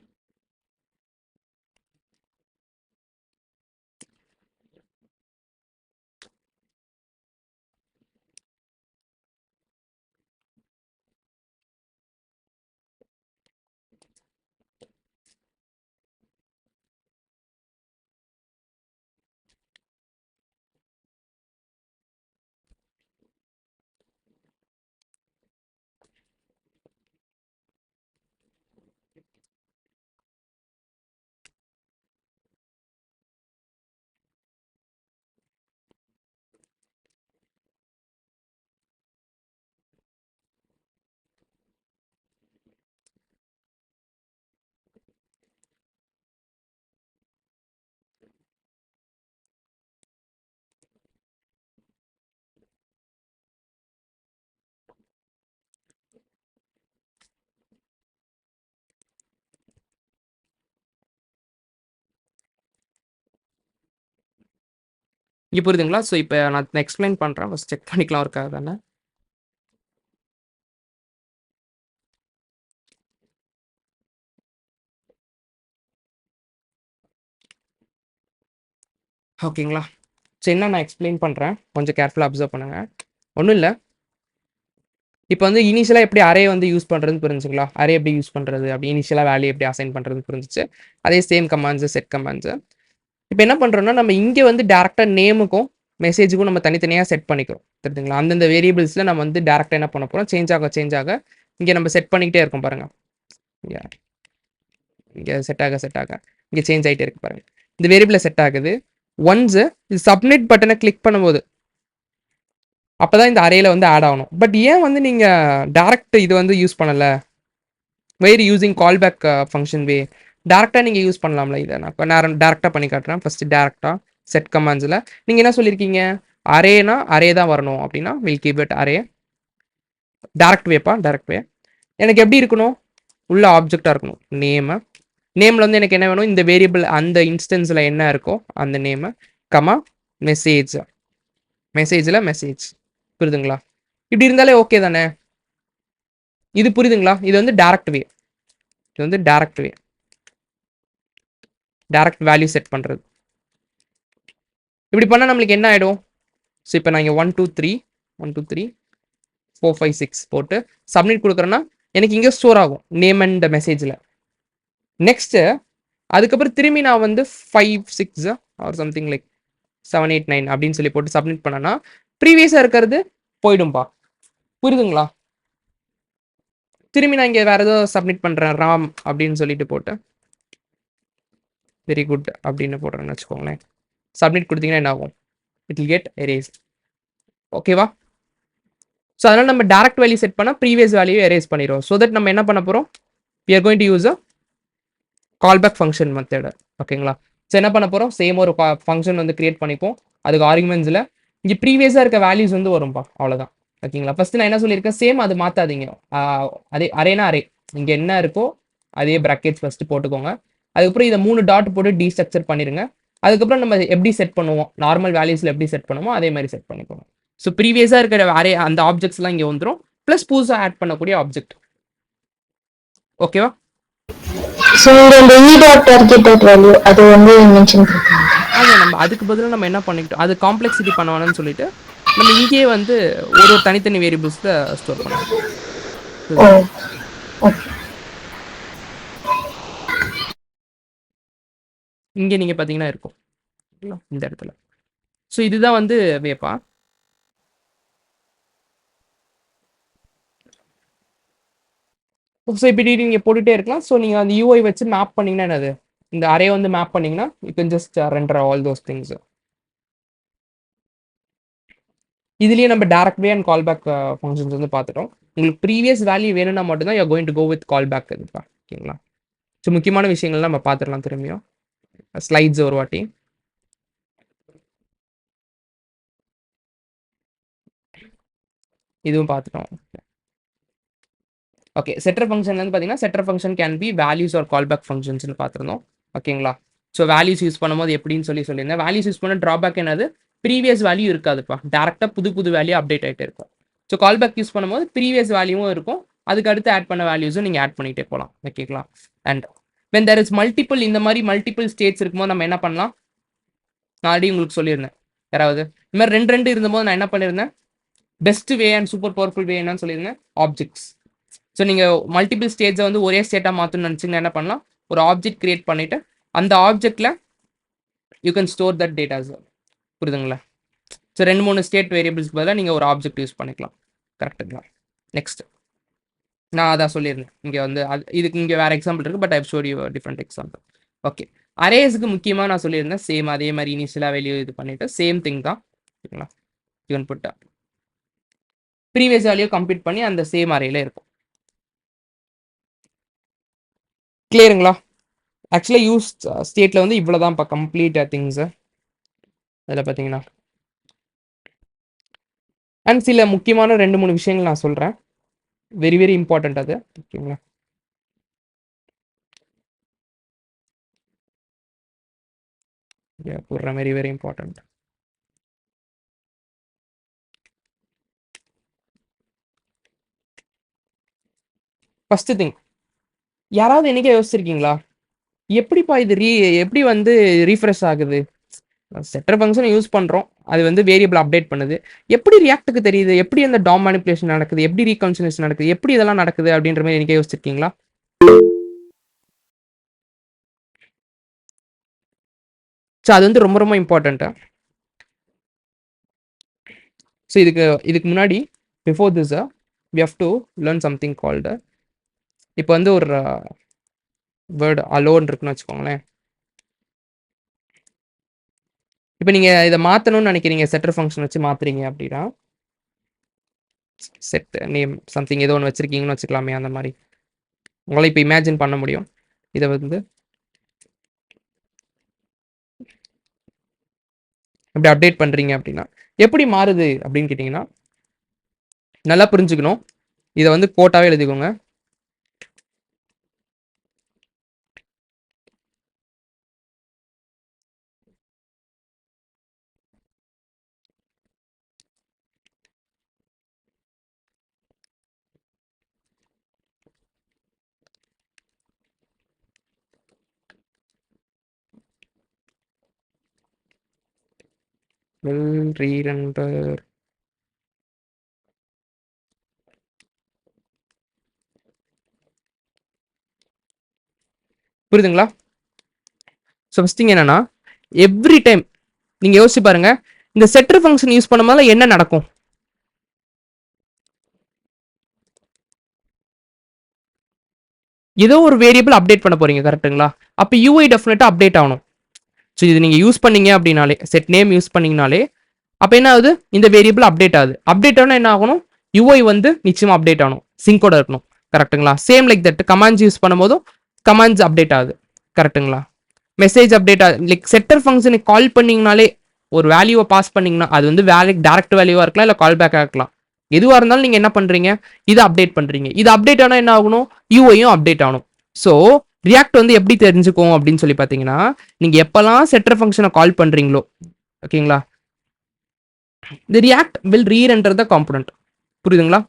இங்கே புரியுதுங்களா? ஸோ இப்போ நான் எக்ஸ்பிளைன் பண்ணுறேன். ஃபஸ்ட் செக் பண்ணிக்கலாம் இருக்காது தானே. ஓகேங்களா? ஸோ என்ன நான் எக்ஸ்பிளைன் பண்ணுறேன், கொஞ்சம் கேர்ஃபுல்லாக அப்சர்வ் பண்ணுங்கள். ஒன்றும் இல்லை, இப்போ வந்து இனிஷியலாக எப்படி அரே வந்து யூஸ் பண்ணுறதுன்னு புரிஞ்சுங்களா? அரே எப்படி யூஸ் பண்ணுறது, அப்படி இனிஷியலாக வேல்யூ எப்படி அசைன் பண்ணுறதுன்னு புரிஞ்சிச்சு. அதே சேம் கமாண்ட்ஸு செட் கமாண்ட்ஸு. இப்போ என்ன பண்ணுறோன்னா நம்ம இங்கே வந்து டேரெக்டாக நேமுக்கும் மெசேஜுக்கும் நம்ம தனித்தனியாக செட் பண்ணிக்கிறோம். தெரிஞ்சுங்களா? அந்தந்த வேரியபிள்ஸில் நம்ம வந்து டேரெக்டாக என்ன பண்ண போகிறோம், சேஞ்ச் ஆக இங்கே நம்ம செட் பண்ணிக்கிட்டே இருக்கோம் பாருங்கள். இங்கே செட் ஆக இங்கே சேஞ்ச் ஆகிட்டே இருக்கு பாருங்கள். இந்த வேரியபிளில் செட் ஆகுது. ஒன்ஸு இது சப்மிட் பட்டனை கிளிக் பண்ணும்போது அப்போ தான் இந்த அரேல வந்து ஆட் ஆகணும். பட் ஏன் வந்து நீங்கள் டேரக்ட் இது வந்து யூஸ் பண்ணலை, வேர் யூஸிங் கால் பேக் ஃபங்க்ஷன் வே டேரெக்டாக நீங்கள் யூஸ் பண்ணலாம்ல இதை. நான் இப்போ நான் டேரெக்டாக பண்ணி காட்டுறேன். ஃபஸ்ட்டு டேரெக்டாக செட் கமாண்ட்ஸில் நீங்கள் என்ன சொல்லியிருக்கீங்க, அரேனா அரே தான் வரணும் அப்படின்னா we'll keep it array. Direct வேப்பா, டேரக்ட் வே. எனக்கு எப்படி இருக்கணும், உள்ள ஆப்ஜெக்டாக இருக்கணும். நேமில் வந்து எனக்கு என்ன வேணும், இந்த வேரியபிள் அந்த இன்ஸ்டன்ஸில் என்ன இருக்கோ அந்த நேமு, கமா மெசேஜில் மெசேஜ். புரியுதுங்களா? இப்படி இருந்தாலே ஓகே தானே? இது புரியுதுங்களா? இது வந்து டேரக்ட் வே. இது வந்து டேரக்ட் வே, டேரக்ட் வேல்யூ செட் பண்ணுறது. இப்படி பண்ணால் நம்மளுக்கு என்ன ஆகிடும்? ஸோ இப்போ நான் இங்கே 1 2 3 4 5 6 போட்டு சப்மிட் கொடுக்குறேன்னா எனக்கு இங்கே ஸ்டோர் ஆகும் நேம் அண்ட் மெசேஜில். நெக்ஸ்ட்டு அதுக்கப்புறம் திரும்பி நான் வந்து 5 6 ஆர் சம்திங் லைக் 7 8 9 அப்படின்னு சொல்லி போட்டு சப்மிட் பண்ணனா ப்ரீவியஸாக இருக்கிறது போயிடும்பா. புரியுதுங்களா? திரும்பி நான் இங்கே வேறு ஏதோ சப்மிட் பண்ணுறேன் ராம் அப்படின்னு சொல்லிட்டு போட்டு வெரி குட் அப்படின்னு போடுறேன்னு வச்சுக்கோங்களேன். சப்மிட் கொடுத்தீங்கன்னா என்ன ஆகும், இட் வில் கெட் எரேஸ்ட். ஓகேவா? ஸோ அதனால் நம்ம டேரக்ட் வேல்யூ செட் பண்ணால் ப்ரீவியஸ் வேல்யூ எரேஸ் பண்ணிடுவோம். ஸோ தட் நம்ம என்ன பண்ண போகிறோம், we are going to use a callback function method. ஓகேங்களா? ஸோ என்ன பண்ண போகிறோம், சேம் ஒரு ஃபங்க்ஷன் வந்து கிரியேட் பண்ணிப்போம். அதுக்கு ஆர்குமெண்ட்ஸில் இங்கே ப்ரீவியஸாக இருக்க வேல்யூஸ் வந்து வரும்பா, அவ்வளோதான். ஓகேங்களா? ஃபஸ்ட்டு நான் என்ன சொல்லியிருக்கேன், சேம் அது மாற்றாதீங்க. அதே அரேனா அரே, இங்கே என்ன இருக்கோ அதே ப்ராக்கெட்ஸ் ஃபஸ்ட்டு போட்டுக்கோங்க. அதுக்கப்புறம் இதை 3 டாட் போட்டு டீஸ்ட்ரக்சர் பண்ணிடுங்க. அதுக்கப்புறம் நம்ம எப்படி செட் பண்ணுவோம், நார்மல் வேல்யூஸில் எப்படி செட் பண்ணுவோம் அதே மாதிரி செட் பண்ணிக்கோங்க. ஸோ ப்ரீவியஸாக இருக்கிற அரே அந்த ஆப்ஜெக்ட்ஸ்லாம் இங்கே வந்துடும், ப்ளஸ் புதுசாக ஆட் பண்ணக்கூடிய ஆப்ஜெக்ட். ஓகேவா? ஸோ இந்த இ டாட் டார்கெட் டாட் வேல்யூ அது வந்து மென்ஷன் பண்ணிருக்காங்க. அது நம்ம அதுக்கு பதிலாக நம்ம என்ன பண்ணிக்கிட்டோம், அது காம்ப்ளெக்சிட்டி பண்ணுவானு சொல்லிட்டு நம்ம இங்கேயே வந்து ஒரு தனித்தனி வேரியபிள்ஸில் ஸ்டோர் பண்ணலாம். ஓ ஓகே. இங்கே நீங்கள் பார்த்தீங்கன்னா இருக்கும் இந்த இடத்துல. ஸோ இதுதான் வந்து வேப்பா. ஸோ இப்படி நீங்கள் போட்டுகிட்டே இருக்கலாம். ஸோ நீங்கள் அந்த யூஐ வச்சு மேப் பண்ணிங்கன்னா என்னது, இந்த அரே வந்து மேப் பண்ணிங்கன்னா you can just render all those things. இதுலேயே நம்ம direct way and callback functions வந்து பார்த்துட்டோம். உங்களுக்கு ப்ரீவியஸ் வேல்யூ வேணும்னா மட்டும்தான் you going to go with callback இதுப்பா. ஓகேங்களா? ஸோ முக்கியமான விஷயங்கள்லாம் நம்ம பார்த்துடலாம் திரும்பியும். ஸ்லைட்ஸ் ஒரு வாட்டி. இதுவும் பார்த்துட்டோம். ஓகே, செட்டர் ஃபங்க்ஷன் வந்து பார்த்தீங்கன்னா setter function can be values or callback ஃபங்க்ஷன்ஸ்னு பார்த்துருந்தோம். ஓகேங்களா? ஸோ வேல்யூஸ் யூஸ் பண்ணும்போது எப்படின்னு சொல்லியிருந்தேன். வேல்யூஸ் யூஸ் பண்ண ட்ராபேக் என்னது, ப்ரீவியஸ் வேல்யூ இருக்காதுப்பா, டேரெக்டாக புது வேல்யூ அப்டேட் ஆகிட்டே இருக்கும். ஸோ கால் பேக் யூஸ் பண்ணும்போது ப்ரீவியஸ் வேல்யூவும் இருக்கும், அதுக்கு அடுத்து ஆட் பண்ண வேல்யூஸும் நீங்கள் ஆட் பண்ணிகிட்டே போகலாம். ஓகேங்களா? And when there is multiple, இந்த மாதிரி மல்டிபிள் ஸ்டேட்ஸ் இருக்கும்போது நம்ம என்ன பண்ணலாம், நான் ஆல்ரெடி உங்களுக்கு சொல்லியிருந்தேன். யாராவது இந்த மாதிரி ரெண்டு இருந்தபோது நான் என்ன பண்ணியிருந்தேன், best way and super powerful வே என்னன்னு சொல்லியிருந்தேன், ஆப்ஜெக்ட்ஸ். ஸோ நீங்கள் மல்டிபிள் ஸ்டேட்ஸை வந்து ஒரே ஸ்டேட்டாக மாற்றணும்னு நினச்சிங்கன்னா என்ன பண்ணலாம், ஒரு ஆப்ஜெக்ட் கிரியேட் பண்ணிவிட்டு அந்த ஆப்ஜெக்டில் you can store that datas. புரியுதுங்களா? ஸோ 2-3 ஸ்டேட் வேரியபிள்ஸ்க்கு பதிலாக நீங்கள் ஒரு ஆப்ஜெக்ட் யூஸ் பண்ணிக்கலாம். கரெக்டுங்களா? நெக்ஸ்ட் நான் அதான் சொல்லியிருந்தேன். இங்கே வந்து இதுக்கு இங்கே வேறு எக்ஸாம்பிள் இருக்குது, but I showed you different example. Okay, அரேஸுக்கு முக்கியமாக நான் சொல்லியிருந்தேன் சேம் அதே மாதிரி இனிஷியலாக வேல்யூ இது பண்ணிவிட்டு சேம் திங் தான். ஓகேங்களா? யூன் புட்டா ப்ரீவியஸ் வேல்யூ கம்ப்ளீட் பண்ணி அந்த சேம் அரேல இருக்கும். கிளியருங்களா? ஆக்சுவலாக யூஸ் ஸ்டேட்டில் வந்து இவ்வளோ தான்ப்பா கம்ப்ளீட் திங்ஸு. அதில் பார்த்தீங்கன்னா அண்ட் சில முக்கியமான 2-3 விஷயங்கள் நான் சொல்கிறேன், வெரி வெரி இம்பார்ட்டண்ட் அது. ஓகேங்களா? போடுறேன், very very important. First thing, யாராவது என்னைக்கே யோசிச்சிருக்கீங்களா, எப்படிப்பா இது எப்படி வந்து ரீஃப்ரெஷ் ஆகுது, செட்டர் ஃபங்க்ஷன் யூஸ் பண்ணுறோம், அது வந்து வேரியபிள் அப்டேட் பண்ணுது, எப்படி ரியாக்ட்டுக்கு தெரியுது, எப்படி அந்த டாம் மேனிபுலேஷன் நடக்குது, எப்படி ரீகன்சிலேஷன் நடக்குது, எப்படி இதெல்லாம் நடக்குது அப்படின்ற மாதிரி எனக்கே யோசிச்சிருக்கீங்களா? ஸோ அது வந்து ரொம்ப ரொம்ப இம்பார்ட்டண்ட்டு. ஸோ இதுக்கு முன்னாடி before this we have to learn something called, இப்போ வந்து ஒரு வேர்டு அலோன் இருக்குன்னு வச்சுக்கோங்களேன். இப்போ நீங்கள் இதை மாற்றணும்னு நினைக்கிறீங்க, செட்டர் ஃபங்க்ஷன் வச்சு மாற்றுறீங்க அப்படின்னா, செட் நேம் சம்திங் ஏதோ ஒன்று வச்சுருக்கீங்கன்னு வச்சுக்கலாமே, அந்த மாதிரி உங்களால் இப்போ இமேஜின் பண்ண முடியும். இதை வந்து இப்படி அப்டேட் பண்றீங்க அப்படின்னா எப்படி மாறுது அப்படின்னு கேட்டிங்கன்னா நல்லா புரிஞ்சுக்கணும். இதை வந்து கோட்டாவே எழுதிக்கோங்க. will re-render. புரியுதுங்களா? ஸோ ஃபர்ஸ்ட் திங் என்னன்னா எவ்ரி டைம் நீங்க யோசிச்சு பாருங்க, இந்த செட்டர் ஃபங்க்ஷன் யூஸ் பண்ணும்போது என்ன நடக்கும்? ஏதோ ஒரு வேரியபிள் அப்டேட் பண்ண போறீங்க, கரெக்ட்டுங்களா? அப்போ யூஐ டெஃபினட்டா அப்டேட் ஆகணும். ஸோ இது நீங்க யூஸ் பண்ணீங்க அப்படின்னாலே, செட் நேம் யூஸ் பண்ணீங்கனாலே அப்போ என்ன ஆகுது? இந்த வேரியபிள் அப்டேட் ஆகுது. அப்டேட் ஆனால் என்ன ஆகணும்? யூஐ வந்து நிச்சயமா அப்டேட் ஆகணும், சிங்கோட இருக்கணும், கரெக்ட்டுங்களா? Same like that commands use பண்ணும்போதும் கமாண்ட்ஸ் அப்டேட் ஆகுது, கரெக்ட்டுங்களா? மெசேஜ் அப்டேட் ஆகுது. லைக் செட்டர் ஃபங்க்ஷனை கால் பண்ணீங்கனாலே ஒரு வேல்யூவை பாஸ் பண்ணீங்கன்னா அது வந்து டேரக்ட் வேல்யூவா இருக்கலாம், இல்லை கால் பேக்காக இருக்கலாம். எதுவாக இருந்தாலும் நீங்கள் என்ன பண்ணுறீங்க? இதை அப்டேட் பண்ணுறீங்க. இது அப்டேட் ஆனால் என்ன ஆகணும்? யூஐயும் அப்டேட் ஆகணும். ஸோ ரியாக்ட் வந்து எப்படி தெரிஞ்சுக்கும் அப்படின்னு சொல்லி பார்த்தீங்கன்னா, நீங்கள் எப்போல்லாம் செட்டர் ஃபங்க்ஷனை கால் பண்ணுறீங்களோ, ஓகேங்களா, இந்த react will re-render the component. புரியுதுங்களா?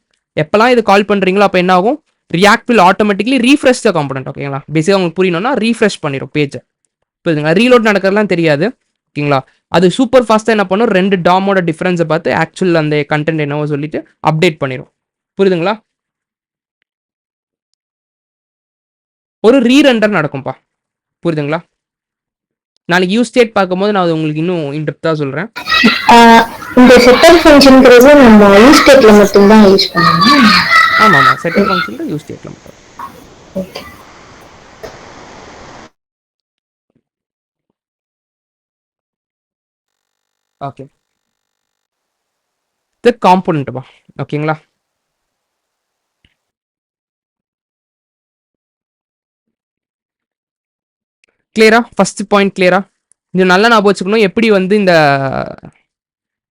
எப்போல்லாம் இது கால் பண்ணுறீங்களோ அப்போ என்ன ஆகும்? React will automatically refresh the component. ஓகேங்களா? பேசிக்காக உங்களுக்கு புரியணும்னா ரீஃப்ரெஷ் பண்ணிடும் பேஜை. புரியுதுங்களா? ரீலோட் நடக்கிறதுலாம் தெரியாது, ஓகேங்களா? அது சூப்பர் ஃபாஸ்ட்டாக என்ன பண்ணும்? ரெண்டு டாமோட டிஃபரன்ஸை பார்த்து ஆக்சுவல் அந்த கண்டென்ட் என்னவோ சொல்லிட்டு அப்டேட் பண்ணிடும். புரியுதுங்களா? ஒரு ரீரெண்டர் நடக்கும்பா. புரியுதுங்களா? நாளைக்கு யூஸ் ஸ்டேட் பார்க்கும்போது நான் அது உங்களுக்கு இன்னும் இன்டெப்த்தாக சொல்கிறேன். இந்த செட்டர் ஃபங்க்ஷன்ங்கிறது நம்ம யூஸ் ஸ்டேட்ல மட்டும்தான் யூஸ் பண்ணணும். ஆமாம் ஆமாம், செட்டர் ஃபங்க்ஷன் யூஸ் ஸ்டேட்ல மட்டும். ஓகே. ஓகே, இது காம்போனன்ட் பா. ஓகேங்களா? கிளியரா? ஃபர்ஸ்ட் பாயிண்ட் கிளியரா? இது நல்லா ஞாபகம் வச்சுக்கணும். எப்படி வந்து இந்த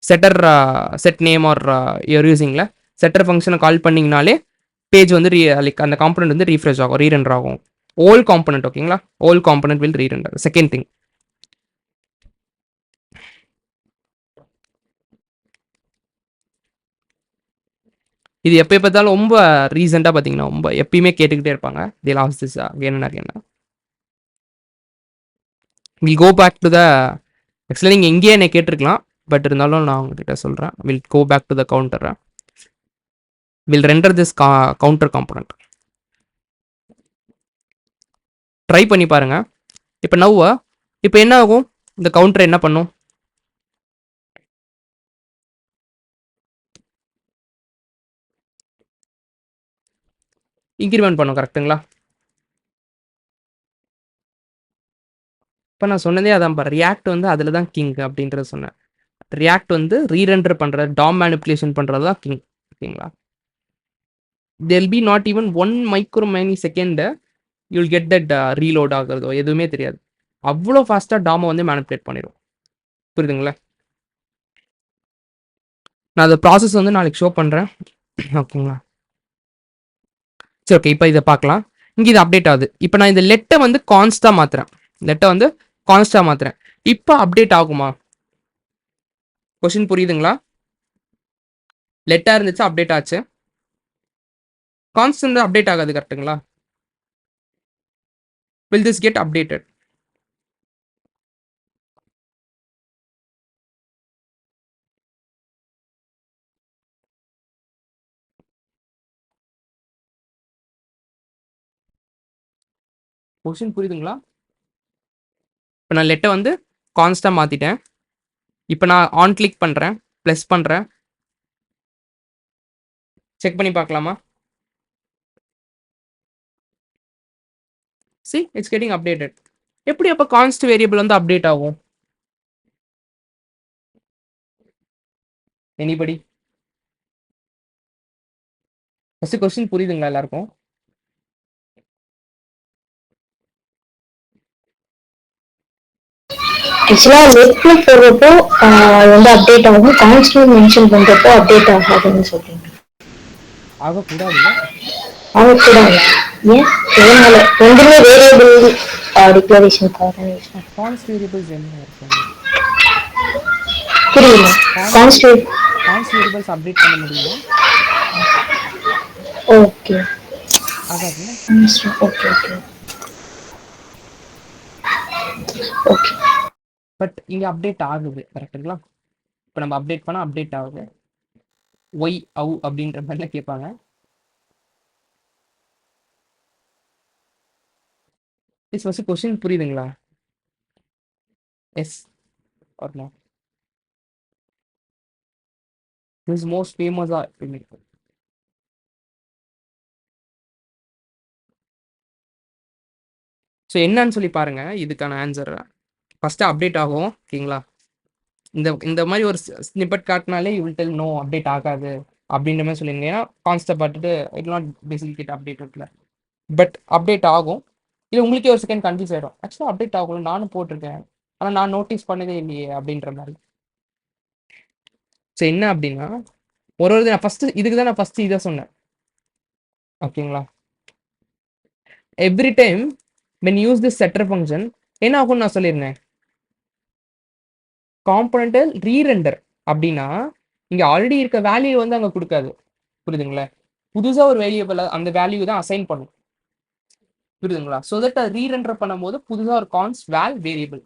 செட்டர் செட் நேம் ஆர் யூர் யூசிங்ல செட்டர் ஃபங்க்ஷனை கால் பண்ணிங்கனாலே பேஜ் வந்து லைக் அந்த காம்பனன்ட் வந்து ரீஃப்ரெஷ் ஆகும், ரீரெண்டர் ஆகும். ஓல் காம்பனன்ட், ஓகேங்களா? ஓல் component will re-render. Second thing, இது எப்போ பார்த்தாலும் ரொம்ப ரீசெண்டாக பார்த்தீங்கன்னா ரொம்ப எப்பயுமே கேட்டுக்கிட்டே இருப்பாங்க. தி லாஸ்ட் திஸ் என்ன will go back to the ஆக்சுவலாக நீங்கள் எங்கேயே என்னை கேட்டிருக்கலாம், பட் இருந்தாலும் நான் உங்ககிட்ட சொல்கிறேன். Will go back to the counter, will render this counter component. Try பண்ணி பாருங்க. இப்போ நவ் இப்போ என்ன ஆகும்? இந்த கவுண்டர் என்ன பண்ணும்? இன்க்ரிமெண்ட் பண்ணும், கரெக்ட்டுங்களா? இப்போ நான் சொன்னதே அதான் பாரு, ரியாக்ட் வந்து அதில் தான் கிங் அப்படின்றத சொன்னேன். ரியாக்ட் வந்து ரீரெண்டர் பண்ணுறது, டாம் மேனிப்புலேஷன் பண்ணுறது தான் கிங், ஓகேங்களா? There be not even 1 micro second you'll get that reload ஆகுறதோ எதுவுமே தெரியாது. அவ்வளோ ஃபாஸ்ட்டாக டாமை வந்து மேனிப்புலேட் பண்ணிடும். புரியுதுங்களா? நான் அந்த ப்ராசஸ் வந்து நாளைக்கு ஷோ பண்ணுறேன், ஓகேங்களா? சரி, ஓகே. இப்போ இதை பார்க்கலாம். இங்கே இது அப்டேட் ஆகுது. இப்போ நான் இந்த லெட்டை வந்து கான்ஸ்டாக மாற்றுறேன். லெட்டை வந்து கான்ஸ்டாக மாற்றுறேன். இப்போ அப்டேட் ஆகுமா? கொஸ்டின் புரியுதுங்களா? லெட்டாக இருந்துச்சு, அப்டேட் ஆச்சு. கான்ஸ்டன்ட் அப்டேட் ஆகாது, கரெக்ட்டுங்களா? Will this get updated? Question புரியுதுங்களா? இப்போ நான் லெட்டை வந்து கான்ஸ்டாக மாற்றிட்டேன். இப்போ நான் ஆன் கிளிக் பண்ணுறேன், ப்ளஸ் பண்ணுறேன். செக் பண்ணி பார்க்கலாமா? see it's getting updated. எப்படி அப்போ கான்ஸ்ட் வேரியபிள் வந்து அப்டேட் ஆகும்? எனிபடி? ஃபர்ஸ்ட் கொஸ்டின் புரியுதுங்களா எல்லாருக்கும்? ஆக்சுவலா லெஃப்ட்ல போடுறப்போ அது வந்து அப்டேட் ஆகும், கான்ஸ்டன்ட் மென்ஷன் பண்றப்போ அப்டேட் ஆகாதுன்னு சொல்றீங்க. ஆகக்கூடாதுல்ல. ஆகக்கூடாதா? ஏன்? எதனால? ரெண்டுமே வேரியபிள் டிக்ளரேஷனுக்காக யூஸ் பண்ணுறேன். கான்ஸ்ட் வேரியபிள்ஸ் என்ன இருக்கு உங்களுக்கு? புரியல. கான்ஸ்டன்ட். கான்ஸ்ட் வேரியபிள்ஸ் அப்டேட் பண்ண முடியுமா? ஓகே ஆகாதுல்ல. Okay okay okay. பட் இங்க அப்டேட் ஆகுது கரெக்டுங்களா? இப்போ நம்ம அப்டேட் பண்ணா அப்டேட் ஆகுது. ஒய் அவு அப்படின்ற மாதிரிலாம் கேட்பாங்க. இஸ் ஃபர்ஸ்ட் கொஸ்டின் புரியுதுங்களா? Yes or no? Is most ஃபேமஸா இருக்கு. ஸோ என்னன்னு சொல்லி பாருங்க. இதுக்கான ஆன்சர் ஃபர்ஸ்ட் அப்டேட் ஆகும். ஓகேங்களா? இந்த மாதிரி ஒரு ஸ்னிப்பட் காட்டினாலே you will tell no update ஆகாது அப்படின்ற மாதிரி சொல்லிருங்க. ஏன்னா கான்ஸ்ட்டை பார்த்துட்டு இட் நாட் பேசிக் அப்டேட் இருக்குல்ல. பட் அப்டேட் ஆகும். இல்லை உங்களுக்கே ஒரு செகண்ட் கன்ஃபியூஸ் ஆகிடும். ஆக்சுவலாக அப்டேட் ஆகணும் நானும் போட்டிருக்கேன், ஆனால் நான் நோட்டீஸ் பண்ணதே இல்லையே அப்படின்ற மாதிரி. ஸோ என்ன அப்படின்னா ஒரு நான் ஃபஸ்ட்டு இதுக்கு தான் நான் ஃபஸ்ட்டு இதை சொன்னேன். ஓகேங்களா? Every time when use this setter function என்ன ஆகும்னு நான் சொல்லியிருந்தேன். காம்பனண்டல் ரீரெண்டர் அப்படின்னா இங்கே ஆல்ரெடி இருக்க வேல்யூ வந்து அங்கே கொடுக்காது. புரியுதுங்களா? புதுசாக ஒரு வேரியபிள் அந்த வேல்யூ தான் அசைன் பண்ணும். புரியுதுங்களா? ஸோ தட் அது ரீரெண்டர் பண்ணும்போது புதுசாக ஒரு கான்ஸ்ட் வேல் வேரியபிள்.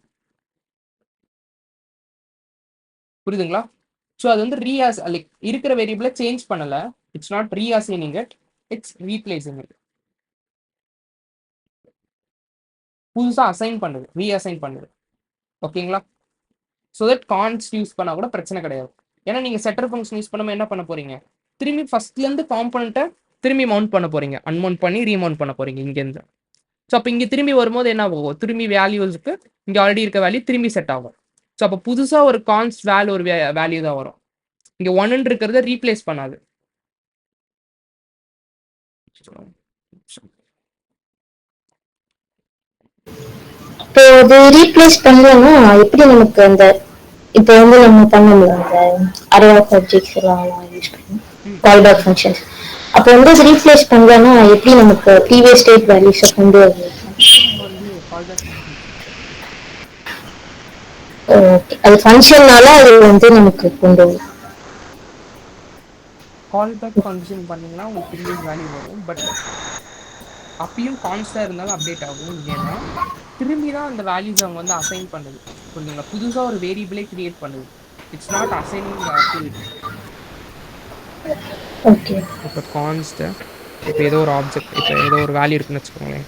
புரியுதுங்களா? ஸோ அது வந்து ரீஆஸ் லைக் இருக்கிற வேரியபிளை சேஞ்ச் பண்ணலை. It's not reassigning it, it's replacing it. புதுசாக அசைன் பண்ணுது, ரீஅசைன் பண்ணுது. ஓகேங்களா? ஸோ தட் கான்ஸ்ட் யூஸ் பண்ணால் கூட பிரச்சனை கிடையாது. ஏன்னா நீங்கள் செட்டர் ஃபங்க்ஷன் யூஸ் பண்ணாமல் என்ன பண்ண போறீங்க, திரும்பி ஃபர்ஸ்ட்லேருந்து காம்பனண்ட்டை திரும்பி மவுண்ட் பண்ண போறீங்க, அன்மவுண்ட் பண்ணி ரீமவுண்ட் பண்ண போறீங்க இங்கேருந்து. ஸோ அப்போ இங்கே திரும்பி வரும்போது என்ன ஆகும், திரும்பி வேல்யூஸுக்கு இங்கே ஆல்ரெடி இருக்க வேல்யூ திரும்பி செட் ஆகும். ஸோ அப்போ புதுசாக ஒரு கான்ஸ்ட் வேல்யூ ஒரு வேல்யூ தான் வரும். இங்கே ஒன்னு இருக்கிறத ரீப்ளேஸ் பண்ணாது. இப்போ அது ரீப்ளேஸ் பண்ணலன்னா எப்படி நமக்கு அந்த இப்போ வந்து நம்ம பண்ணல அந்த அரே ஆஃப் ஆப்ஜெக்ட்ஸ் எல்லாம் யூஸ் பண்ணி கால் பேக் ஃபங்க்ஷன்ஸ், அப்போ வந்து அது ரீப்ளேஸ் பண்ணலன்னா எப்படி நமக்கு ப்ரீவியஸ் ஸ்டேட் வேல்யூஸை கொண்டு வருது? நம்ம வந்து கால் பேக் ஃபங்க்ஷன். ஓகே, அது ஃபங்க்ஷன்னால அது வந்து நமக்கு கொண்டு வரும். கால் பேக் ஃபங்க்ஷன் பண்ணீங்கன்னா உங்களுக்கு ப்ரீவியஸ் வேல்யூ வரும். பட் அப்பயும் கான்ஸ்டாக இருந்தாலும் அப்டேட் ஆகும். ஏன்னா திரும்பி தான் அந்த வேல்யூஸ் அவங்க வந்து அசைன் பண்ணுது. புரியுதுங்களா? புதுசாக ஒரு வேரியபிளே கிரியேட் பண்ணுது. It's not assigning to it. Okay. இப்போ கான்ஸ்ட்டு இப்போ ஏதோ ஒரு ஆப்ஜெக்ட், இப்போ ஏதோ ஒரு வேல்யூ இருக்குன்னு வச்சுக்கோங்களேன்,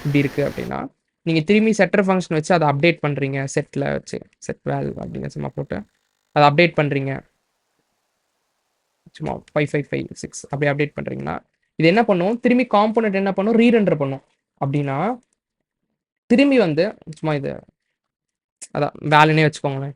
இப்படி இருக்குது அப்படின்னா நீங்கள் திரும்பி செட்டர் ஃபங்க்ஷன் வச்சு அதை அப்டேட் பண்ணுறீங்க. செட்டில் வச்சு செட் வேல் அப்படின்னு சும்மா போட்டு அதை அப்டேட் பண்ணுறீங்க. சும்மா 5556 அப்படி அப்டேட் பண்ணுறீங்கன்னா இது என்ன பண்ணும், திரும்பி காம்போனன்ட் என்ன பண்ணும், ரீரெண்டர் பண்ணும். அப்படின்னா திரும்பி வந்து சும்மா இது அதான் வேலைன்னே வச்சுக்கோங்களேன்.